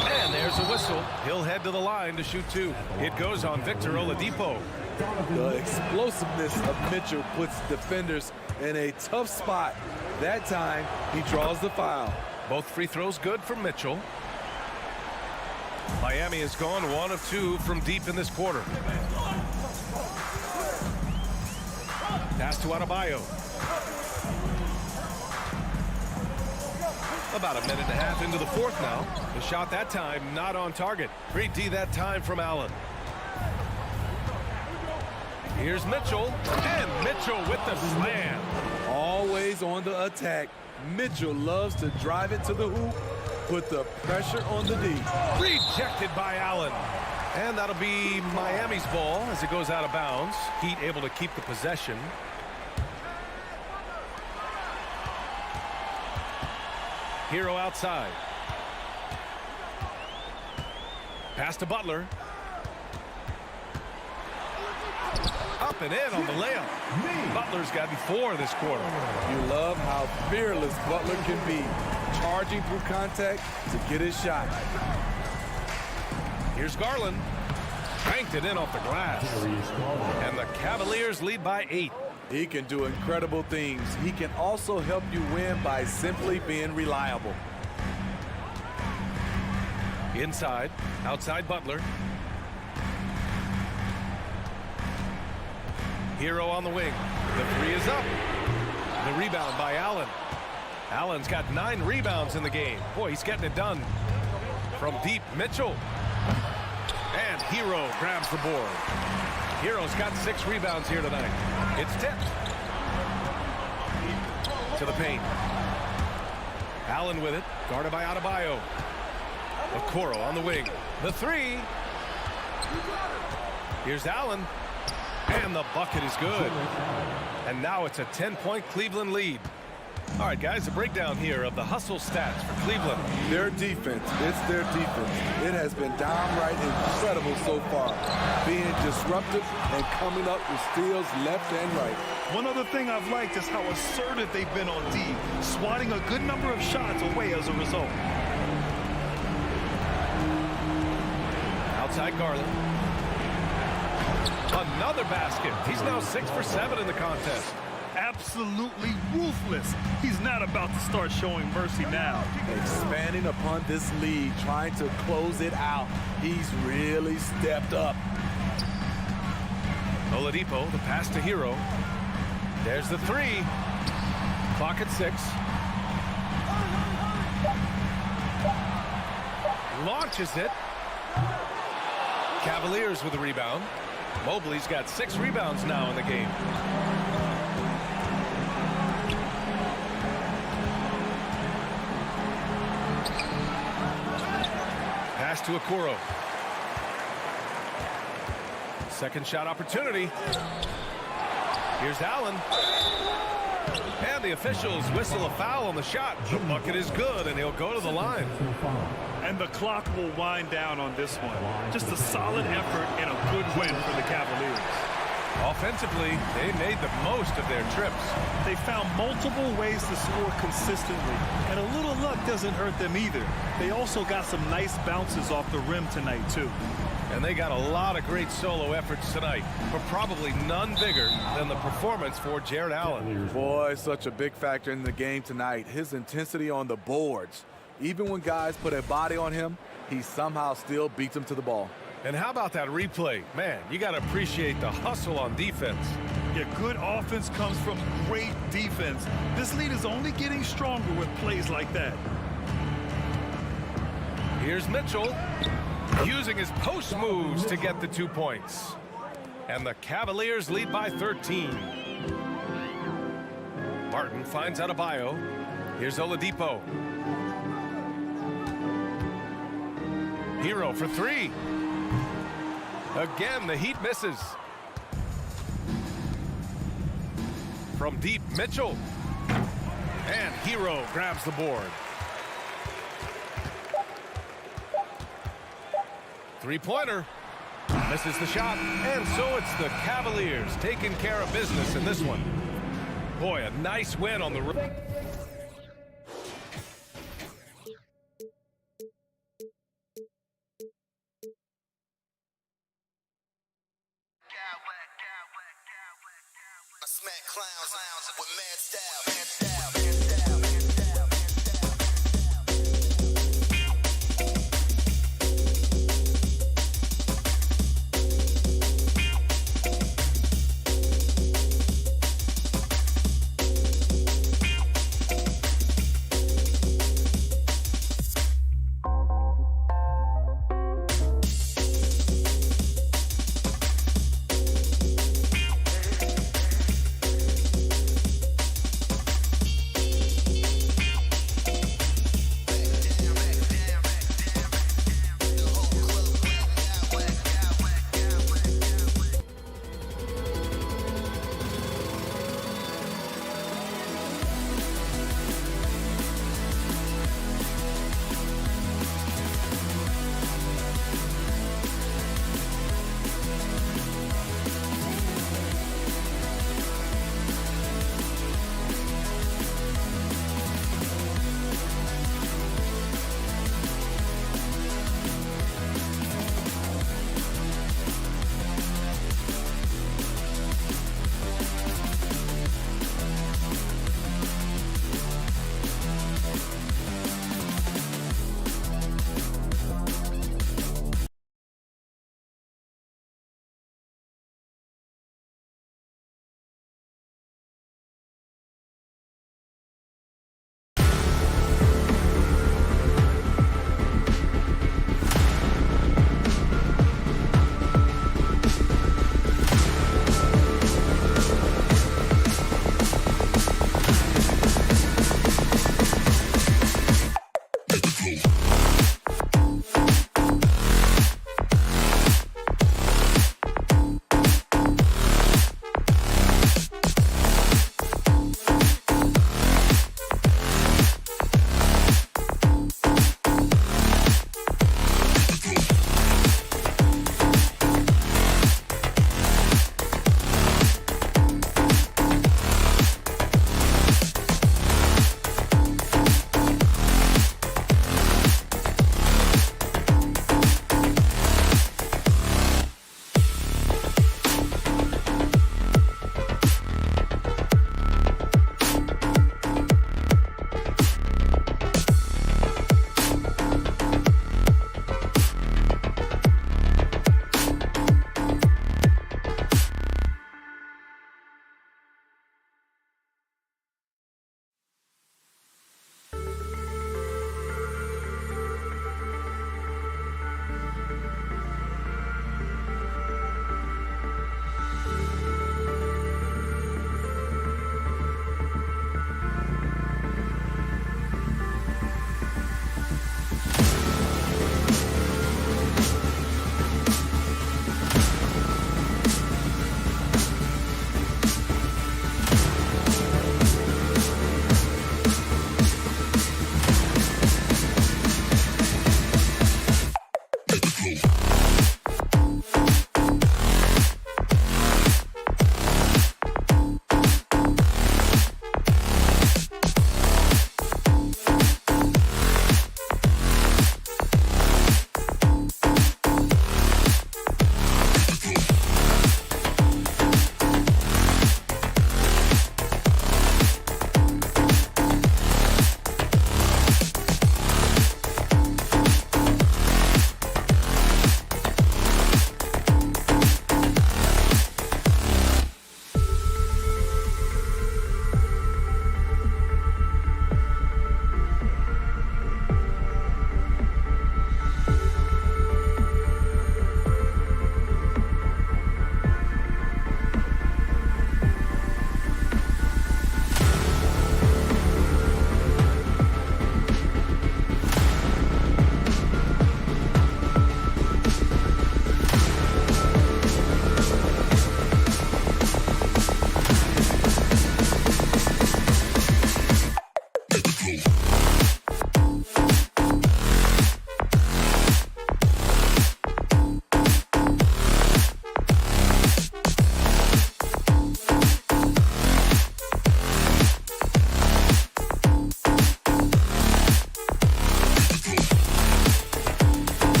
And there's a whistle. He'll head to the line to shoot 2. It goes on Victor Oladipo. The explosiveness of Mitchell puts defenders in a tough spot. That time, he draws the foul. Both free throws good for Mitchell. Miami has gone 1 of 2 from deep in this quarter. Pass to Adebayo. About a minute and a half into the fourth now. The shot that time not on target. Great D that time from Allen. Here's Mitchell. And Mitchell with the slam. Always on the attack. Mitchell loves to drive it to the hoop. Put the pressure on the D. Rejected by Allen. And that'll be Miami's ball as it goes out of bounds. Heat able to keep the possession. Hero outside. Pass to Butler. Up and in on the layup. Butler's gotten 4 this quarter. You love how fearless Butler can be. Charging through contact to get his shot. Here's Garland. Banked it in off the glass. And the Cavaliers lead by 8. He can do incredible things. He can also help you win by simply being reliable. Inside. Outside Butler. Hero on the wing. The 3 is up. The rebound by Allen. Allen's got 9 rebounds in the game. Boy, he's getting it done. From deep, Mitchell. And Hero grabs the board. Hero's got 6 rebounds here tonight. It's tipped. To the paint. Allen with it. Guarded by Adebayo. Okoro on the wing. The 3. Here's Allen. And the bucket is good. And now it's a 10-point Cleveland lead. All right, guys, a breakdown here of the hustle stats for Cleveland. Their defense, it's their defense. It has been downright incredible so far. Being disruptive and coming up with steals left and right. One other thing I've liked is how assertive they've been on D, swatting a good number of shots away as a result. Outside Garland. Another basket. He's now 6 for 7 in the contest. Absolutely ruthless. He's not about to start showing mercy now. Expanding upon this lead, trying to close it out. He's really stepped up. Oladipo, the pass to Hero. There's the 3. Clock at 6. launches it. Cavaliers with a rebound. Mobley's got 6 rebounds now in the game. Pass to Okoro. Second shot opportunity. Here's Allen. And the officials whistle a foul on the shot. The bucket is good, and he'll go to the line. And the clock will wind down on this one. Just a solid effort and a good win for the Cavaliers. Offensively, they made the most of their trips. They found multiple ways to score consistently, and a little luck doesn't hurt them either. They also got some nice bounces off the rim tonight, too. And they got a lot of great solo efforts tonight, but probably none bigger than the performance for Jared Allen. Boy, such a big factor in the game tonight. His intensity on the boards. Even when guys put a body on him, he somehow still beats them to the ball. And how about that replay? Man, you got to appreciate the hustle on defense. Yeah, good offense comes from great defense. This lead is only getting stronger with plays like that. Here's Mitchell using his post moves to get the 2 points. And the Cavaliers lead by 13. Martin finds Adebayo. Here's Oladipo. Hero for 3. Again, the Heat misses. From deep, Mitchell. And Hero grabs the board. 3-pointer. Misses the shot. And so it's the Cavaliers taking care of business in this one. Boy, a nice win on the road. Smack clowns with mad style.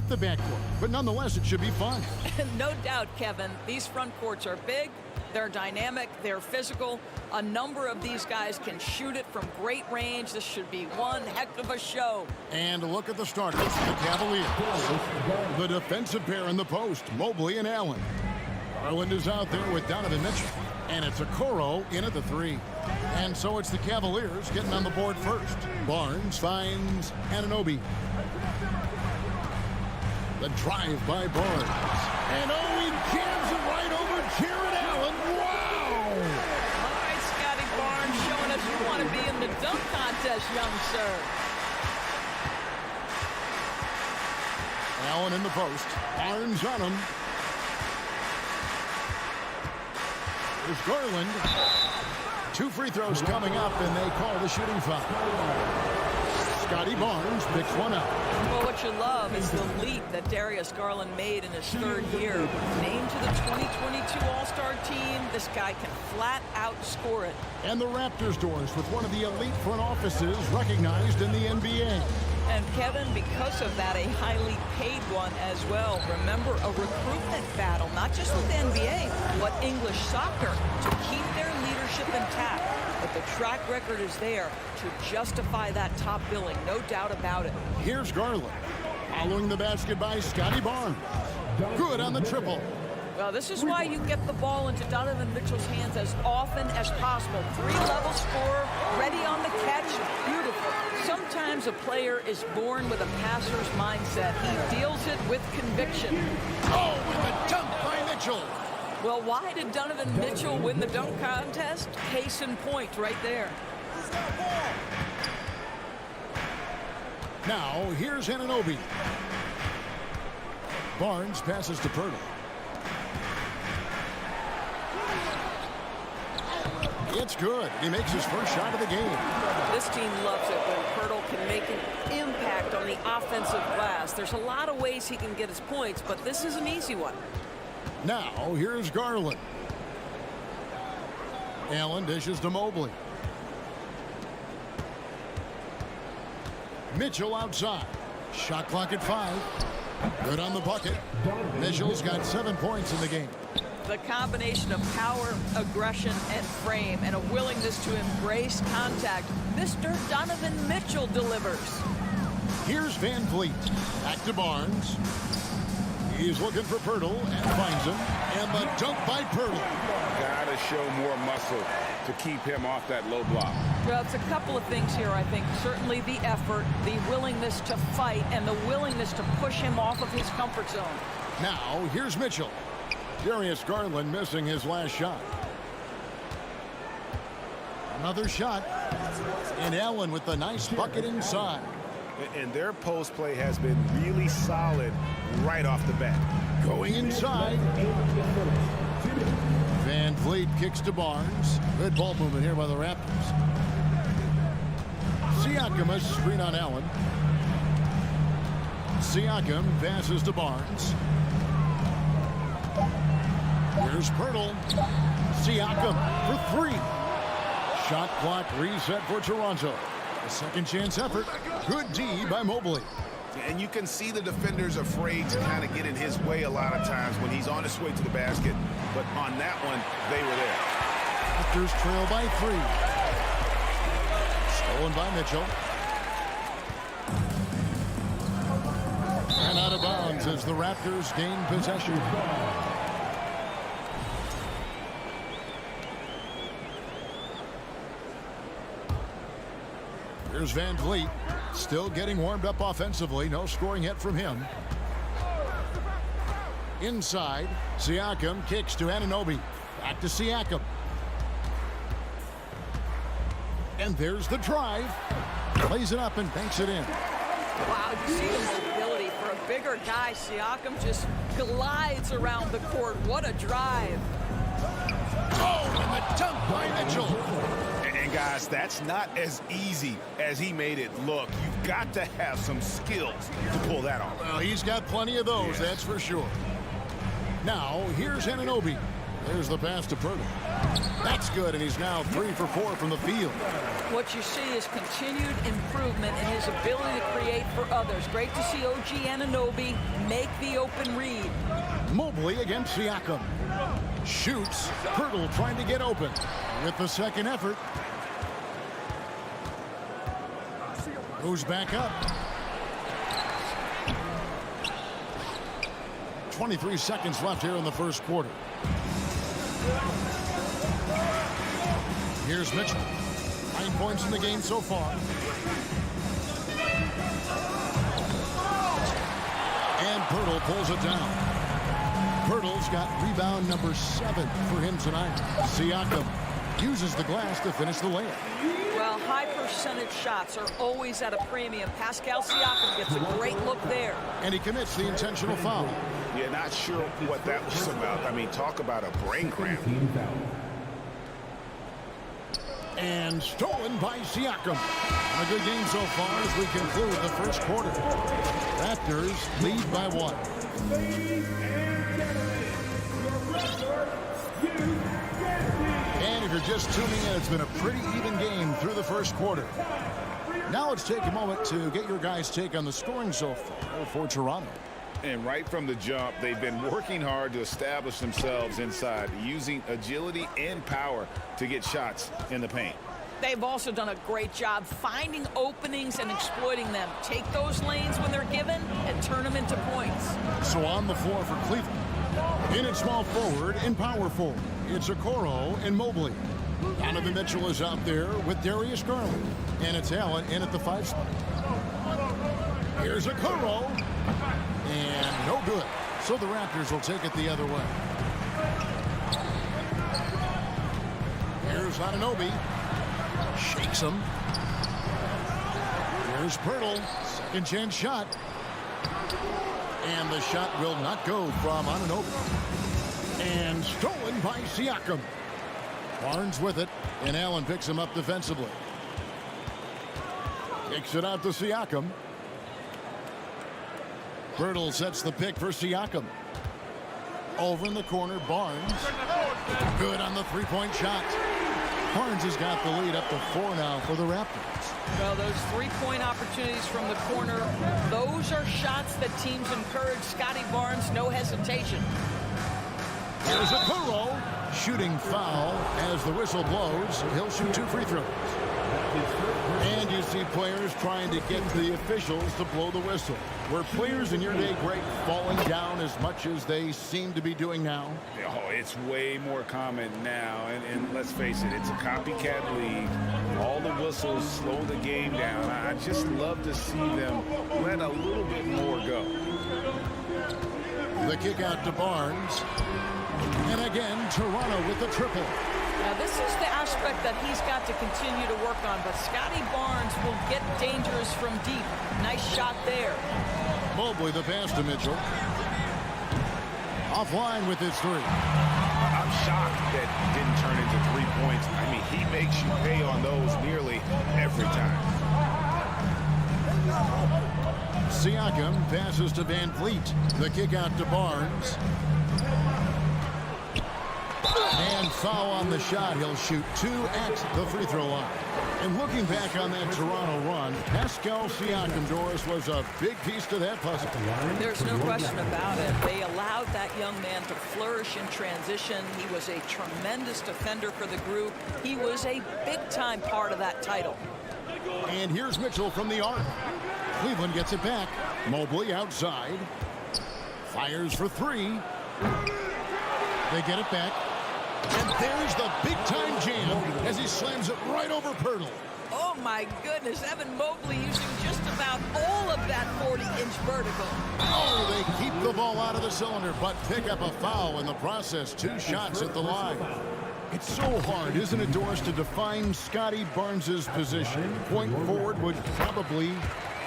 not the backcourt, but nonetheless, it should be fun. No doubt, Kevin. These front courts are big, they're dynamic, they're physical. A number of these guys can shoot it from great range. This should be one heck of a show. And look at the starters for the Cavaliers. The defensive pair in the post, Mobley and Allen. Garland is out there with Donovan Mitchell. And it's Okoro in at the 3. And so it's the Cavaliers getting on the board first. Barnes finds Anunoby. The drive by Barnes. And he jams it right over Jared Allen. Wow! All right, Scotty Barnes showing us you want to be in the dunk contest, young sir. Allen in the post. Barnes on him. There's Garland. 2 free throws coming up, and they call the shooting foul. Scotty Barnes picks one up. Well, what you love is the leap that Darius Garland made in his 3rd year. Named to the 2022 All-Star team, this guy can flat out score it. And the Raptors doors with one of the elite front offices recognized in the NBA. And Kevin, because of that, a highly paid one as well. Remember, a recruitment battle, not just with the NBA, but English soccer, to keep their leadership intact. But the track record is there to justify that top billing, no doubt about it. Here's Garland. Following the basket by Scotty Barnes. Good on the triple. Well, this is why you get the ball into Donovan Mitchell's hands as often as possible. 3-level scorer, ready on the catch, beautiful. Sometimes a player is born with a passer's mindset. He deals it with conviction. Oh, and the dunk by Mitchell. Well, why did Donovan Mitchell win the dunk contest? Case in point right there. Now, here's Anunoby. Barnes passes to Pirtle. It's good. He makes his first shot of the game. This team loves it when Pirtle can make an impact on the offensive glass. There's a lot of ways he can get his points, but this is an easy one. Now, here's Garland. Allen dishes to Mobley. Mitchell outside. Shot clock at 5. Good on the bucket. Mitchell's got 7 points in the game. The combination of power, aggression, and frame, and a willingness to embrace contact. Mr. Donovan Mitchell delivers. Here's Van Vliet. Back to Barnes. He's looking for Pirtle and finds him. And the dunk by Pirtle. Gotta show more muscle to keep him off that low block. Well, it's a couple of things here, I think. Certainly the effort, the willingness to fight, and the willingness to push him off of his comfort zone. Now, here's Mitchell. Darius Garland missing his last shot. Another shot. And Allen with the nice bucket inside. And their post play has been really solid right off the bat. Going inside. Van Vliet kicks to Barnes. Good ball movement here by the Raptors. Siakam a screen on Allen. Siakam passes to Barnes. Here's Pirtle. Siakam for 3. Shot clock reset for Toronto. A second chance effort. Good D by Mobley. And you can see the defenders afraid to kind of get in his way a lot of times when he's on his way to the basket. But on that one, they were there. Raptors trail by 3. Stolen by Mitchell. And out of bounds as the Raptors gain possession. Here's Van Vliet, still getting warmed up offensively. No scoring yet from him. Inside, Siakam kicks to Anunoby. Back to Siakam. And there's the drive. Plays it up and banks it in. Wow, you see the mobility for a bigger guy. Siakam just glides around the court. What a drive. Oh, and the dunk by Mitchell. And guys, that's not as easy as he made it look. You've got to have some skills to pull that off. Well, he's got plenty of those, that's for sure. Now, here's Anunoby. There's the pass to Pirtle. That's good, and he's now 3 for 4 from the field. What you see is continued improvement in his ability to create for others. Great to see OG Anunoby make the open read. Mobley against Siakam. Shoots. Pirtle trying to get open. With the second effort. Goes back up. 23 seconds left here in the first quarter. Here's Mitchell. 9 points in the game so far. And Pirtle pulls it down. Pirtle's got rebound number 7 for him tonight. Siakam uses the glass to finish the layup. Well, high percentage shots are always at a premium. Pascal Siakam gets a great look there. And he commits the intentional foul. Yeah, not sure what that was about. I mean, talk about a brain cramp. And stolen by Siakam. A good game so far as we conclude the first quarter. Raptors lead by 1. And if you're just tuning in, it's been a pretty even game through the first quarter. Now let's take a moment to get your guys' take on the scoring so far for Toronto. And right from the jump, they've been working hard to establish themselves inside, using agility and power to get shots in the paint. They've also done a great job finding openings and exploiting them. Take those lanes when they're given and turn them into points. So on the floor for Cleveland. In at small forward and power forward, it's Okoro and Mobley. Donovan Mitchell is out there with Darius Garland. And it's Allen in at the 5 spot. Here's Okoro. And no good. So the Raptors will take it the other way. Here's Anunoby. Shakes him. Here's Pirtle. Second chance shot. And the shot will not go from Anunoby. And stolen by Siakam. Barnes with it. And Allen picks him up defensively. Kicks it out to Siakam. Pirtle sets the pick for Siakam. Over in the corner, Barnes. Good on the three-point shot. Barnes has got the lead up to 4 now for the Raptors. Well, those three-point opportunities from the corner, those are shots that teams encourage Scotty Barnes, no hesitation. Here's a Okoro. Shooting foul as the whistle blows. He'll shoot 2 free throws. And you see players trying to get the officials to blow the whistle. Were players in your day great falling down as much as they seem to be doing now? Oh, it's way more common now. And let's face it, it's a copycat league. All the whistles slow the game down. I just love to see them let a little bit more go. The kick out to Barnes. And again, Toronto with the triple. Now, this is the aspect that he's got to continue to work on, but Scotty Barnes will get dangerous from deep. Nice shot there. Mobley the pass to Mitchell. Offline with his 3. I'm shocked that didn't turn into 3 points. I mean, he makes you pay on those nearly every time. Siakam passes to Van Vliet. The kick out to Barnes. And foul on the shot. He'll shoot 2 at the free throw line. And looking back on that Toronto run, Pascal Siakam, Doris, was a big piece to that puzzle. There's no question about it. They allowed that young man to flourish in transition. He was a tremendous defender for the group. He was a big-time part of that title. And here's Mitchell from the arc. Cleveland gets it back. Mobley outside. Fires for 3. They get it back. And there's the big-time jam as he slams it right over Pirtle. Oh, my goodness. Evan Mobley using just about all of that 40-inch vertical. Oh, they keep the ball out of the cylinder, but pick up a foul in the process. 2 shots at the line. It's so hard, isn't it, Doris, to define Scotty Barnes' position? Point forward would probably,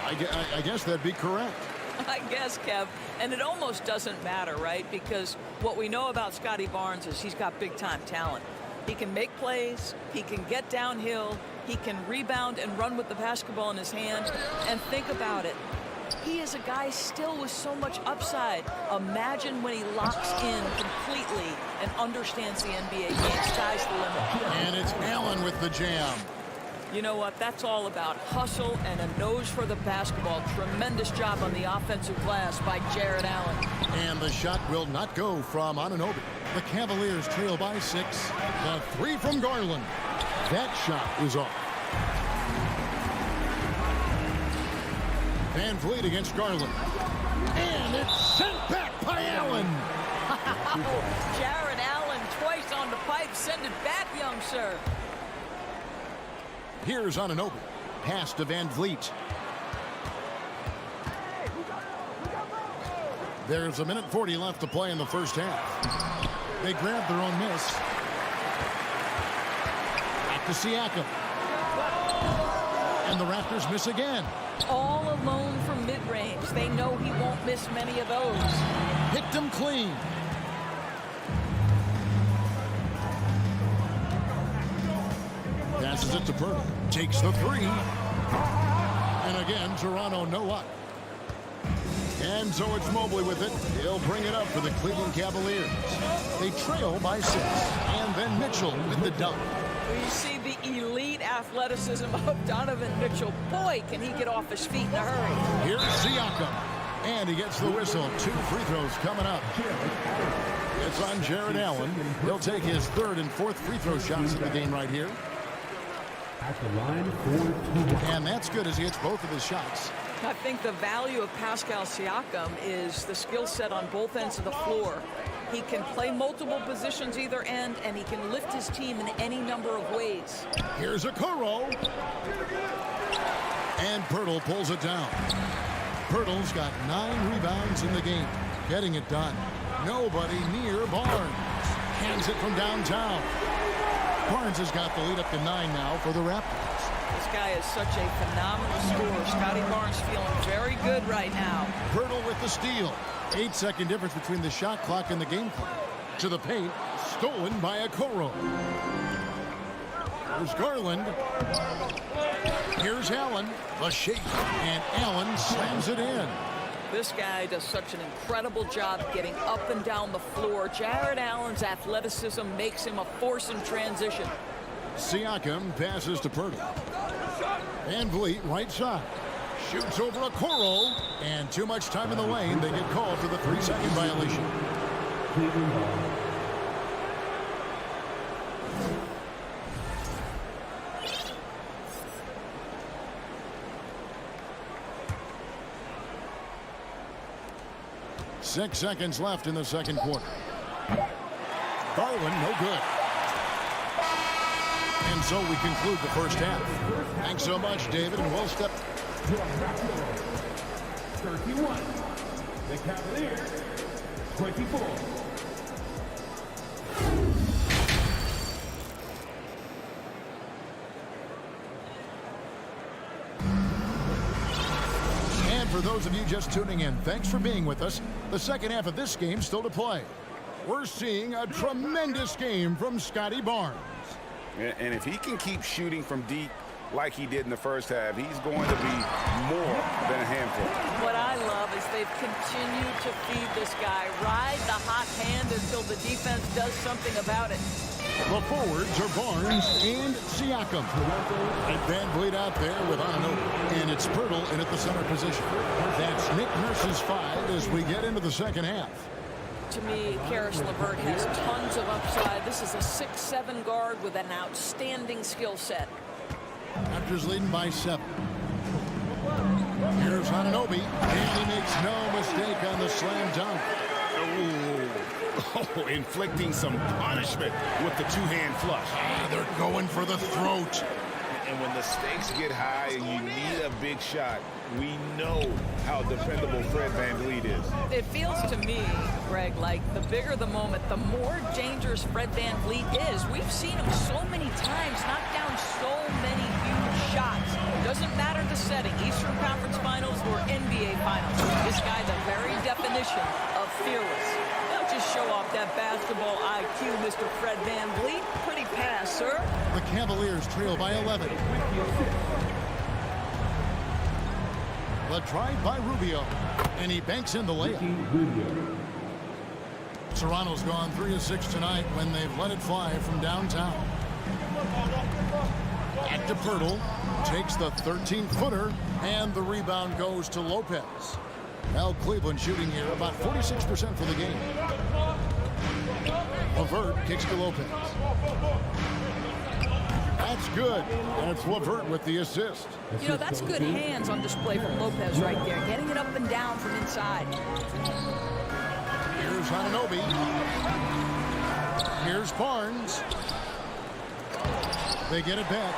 I guess that'd be correct. I guess, Kev. And it almost doesn't matter, right? Because what we know about Scotty Barnes is he's got big-time talent. He can make plays. He can get downhill. He can rebound and run with the basketball in his hand. And think about it. He is a guy still with so much upside. Imagine when he locks in completely and understands the NBA game. Sky's the limit. And it's Allen with the jam. You know what? That's all about hustle and a nose for the basketball. Tremendous job on the offensive glass by Jared Allen. And the shot will not go from Anunoby. The Cavaliers trail by 6. The 3 from Garland. That shot is off. Van Vliet against Garland. And it's sent back by Allen. Jared Allen twice on the pipe. Send it back, young sir. Here's Anunoby. Pass to Van Vliet. There's 1:40 left to play in the first half. They grab their own miss. Back to Siakam. And the Raptors miss again. All alone from mid-range. They know he won't miss many of those. Hit them clean. Passes it to Pirtle. Takes the 3. And again, Toronto no luck. And so it's Mobley with it. He'll bring it up for the Cleveland Cavaliers. They trail by 6. And then Mitchell with the dunk. You see the elite athleticism of Donovan Mitchell. Boy, can he get off his feet in a hurry. Here's Siakam. And he gets the whistle. 2 free throws coming up. It's on Jared Allen. He'll take his 3rd and 4th free throw shots in the game right here. At the line for 2. And that's good as he hits both of his shots. I think the value of Pascal Siakam is the skill set on both ends of the floor. He can play multiple positions either end, and he can lift his team in any number of ways. Here's Okoro. And Pirtle pulls it down. Pirtle's got 9 rebounds in the game. Getting it done. Nobody near Barnes. Hands it from downtown. Barnes has got the lead up to 9 now for the Raptors. This guy is such a phenomenal scorer. Scotty Barnes feeling very good right now. Pirtle with the steal. 8-second difference between the shot clock and the game clock. To the paint. Stolen by Okoro. Here's Garland. Here's Allen. The shake. And Allen slams it in. This guy does such an incredible job getting up and down the floor. Jared Allen's athleticism makes him a force in transition. Siakam passes to Pirtle. Van Vliet right side. Shoots over Okoro. And too much time in the lane. They get called for the 3-second violation. Cleveland ball. 6 seconds left in the second quarter. Garland, no good. And so we conclude the first half. Thanks so much, David, and we'll step. 31. The Cavaliers, 24. And for those of you just tuning in, thanks for being with us. The second half of this game still to play. We're seeing a tremendous game from Scotty Barnes. And if he can keep shooting from deep like he did in the first half, he's going to be more than a handful. What I love is they've continued to feed this guy. Ride the hot hand until the defense does something about it. The forwards are Barnes and Siakam. And Van Vliet out there with Anunoby. And it's Pirtle in at the center position. That's Nick Nurse's 5 as we get into the second half. To me, Karis LeVert has tons of upside. This is a 6'7" guard with an outstanding skill set. Raptors leading by 7. Here's Anunoby, and he makes no mistake on the slam dunk. Oh, inflicting some punishment with the two-hand flush. They're going for the throat. And when the stakes get high and you need a big shot, we know how dependable Fred VanVleet is. It feels to me, Greg, like the bigger the moment, the more dangerous Fred VanVleet is. We've seen him so many times knock down so many huge shots. Doesn't matter the setting, Eastern Conference Finals or NBA Finals. This guy, the very definition of fearless. Don't just show off that basketball IQ, Mr. Fred VanVleet. Pretty pass, sir. The Cavaliers trail by 11. The drive by Rubio. And he banks in the layup. Toronto's gone 3 of 6 tonight when they've let it fly from downtown. Back to Pirtle. Takes the 13-footer. And the rebound goes to Lopez. Now Cleveland shooting here about 46% for the game. LeVert kicks to Lopez. That's good. That's LeVert with the assist. You know, that's good hands on display from Lopez right there. Getting it up and down from inside. Here's Anunoby. Here's Barnes. They get it back.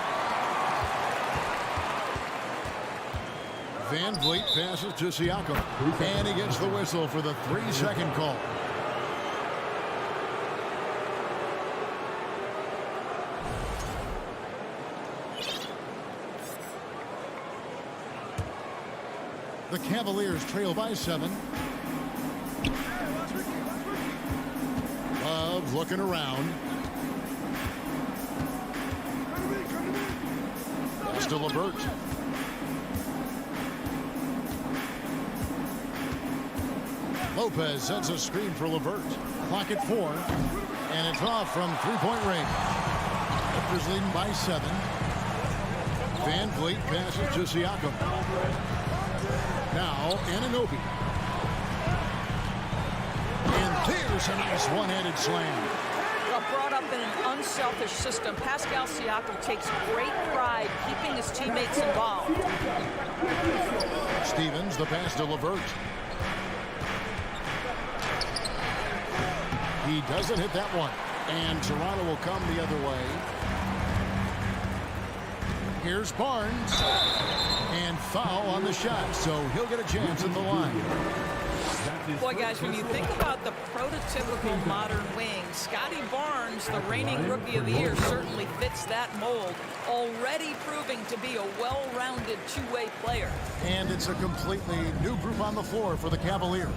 Van Vliet passes to Siakam. And he gets the whistle for the 3-second call. The Cavaliers trail by 7. Love looking around. That's to LeVert. Lopez sets a screen for LeVert. Clock at 4. And it's off from 3-point range. Raptors leading by 7. Van Vliet passes to Siakam. Now Anunoby. And there's a nice one-handed slam. Well, brought up in an unselfish system, Pascal Siakam takes great pride keeping his teammates involved. Stevens, the pass to LeVert. He doesn't hit that one. And Toronto will come the other way. Here's Barnes. And foul on the shot, so he'll get a chance in the line. Boy, guys, when you think about the prototypical modern wing, Scotty Barnes, the reigning Rookie of the Year, certainly fits that mold, already proving to be a well-rounded two-way player. And it's a completely new group on the floor for the Cavaliers.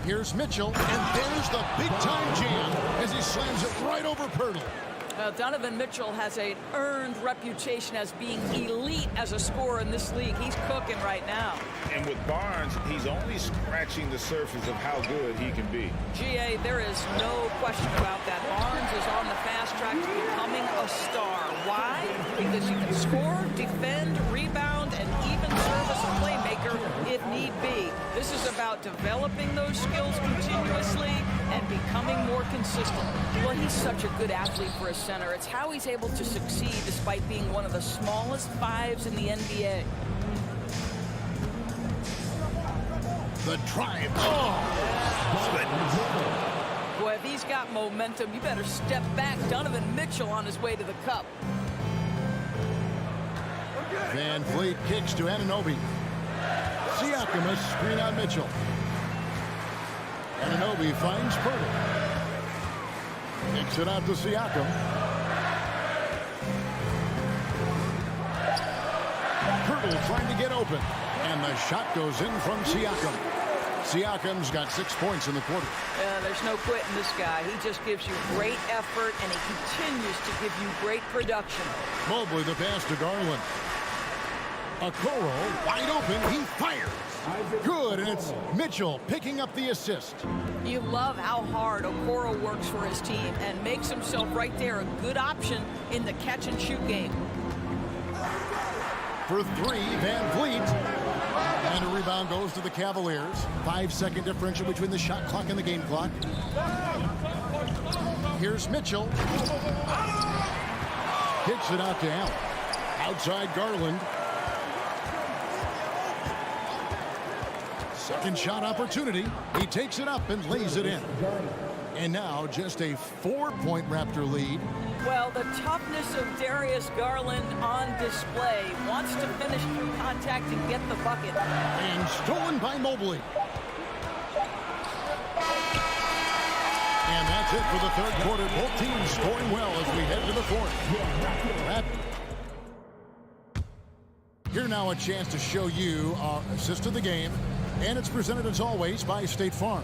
Here's Mitchell, and there's the big-time jam as he slams it right over Pirtle. Donovan Mitchell has an earned reputation as being elite as a scorer in this league. He's cooking right now. And with Barnes, he's only scratching the surface of how good he can be. GA, there is no question about that. Barnes is on the fast track to becoming a star. Why? Because he can score, defend, rebound, and even serve as a playmaker if need be. This is about developing those skills continuously and becoming more consistent. Well, he's such a good athlete for a center. It's how he's able to succeed despite being one of the smallest fives in the NBA. The drive. Boy, if he's got momentum, you better step back. Donovan Mitchell on his way to the cup. Van Vliet kicks to Anunoby. Siakam a screen on Mitchell. Anunoby finds Pirtle. Kicks it out to Siakam. Pirtle trying to get open. And the shot goes in from Siakam. Siakam's got 6 points in the quarter. There's no quitting this guy. He just gives you great effort, and he continues to give you great production. Mobley the pass to Garland. Okoro wide open. He fires. Good, and it's Mitchell picking up the assist. You love how hard Okoro works for his team and makes himself right there a good option in the catch-and-shoot game. For 3, Van Vliet. And a rebound goes to the Cavaliers. 5-second differential between the shot clock and the game clock. Here's Mitchell. Kicks it out to Allen. Outside Garland. Second shot opportunity. He takes it up and lays it in. And now just a 4-point Raptor lead. Well, the toughness of Darius Garland on display. Wants to finish through contact and get the bucket. And stolen by Mobley. And that's it for the third quarter. Both teams scoring well as we head to the fourth. Here now a chance to show you our assist of the game. And it's presented as always by State Farm.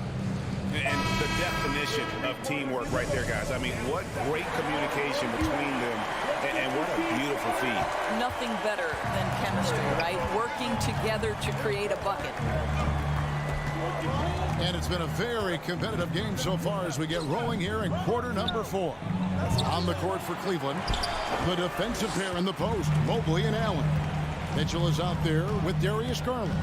And the definition of teamwork right there, guys. I mean, what great communication between them And what a beautiful feed. Nothing better than chemistry, right? Working together to create a bucket. And it's been a very competitive game so far as we get rolling here in quarter number 4. On the court for Cleveland, the defensive pair in the post, Mobley and Allen. Mitchell is out there with Darius Garland.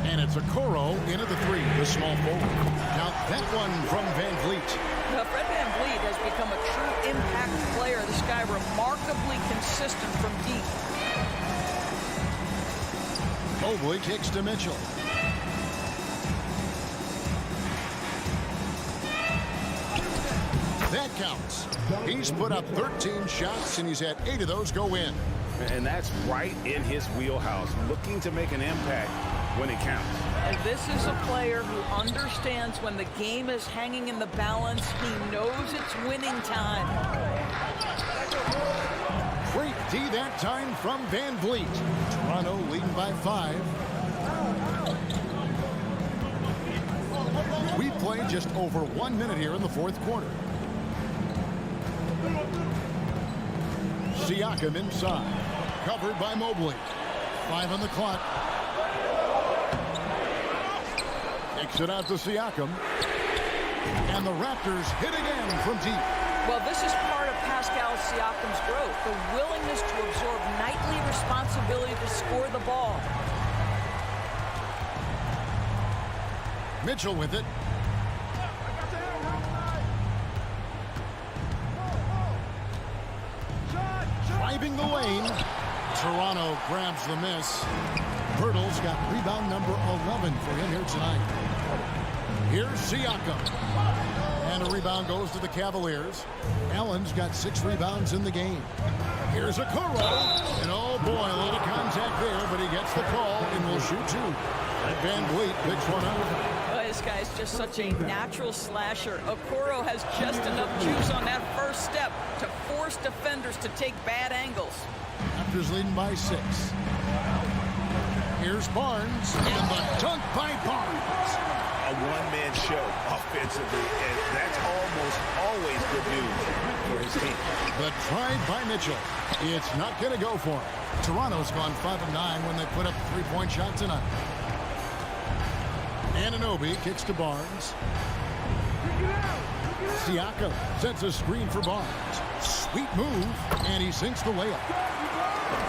And it's Okoro in at the 3, the small forward. Now that one from Van Vliet. Now, Fred Van Vliet has become a true impact player. This guy remarkably consistent from deep. Mobley kicks to Mitchell. That counts. He's put up 13 shots, and he's had 8 of those go in. And that's right in his wheelhouse, looking to make an impact when it counts. And this is a player who understands when the game is hanging in the balance. He knows it's winning time. Great D that time from Van Vliet. Toronto leading by 5. We played just over 1 minute here in the 4th quarter. Siakam inside. Covered by Mobley. 5 on the clock. Kicks it out to Siakam. And the Raptors hit again from deep. Well, this is part of Pascal Siakam's growth, the willingness to absorb nightly responsibility to score the ball. Mitchell with it. Driving the lane. Toronto grabs the miss. Pirtle's got rebound number 11 for him here tonight. Here's Siakam. And a rebound goes to the Cavaliers. Allen's got 6 rebounds in the game. Here's Okoro. And oh boy, a lot of contact there, but he gets the call and will shoot 2. Van Vliet picks one up. This guy's just such a natural slasher. Okoro has just enough juice on that first step to force defenders to take bad angles. Raptors leading by 6. Here's Barnes, and the dunk by Barnes. A one-man show offensively, and that's almost always good news for his team. The drive by Mitchell. It's not going to go for him. Toronto's gone 5 of 9 when they put up a 3-point shot tonight. Anunoby kicks to Barnes. Siakam sets a screen for Barnes. Sweet move, and he sinks the layup.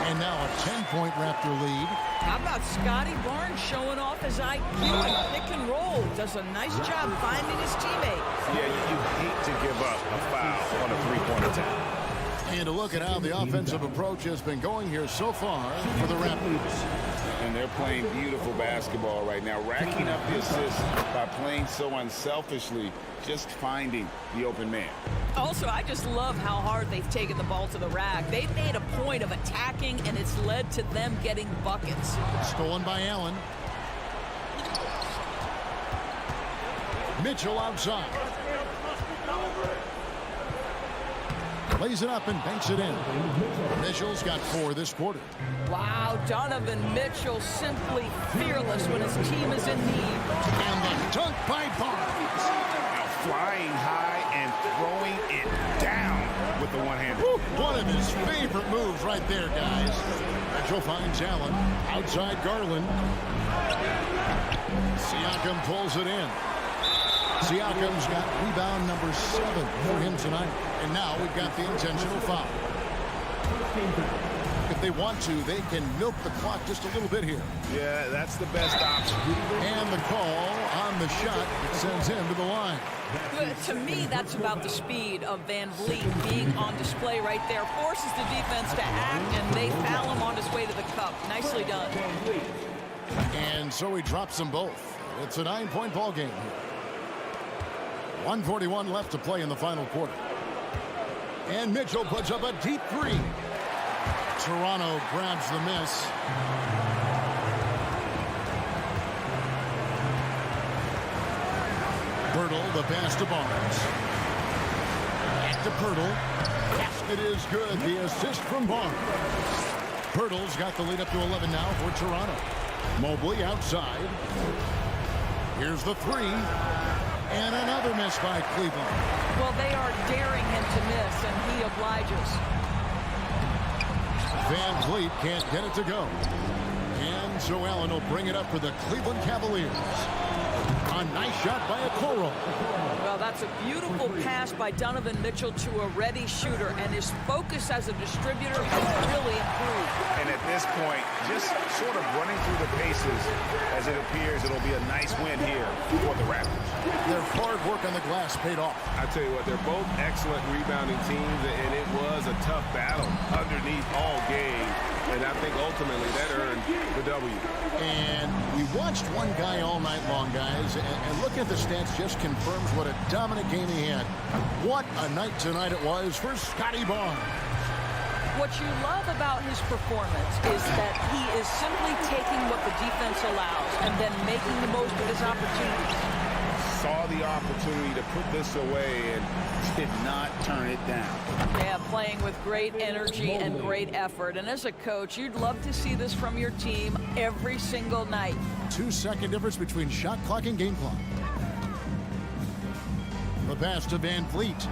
And now a 10-point Raptor lead. How about Scotty Barnes showing off his IQ and pick and roll? Does a nice job finding his teammate. Yeah, you hate to give up a foul on a 3-point attack. And to look at how the offensive approach has been going here so far for the Raptors. And they're playing beautiful basketball right now, racking up the assists by playing so unselfishly, just finding the open man. Also, I just love how hard they've taken the ball to the rack. They've made a point of attacking, and it's led to them getting buckets. Stolen by Allen. Mitchell outside. Lays it up and banks it in. Mitchell's got 4 this quarter. Wow, Donovan Mitchell simply fearless when his team is in need. And the dunk by Barnes. Now flying high and throwing it down with the one-hander. One of his favorite moves right there, guys. Mitchell finds Allen. Outside Garland. Siakam pulls it in. Siakam's got rebound number 7 for him tonight. And now we've got the intentional foul. If they want to, they can milk the clock just a little bit here. Yeah, that's the best option. And the call on the shot that sends him to the line. To me, that's about the speed of Van Vliet being on display right there. Forces the defense to act, and they foul him on his way to the cup. Nicely done. And so he drops them both. It's a 9-point ball game here. 1:41 left to play in the final quarter. And Mitchell puts up a deep 3. Toronto grabs the miss. Pirtle, the pass to Barnes. Back to Pirtle. It is good. The assist from Barnes. Pirtle's got the lead up to 11 now for Toronto. Mobley outside. Here's the 3. And another miss by Cleveland. Well, they are daring him to miss, and he obliges. Van Vliet can't get it to go. And so Allen will bring it up for the Cleveland Cavaliers. A nice shot by Okoro. Well, that's a beautiful pass by Donovan Mitchell to a ready shooter, and his focus as a distributor has really improved. And at this point, just sort of running through the paces, as it appears it'll be a nice win here for the Raptors. Their hard work on the glass paid off. I tell you what, they're both excellent rebounding teams, and it was a tough battle underneath all game. And I think ultimately that earned the W. And we watched one guy all night long, guys, and looking at the stats just confirms what a dominant game he had. What a night tonight it was for Scotty Barnes. What you love about his performance is that he is simply taking what the defense allows and then making the most of his opportunities. Saw the opportunity to put this away and did not turn it down. Yeah, playing with great energy and great effort. And as a coach, you'd love to see this from your team every single night. 2-second difference between shot clock and game clock. The pass to Van Vliet.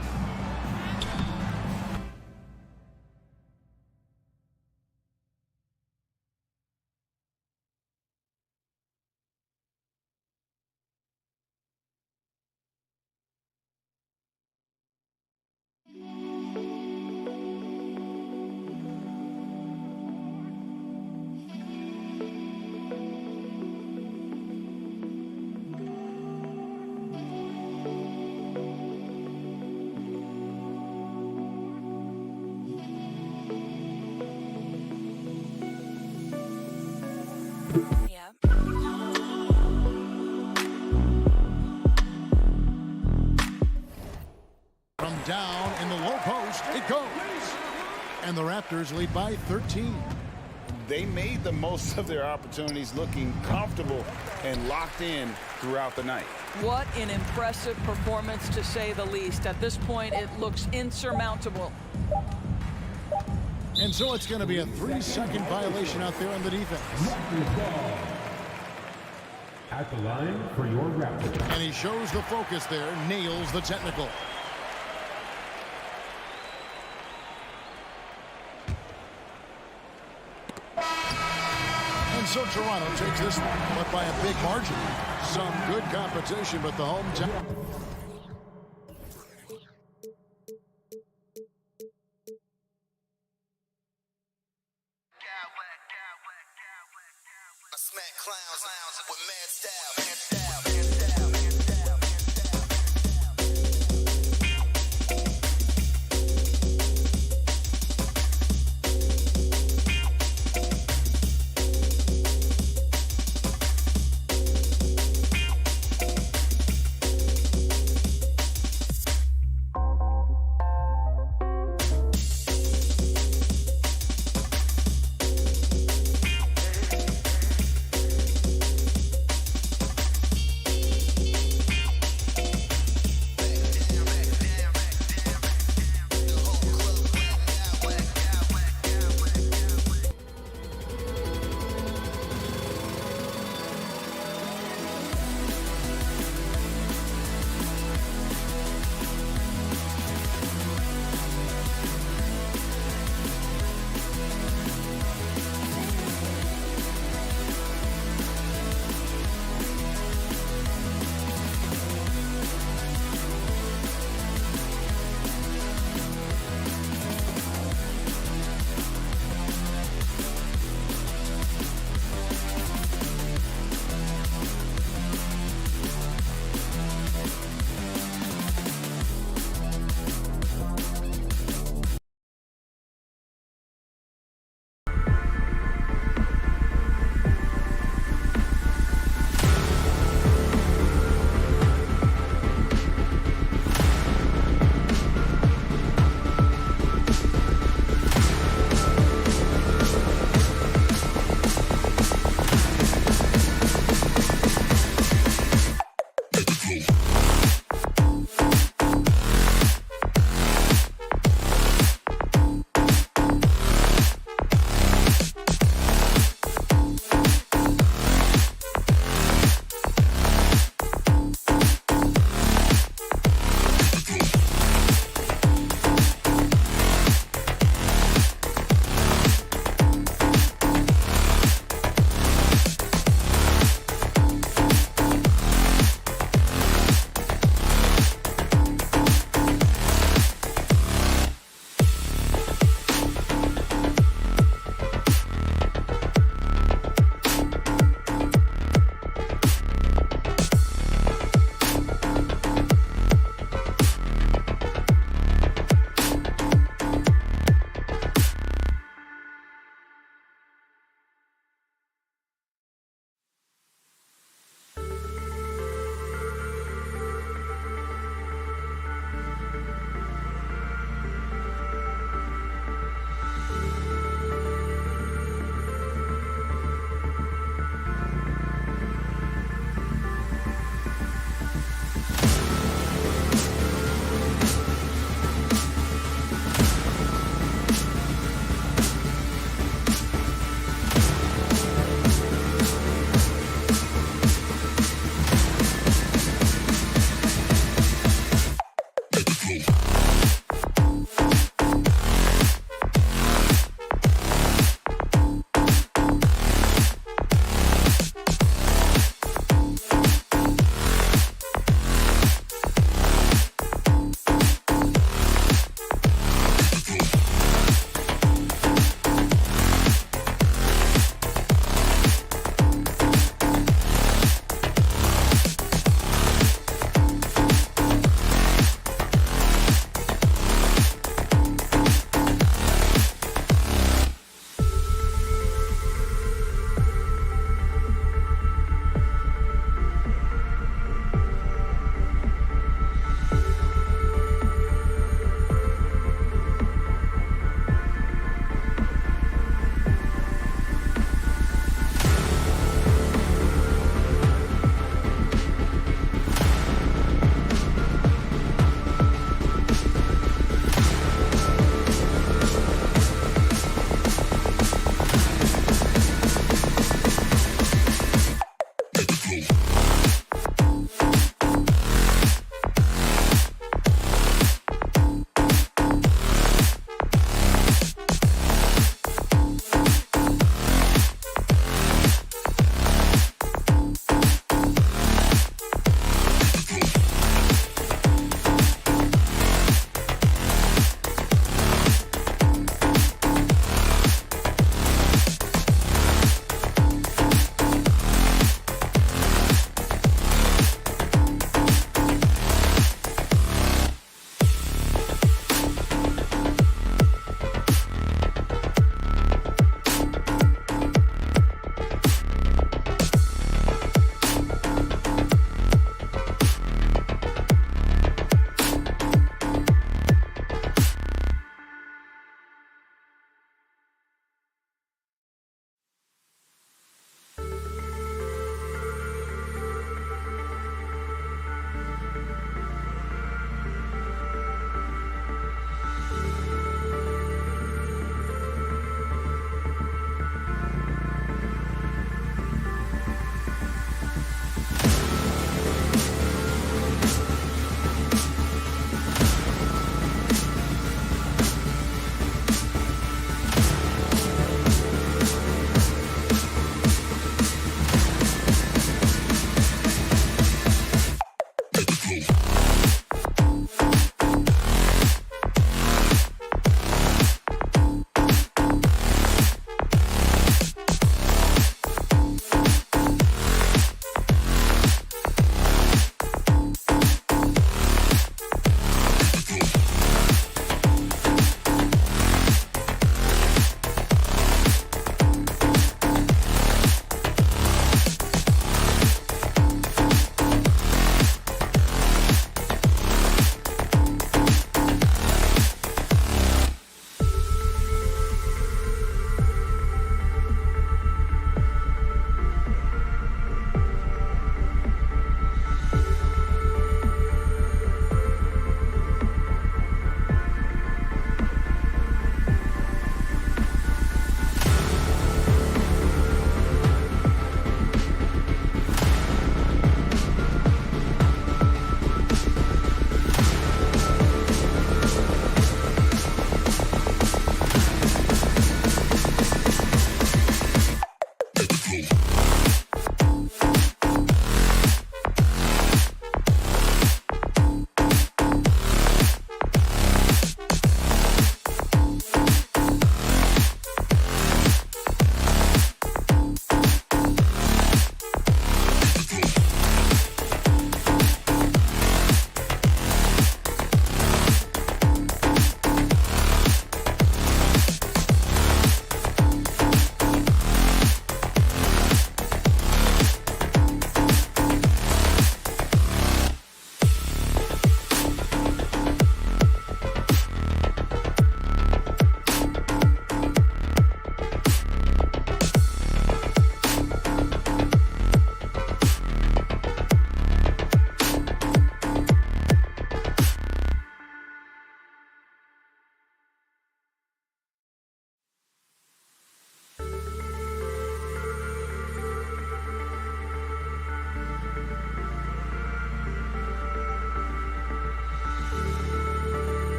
From down in the low post, it goes. And the Raptors lead by 13. They made the most of their opportunities, looking comfortable and locked in throughout the night. What an impressive performance, to say the least. At this point, it looks insurmountable. And so it's going to be a 3-second violation out there on the defense. At the line for your Raptors. And he shows the focus there, nails the technical. And so Toronto takes this one, but by a big margin. Some good competition, but the hometown. Smack clowns with mad style.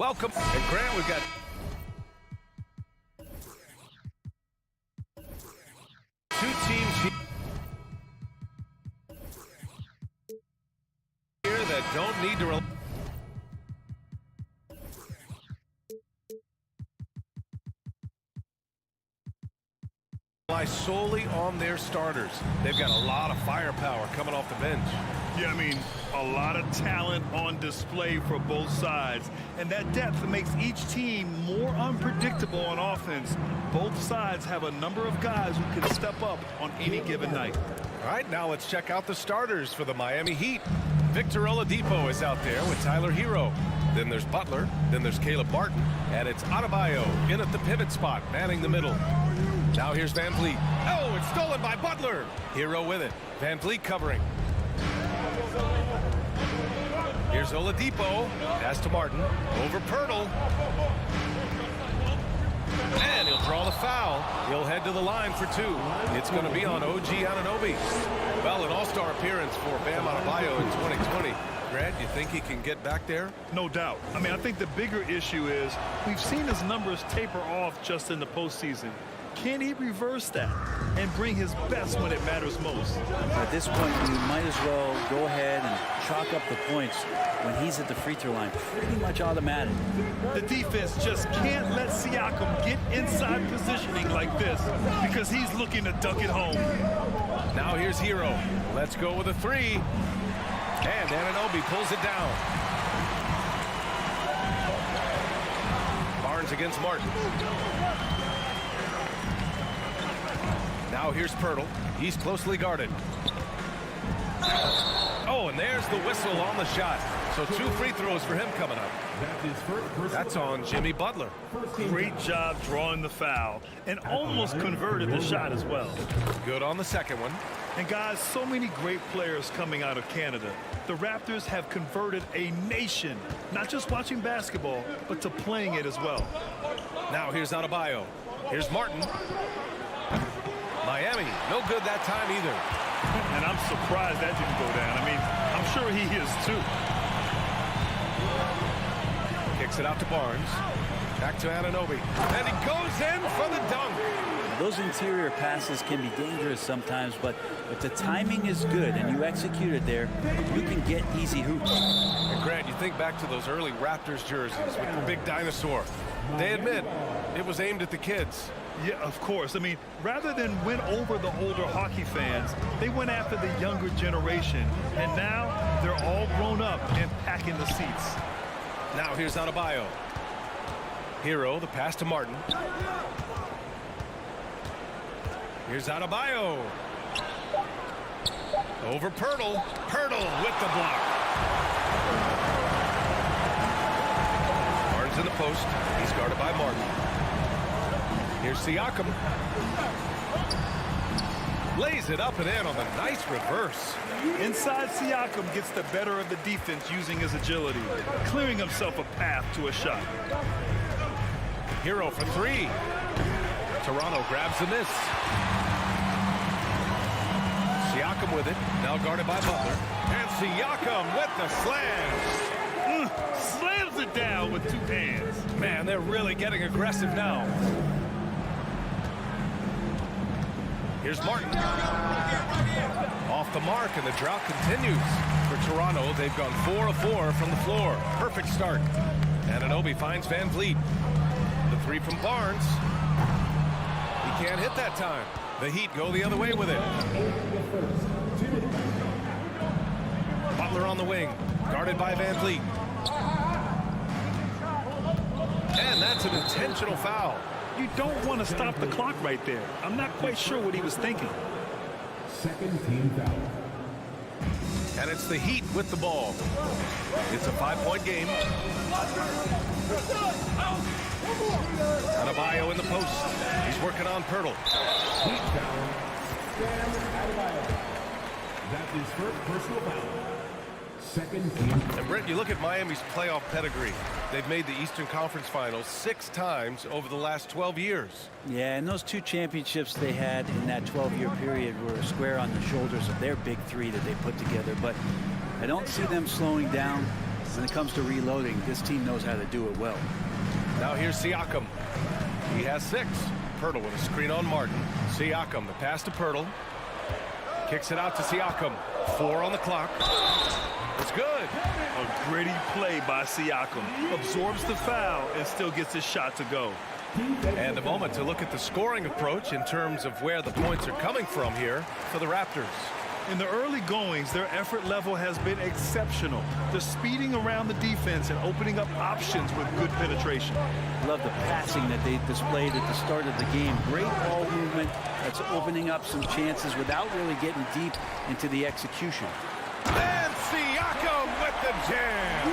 Welcome. And Grant, we've got two teams here that don't need to rely solely on their starters. They've got a lot of firepower coming off the bench. Yeah, I mean, a lot of talent on display for both sides. And that depth makes each team more unpredictable on offense. Both sides have a number of guys who can step up on any given night. All right, now let's check out the starters for the Miami Heat. Victor Oladipo is out there with Tyler Hero. Then there's Butler. Then there's Caleb Martin. And it's Adebayo in at the pivot spot, manning the middle. Now here's Van Vliet. Oh, it's stolen by Butler. Hero with it. Van Vliet covering. Here's Oladipo. Pass to Martin. Over Pirtle. And he'll draw the foul. He'll head to the line for two. It's going to be on OG Anunoby. Well, an all-star appearance for Bam Adebayo in 2020. Grant, you think he can get back there? No doubt. I mean, I think the bigger issue is we've seen his numbers taper off just in the postseason. Can he reverse that and bring his best when it matters most? At this point, you might as well go ahead and chalk up the points when he's at the free throw line. Pretty much automatic. The defense just can't let Siakam get inside positioning like this because he's looking to dunk it home. Now here's Hero. Let's go with a three. And Anunoby pulls it down. Barnes against Martin. Now here's Pirtle. He's closely guarded. Oh, and there's the whistle on the shot. So 2 free throws for him coming up. That's on Jimmy Butler. Great job drawing the foul and almost converted the shot as well. Good on the second one. And guys, so many great players coming out of Canada. The Raptors have converted a nation, not just watching basketball, but to playing it as well. Now here's Adebayo. Here's Martin. Miami, no good that time either. And I'm surprised that didn't go down. I mean, I'm sure he is too. Kicks it out to Barnes. Back to Anunoby. And he goes in for the dunk. Those interior passes can be dangerous sometimes, but if the timing is good and you execute it there, you can get easy hoops. And Grant, you think back to those early Raptors jerseys with the big dinosaur. They admit it was aimed at the kids. Yeah, of course. I mean, rather than win over the older hockey fans, they went after the younger generation. And now they're all grown up and packing the seats. Now here's Adebayo. Hero, the pass to Martin. Here's Adebayo. Over Pirtle. Pirtle with the block. Barnes in the post. He's guarded by Martin. Here's Siakam. Lays it up and in on the nice reverse. Inside, Siakam gets the better of the defense using his agility, clearing himself a path to a shot. Hero for three. Toronto grabs the miss. Siakam with it. Now guarded by Butler. And Siakam with the slam. Slams it down with 2 hands. Man, they're really getting aggressive now. Here's Martin. Off the mark, and the drought continues. For Toronto, they've gone 4 of 4 from the floor. Perfect start. Anunoby finds Van Vliet. The three from Barnes. He can't hit that time. The Heat go the other way with it. Butler on the wing, guarded by Van Vliet. And that's an intentional foul. You don't want to stop the clock right there. I'm not quite sure what he was thinking. Second team foul. And it's the Heat with the ball. It's a 5-point game. Adebayo in the post. He's working on Pirtle. Heat foul. Bam Adebayo. That's his first personal foul. Second team. And Brent, you look at Miami's playoff pedigree. They've made the Eastern Conference Finals 6 times over the last 12 years. Yeah, and those 2 championships they had in that 12-year period were square on the shoulders of their big 3 that they put together. But I don't see them slowing down. When it comes to reloading, this team knows how to do it well. Now here's Siakam. He has 6. Pirtle with a screen on Martin. Siakam, the pass to Pirtle. Kicks it out to Siakam. 4 on the clock. It's good. A gritty play by Siakam. Absorbs the foul and still gets his shot to go. And a moment to look at the scoring approach in terms of where the points are coming from here for the Raptors. In the early goings, their effort level has been exceptional. They're speeding around the defense and opening up options with good penetration. Love the passing that they displayed at the start of the game. Great ball movement that's opening up some chances without really getting deep into the execution. And Siakam with the jam.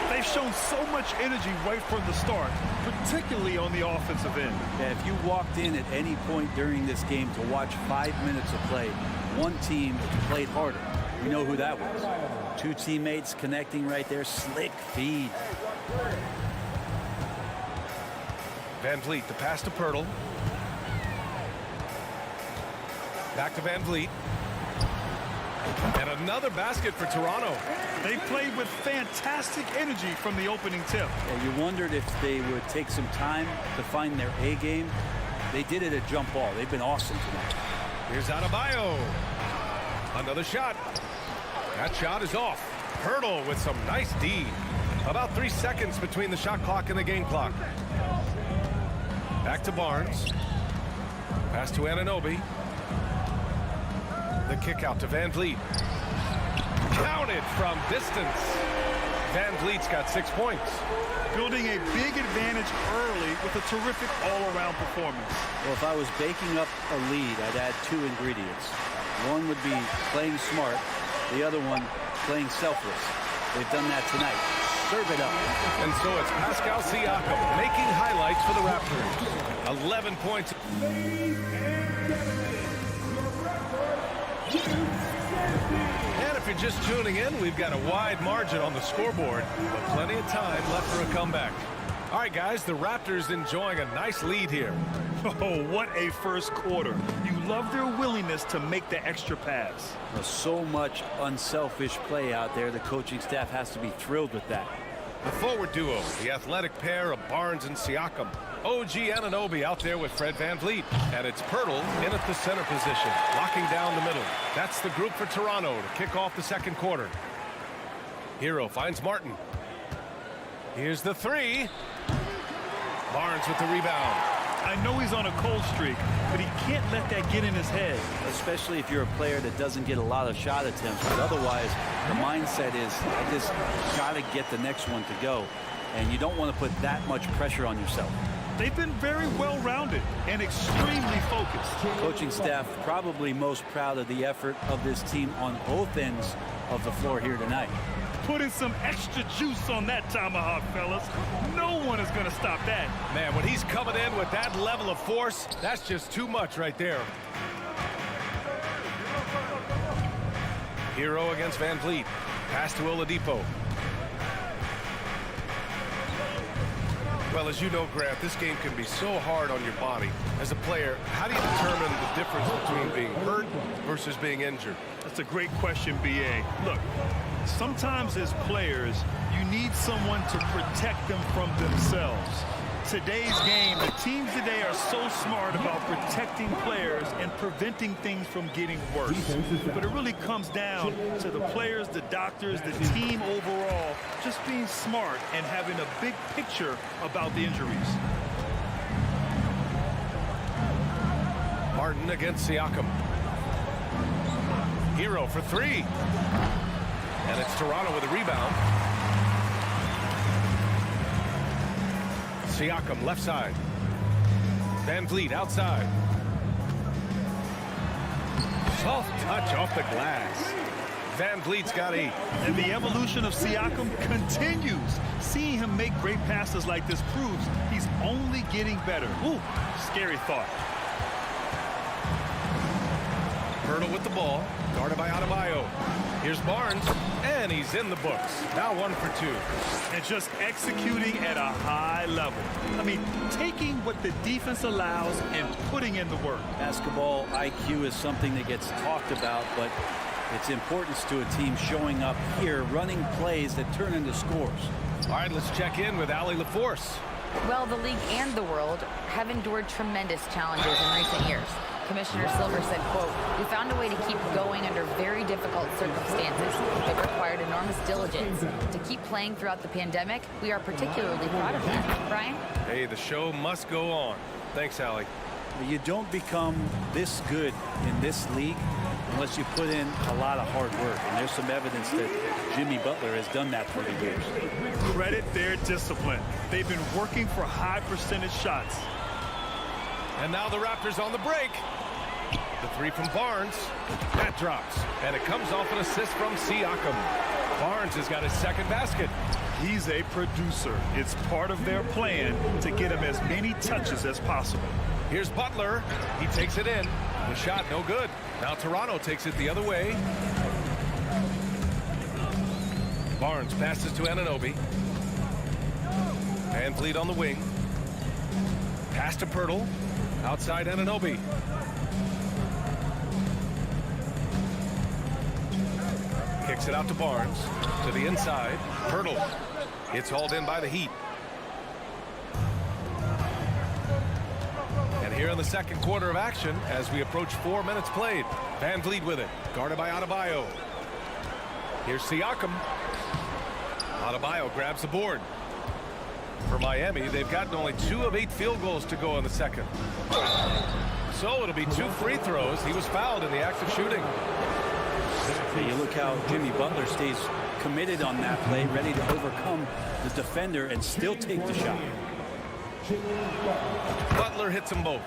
They've shown so much energy right from the start, particularly on the offensive end. Yeah, if you walked in at any point during this game to watch 5 minutes of play, one team played harder. We know who that was. 2 teammates connecting right there. Slick feed. Van Vliet, the pass to Pirtle. Back to Van Vliet. And another basket for Toronto. They played with fantastic energy from the opening tip. Yeah, you wondered if they would take some time to find their A game. They did it at jump ball. They've been awesome tonight. Here's Adebayo. Another shot. That shot is off. Pirtle with some nice D. About 3 seconds between the shot clock and the game clock. Back to Barnes. Pass to Anunoby. The kick out to Van Vliet. Counted from distance. Van Vliet's got 6 points. Building a big advantage early with a terrific all-around performance. Well, if I was baking up a lead, I'd add 2 ingredients. One would be playing smart. The other one, playing selfless. They've done that tonight. Serve it up. And so it's Pascal Siakam making highlights for the Raptors. 11 points. And if you're just tuning in, we've got a wide margin on the scoreboard, but plenty of time left for a comeback. All right, guys, the Raptors enjoying a nice lead here. Oh, what a first quarter. You love their willingness to make the extra pass. Well, so much unselfish play out there. The coaching staff has to be thrilled with that. The forward duo, the athletic pair of Barnes and Siakam. OG Anunoby out there with Fred Van Vliet. And it's Pirtle in at the center position, locking down the middle. That's the group for Toronto to kick off the second quarter. Hero finds Martin. Here's the 3. Barnes with the rebound. I know he's on a cold streak, but he can't let that get in his head. Especially if you're a player that doesn't get a lot of shot attempts. But otherwise, the mindset is, I just got to get the next one to go. And you don't want to put that much pressure on yourself. They've been very well-rounded and extremely focused. Coaching staff probably most proud of the effort of this team on both ends of the floor here tonight. Putting some extra juice on that tomahawk, fellas. No one is going to stop that. Man, when he's coming in with that level of force, that's just too much right there. Hero against Van Vliet. Pass to Oladipo. Well, as you know, Grant, this game can be so hard on your body. As a player, how do you determine the difference between being hurt versus being injured? That's a great question, B.A. Look, sometimes as players, you need someone to protect them from themselves. Today's game, the teams today are so smart about protecting players and preventing things from getting worse. But it really comes down to the players, the doctors, the team overall, just being smart and having a big picture about the injuries. Martin against Siakam. Hero for 3. And it's Toronto with a rebound. Siakam left side. Van Vliet outside. Soft touch off the glass. Van Vliet's got 8. And the evolution of Siakam continues. Seeing him make great passes like this proves he's only getting better. Ooh, scary thought. Pirtle with the ball, guarded by Adebayo. Here's Barnes, and he's in the books. Now 1 for 2. And just executing at a high level. I mean, taking what the defense allows and putting in the work. Basketball IQ is something that gets talked about, but It's importance to a team showing up here, running plays that turn into scores. All right, let's check in with Allie LaForce. Well, the league and the world have endured tremendous challenges in recent years. Commissioner Silver said, quote, "We found a way to keep going under very difficult circumstances. It required enormous diligence. To keep playing throughout the pandemic, we are particularly proud of that." Brian? Hey, the show must go on. Thanks, Allie. You don't become this good in this league unless you put in a lot of hard work. And there's some evidence that Jimmy Butler has done that for the years. Credit their discipline. They've been working for high percentage shots. And now the Raptors on the break. The three from Barnes. That drops. And it comes off an assist from Siakam. Barnes has got his second basket. He's a producer. It's part of their plan to get him as many touches as possible. Here's Butler. He takes it in. The shot no good. Now Toronto takes it the other way. Barnes passes to Anunoby. Van Vliet on the wing. Pass to Pirtle. Outside Anunoby. Kicks it out to Barnes. To the inside. Pirtle. It's hauled in by the Heat. And here in the second quarter of action, as we approach 4 minutes played. Van Vliet with it. Guarded by Adebayo. Here's Siakam. Adebayo grabs the board. For Miami, they've gotten only 2 of 8 field goals to go in the second. So it'll be 2 free throws. He was fouled in the act of shooting. You look how Jimmy Butler stays committed on that play, ready to overcome the defender and still take the shot. Butler hits them both.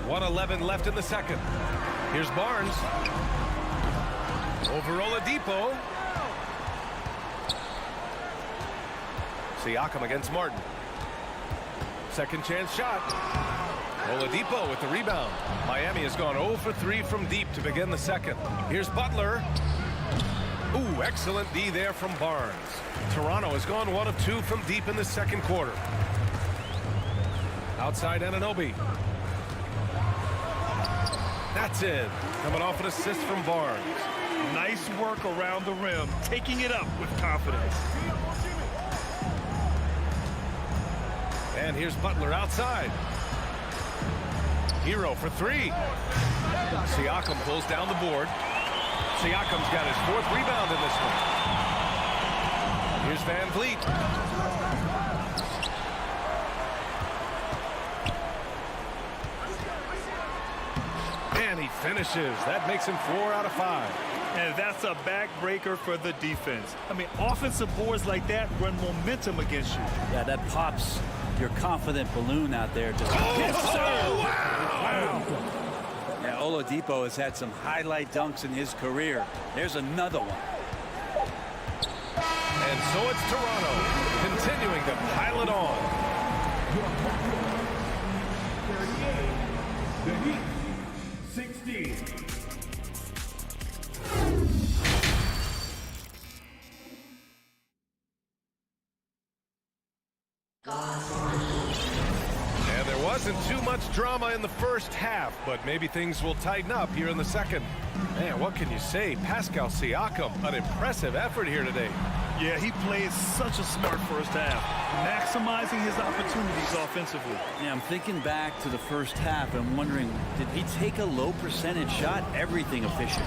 1:11 left in the second. Here's Barnes. Over Oladipo. Siakam against Martin. Second chance shot. Oladipo with the rebound. Miami has gone 0 for 3 from deep to begin the second. Here's Butler. Ooh, excellent D there from Barnes. Toronto has gone 1 of 2 from deep in the second quarter. Outside Anunoby. That's in. Coming off an assist from Barnes. Nice work around the rim, taking it up with confidence. And here's Butler outside. Hero for 3. Siakam pulls down the board. Siakam's got his 4th rebound in this one. Here's Van Vliet. And he finishes. That makes him 4 out of 5. And that's a backbreaker for the defense. I mean, offensive boards like that run momentum against you. Yeah, that pops your confident balloon out there. Just yes, sir! Wow! Yeah, Oladipo has had some highlight dunks in his career. There's another one. And so it's Toronto continuing to pile it on. The Heat, 16. And there wasn't too much drama in the first half, but maybe things will tighten up here in the second. Man, what can you say? Pascal Siakam, an impressive effort here today. Yeah, he played such a smart first half, maximizing his opportunities offensively. Yeah, I'm thinking back to the first half and wondering, did he take a low percentage shot? Everything efficient.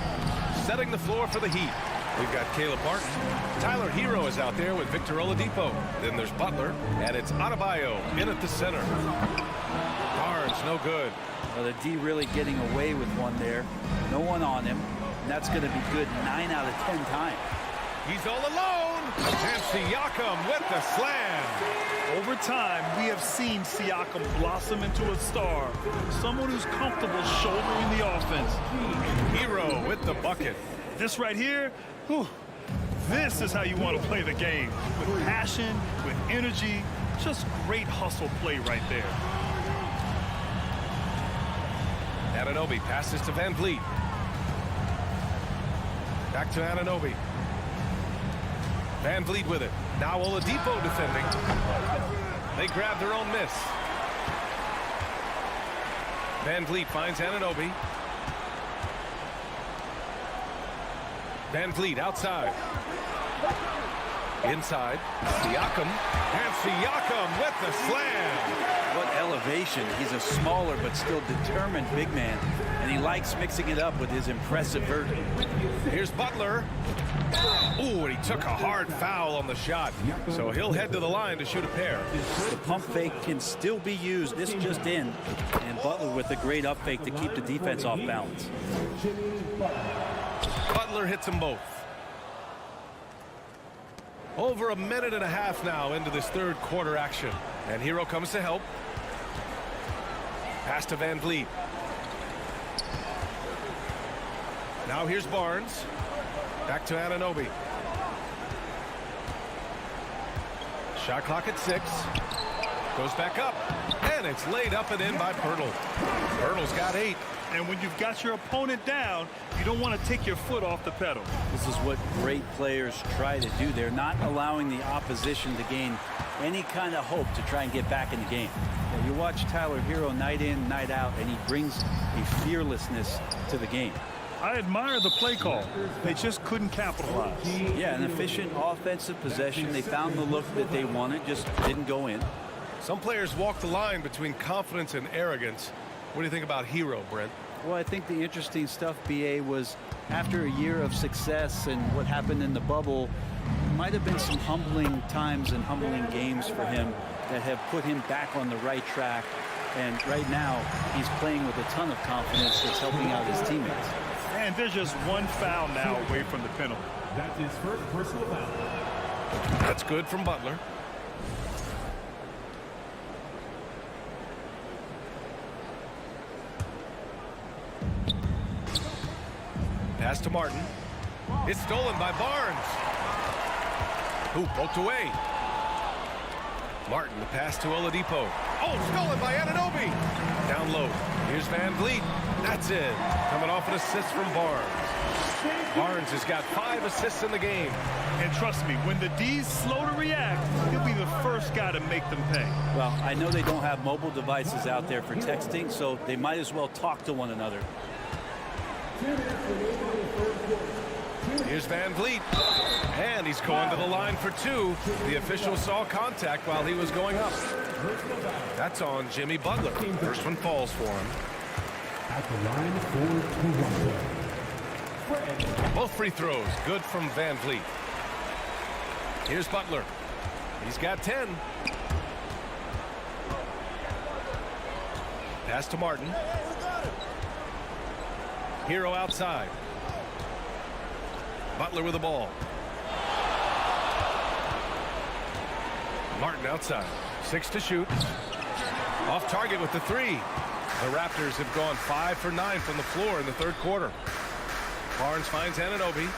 Setting the floor for the Heat. We've got Caleb Martin. Tyler Hero is out there with Victor Oladipo. Then there's Butler, and it's Adebayo in at the center. Barnes, no good. Well, the D really getting away with one there. No one on him. And that's going to be good 9 out of 10 times. He's all alone. And Siakam with the slam. Over time, we have seen Siakam blossom into a star. Someone who's comfortable shouldering the offense. Hero with the bucket. This right here, whew, this is how you want to play the game. With passion, with energy, just great hustle play right there. Anunoby passes to Van Vliet. Back to Anunoby. Van Vliet with it. Now Oladipo defending. They grab their own miss. Van Vliet finds Anunoby. Van Vliet outside. Inside. Siakam. And Siakam with the slam. What elevation. He's a smaller but still determined big man. And he likes mixing it up with his impressive vert. Here's Butler. Ooh, and he took a hard foul on the shot. So he'll head to the line to shoot a pair. The pump fake can still be used. This just in. And Butler with a great up fake to keep the defense off balance. Butler hits them both. Over a minute and a half now into this third quarter action. And Hero comes to help. Pass to Van Vliet. Now here's Barnes. Back to Anunoby. Shot clock at 6. Goes back up. And it's laid up and in by Pirtle. Pirtle's got 8. And when you've got your opponent down, you don't want to take your foot off the pedal. This is what great players try to do. They're not allowing the opposition to gain any kind of hope to try and get back in the game. Now, you watch Tyler Hero night in, night out, and he brings a fearlessness to the game. I admire the play call. They just couldn't capitalize. Yeah, an efficient offensive possession. They found the look that they wanted, just didn't go in. Some players walk the line between confidence and arrogance. What do you think about Hero, Brent? Well, I think the interesting stuff, BA, was after a year of success and what happened in the bubble, might have been some humbling times and humbling games for him that have put him back on the right track. And right now, he's playing with a ton of confidence that's helping out his teammates. And there's just one foul now away from the penalty. That's his first personal foul. That's good from Butler. Pass to Martin. It's stolen by Barnes. Who poked away. Martin, the pass to Oladipo. Oh, stolen by Anunoby. Down low. Here's Van Vliet. That's it. Coming off an assist from Barnes. Barnes has got 5 assists in the game. And trust me, when the D's slow to react, he'll be the first guy to make them pay. Well, I know they don't have mobile devices out there for texting, so they might as well talk to one another. Here's Van Vliet. And he's going to the line for 2. The official saw contact while he was going up. That's on Jimmy Butler. First one falls for him. At the line for Toronto. Both free throws good from Van Vliet. Here's Butler. He's got 10. Pass to Martin. Hero outside. Butler with the ball. Martin outside. 6 to shoot. Off target with the 3. The Raptors have gone 5 for 9 from the floor in the third quarter. Barnes finds Anunoby.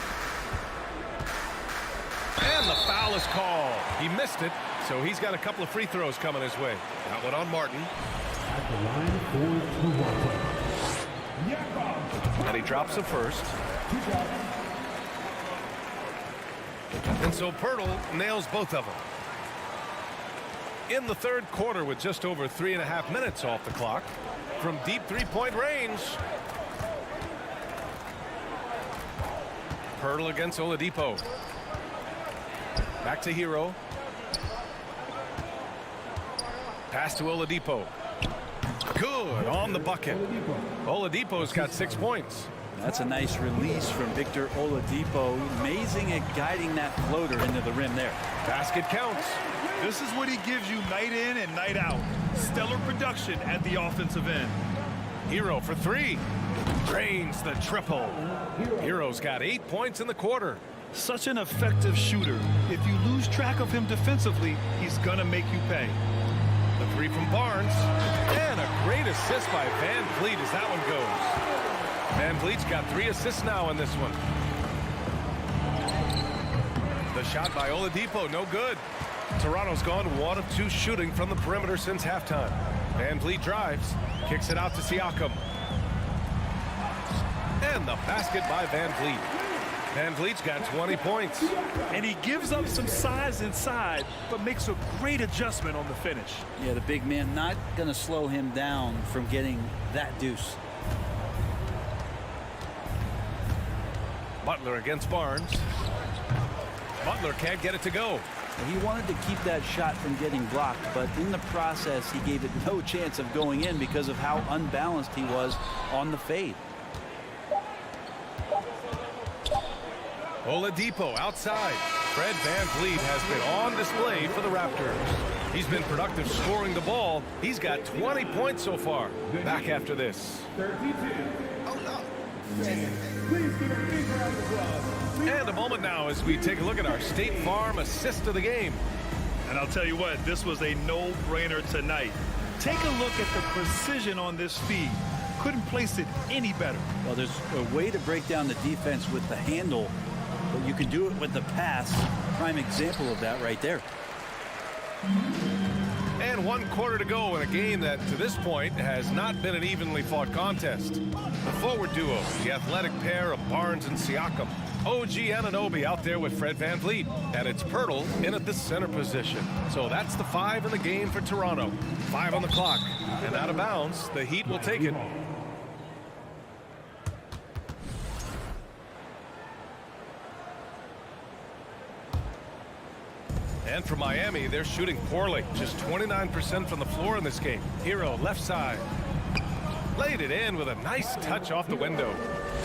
And the foul is called. He missed it, so he's got a couple of free throws coming his way. That one on Martin. At the line for Toronto. And he drops the first. And so Pirtle nails both of them. In the third quarter with just over 3.5 minutes off the clock from deep three-point range. Pirtle against Oladipo. Back to Hero. Pass to Oladipo. Good on the bucket. Oladipo's got 6 points. That's a nice release from Victor Oladipo. Amazing at guiding that floater into the rim there. Basket counts. This is what he gives you night in and night out. Stellar production at the offensive end. Hero for 3. Drains the triple. Hero's got 8 points in the quarter. Such an effective shooter. If you lose track of him defensively, he's gonna make you pay. The 3 from Barnes. And a great assist by Van Vliet as that one goes. Van Vliet's got 3 assists now in this one. The shot by Oladipo, no good. Toronto's gone 1 of 2 shooting from the perimeter since halftime. Van Vliet drives, kicks it out to Siakam. And the basket by Van Vliet. Van Vliet's got 20 points. And he gives up some size inside, but makes a great adjustment on the finish. Yeah, the big man not going to slow him down from getting that deuce. Butler against Barnes. Butler can't get it to go. He wanted to keep that shot from getting blocked, but in the process, he gave it no chance of going in because of how unbalanced he was on the fade. Oladipo outside. Fred VanVleet has been on display for the Raptors. He's been productive scoring the ball. He's got 20 points so far. Back after this. 32. Please give a big round of applause. And a moment now as we take a look at our State Farm assist of the game. And I'll tell you what, this was a no-brainer tonight. Take a look at the precision on this feed. Couldn't place it any better. Well, there's a way to break down the defense with the handle, but you can do it with the pass. Prime example of that right there. And 1 quarter to go in a game that, to this point, has not been an evenly fought contest. The forward duo, the athletic pair of Barnes and Siakam. OG Anunoby out there with Fred VanVleet. And it's Pirtle in at the center position. So that's the 5 in the game for Toronto. 5 on the clock. And out of bounds, the Heat will take it. And for Miami, they're shooting poorly. Just 29% from the floor in this game. Hero left side. Laid it in with a nice touch off the window.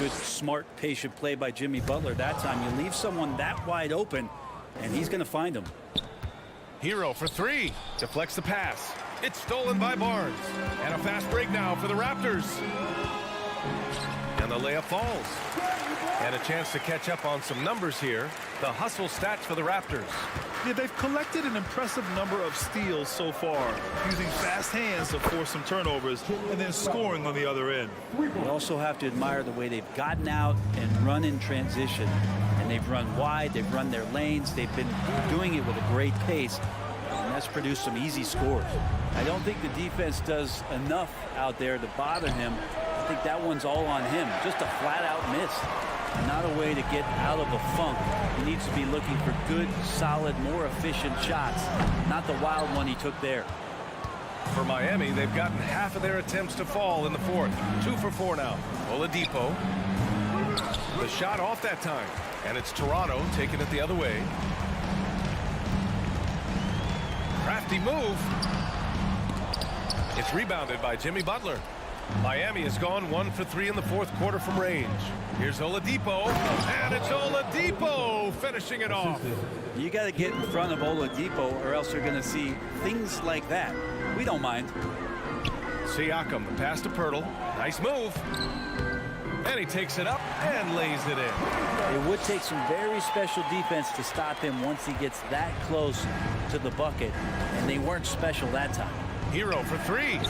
Good, smart, patient play by Jimmy Butler. That time you leave someone that wide open, and he's going to find him. Hero for 3. Deflects the pass. It's stolen by Barnes. And a fast break now for the Raptors. And the layup falls. And a chance to catch up on some numbers here. The hustle stats for the Raptors. Yeah, they've collected an impressive number of steals so far, using fast hands to force some turnovers and then scoring on the other end. You also have to admire the way they've gotten out and run in transition. And they've run wide, they've run their lanes, they've been doing it with a great pace. And that's produced some easy scores. I don't think the defense does enough out there to bother him. I think that one's all on him. Just a flat-out miss. Not a way to get out of a funk. He needs to be looking for good, solid, more efficient shots. Not the wild one he took there. For Miami, they've gotten half of their attempts to fall in the 4th. 2 for 4 now. Oladipo. The shot off that time. And it's Toronto taking it the other way. Crafty move. It's rebounded by Jimmy Butler. Miami has gone 1 for 3 in the 4th quarter from range. Here's Oladipo, and it's Oladipo finishing it off. You got to get in front of Oladipo, or else you're going to see things like that. We don't mind. Siakam, the pass to Pirtle. Nice move. And he takes it up and lays it in. It would take some very special defense to stop him once he gets that close to the bucket, and they weren't special that time. Hero for 3.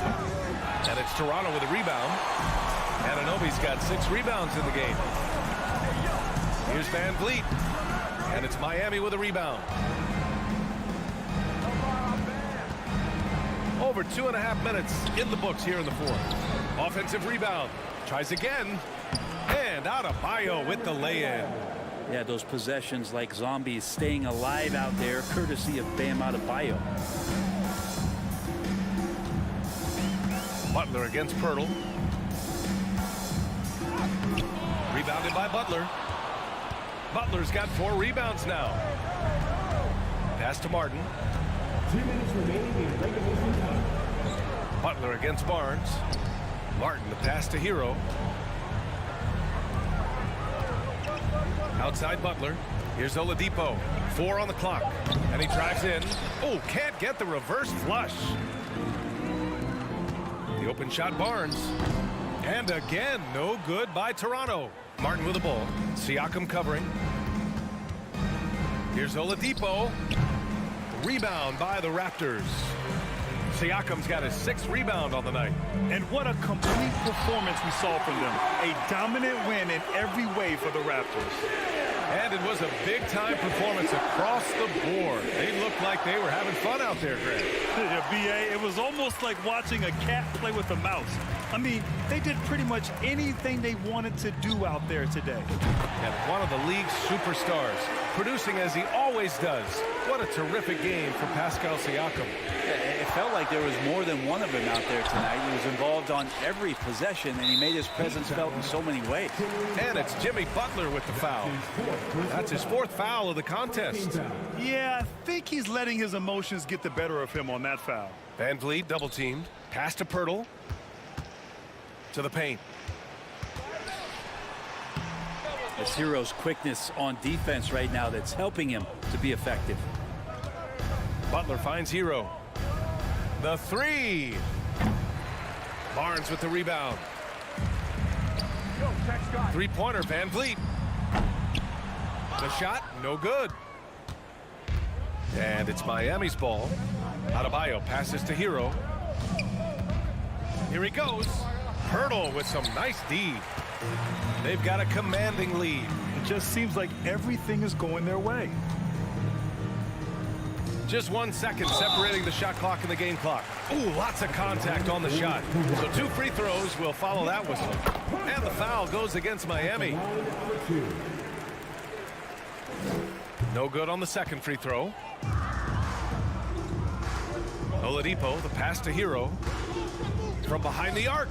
And it's Toronto with a rebound. Anunoby's got 6 rebounds in the game. Here's VanVleet. And it's Miami with a rebound. Over 2.5 minutes in the books here in the 4th. Offensive rebound. Tries again. And Adebayo with the lay-in. Yeah, those possessions like zombies staying alive out there, courtesy of Bam Adebayo. Butler against Pirtle. Rebounded by Butler. Butler's got 4 rebounds now. Pass to Martin. 2 minutes remaining in regulation time. Butler against Barnes. Martin, the pass to Hero. Outside Butler. Here's Oladipo. 4 on the clock. And he drives in. Oh, can't get the reverse flush. The open shot, Barnes. And again, no good by Toronto. Martin with the ball. Siakam covering. Here's Oladipo. Rebound by the Raptors. Siakam's got his 6th rebound on the night. And what a complete performance we saw from them. A dominant win in every way for the Raptors. And it was a big-time performance across the board. They looked like they were having fun out there, Greg. Yeah, B.A., it was almost like watching a cat play with a mouse. I mean, they did pretty much anything they wanted to do out there today. And one of the league's superstars producing as he always does. What a terrific game for Pascal Siakam. It felt like there was more than one of them out there tonight. He was involved on every possession, and he made his presence felt in so many ways. And it's Jimmy Butler with the foul. That's his 4th foul of the contest. Yeah, I think he's letting his emotions get the better of him on that foul. Van Vliet double teamed. Pass to Pirtle. To the paint. It's Hero's quickness on defense right now that's helping him to be effective. Butler finds Hero. The 3. Barnes with the rebound. 3-pointer, Van Vliet. The shot, no good. And it's Miami's ball. Adebayo passes to Hero. Here he goes. Pirtle with some nice D. They've got a commanding lead. It just seems like everything is going their way. Just 1 second separating the shot clock and the game clock. Ooh, lots of contact on the shot. So 2 free throws will follow that whistle. And the foul goes against Miami. No good on the second free throw. Oladipo, the pass to Hero. From behind the arc.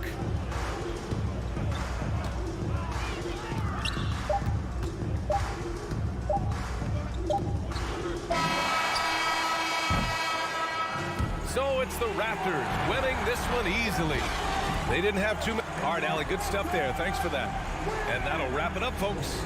So it's the Raptors winning this one easily. They didn't have too many. All right, Allie, good stuff there. Thanks for that. And that'll wrap it up, folks.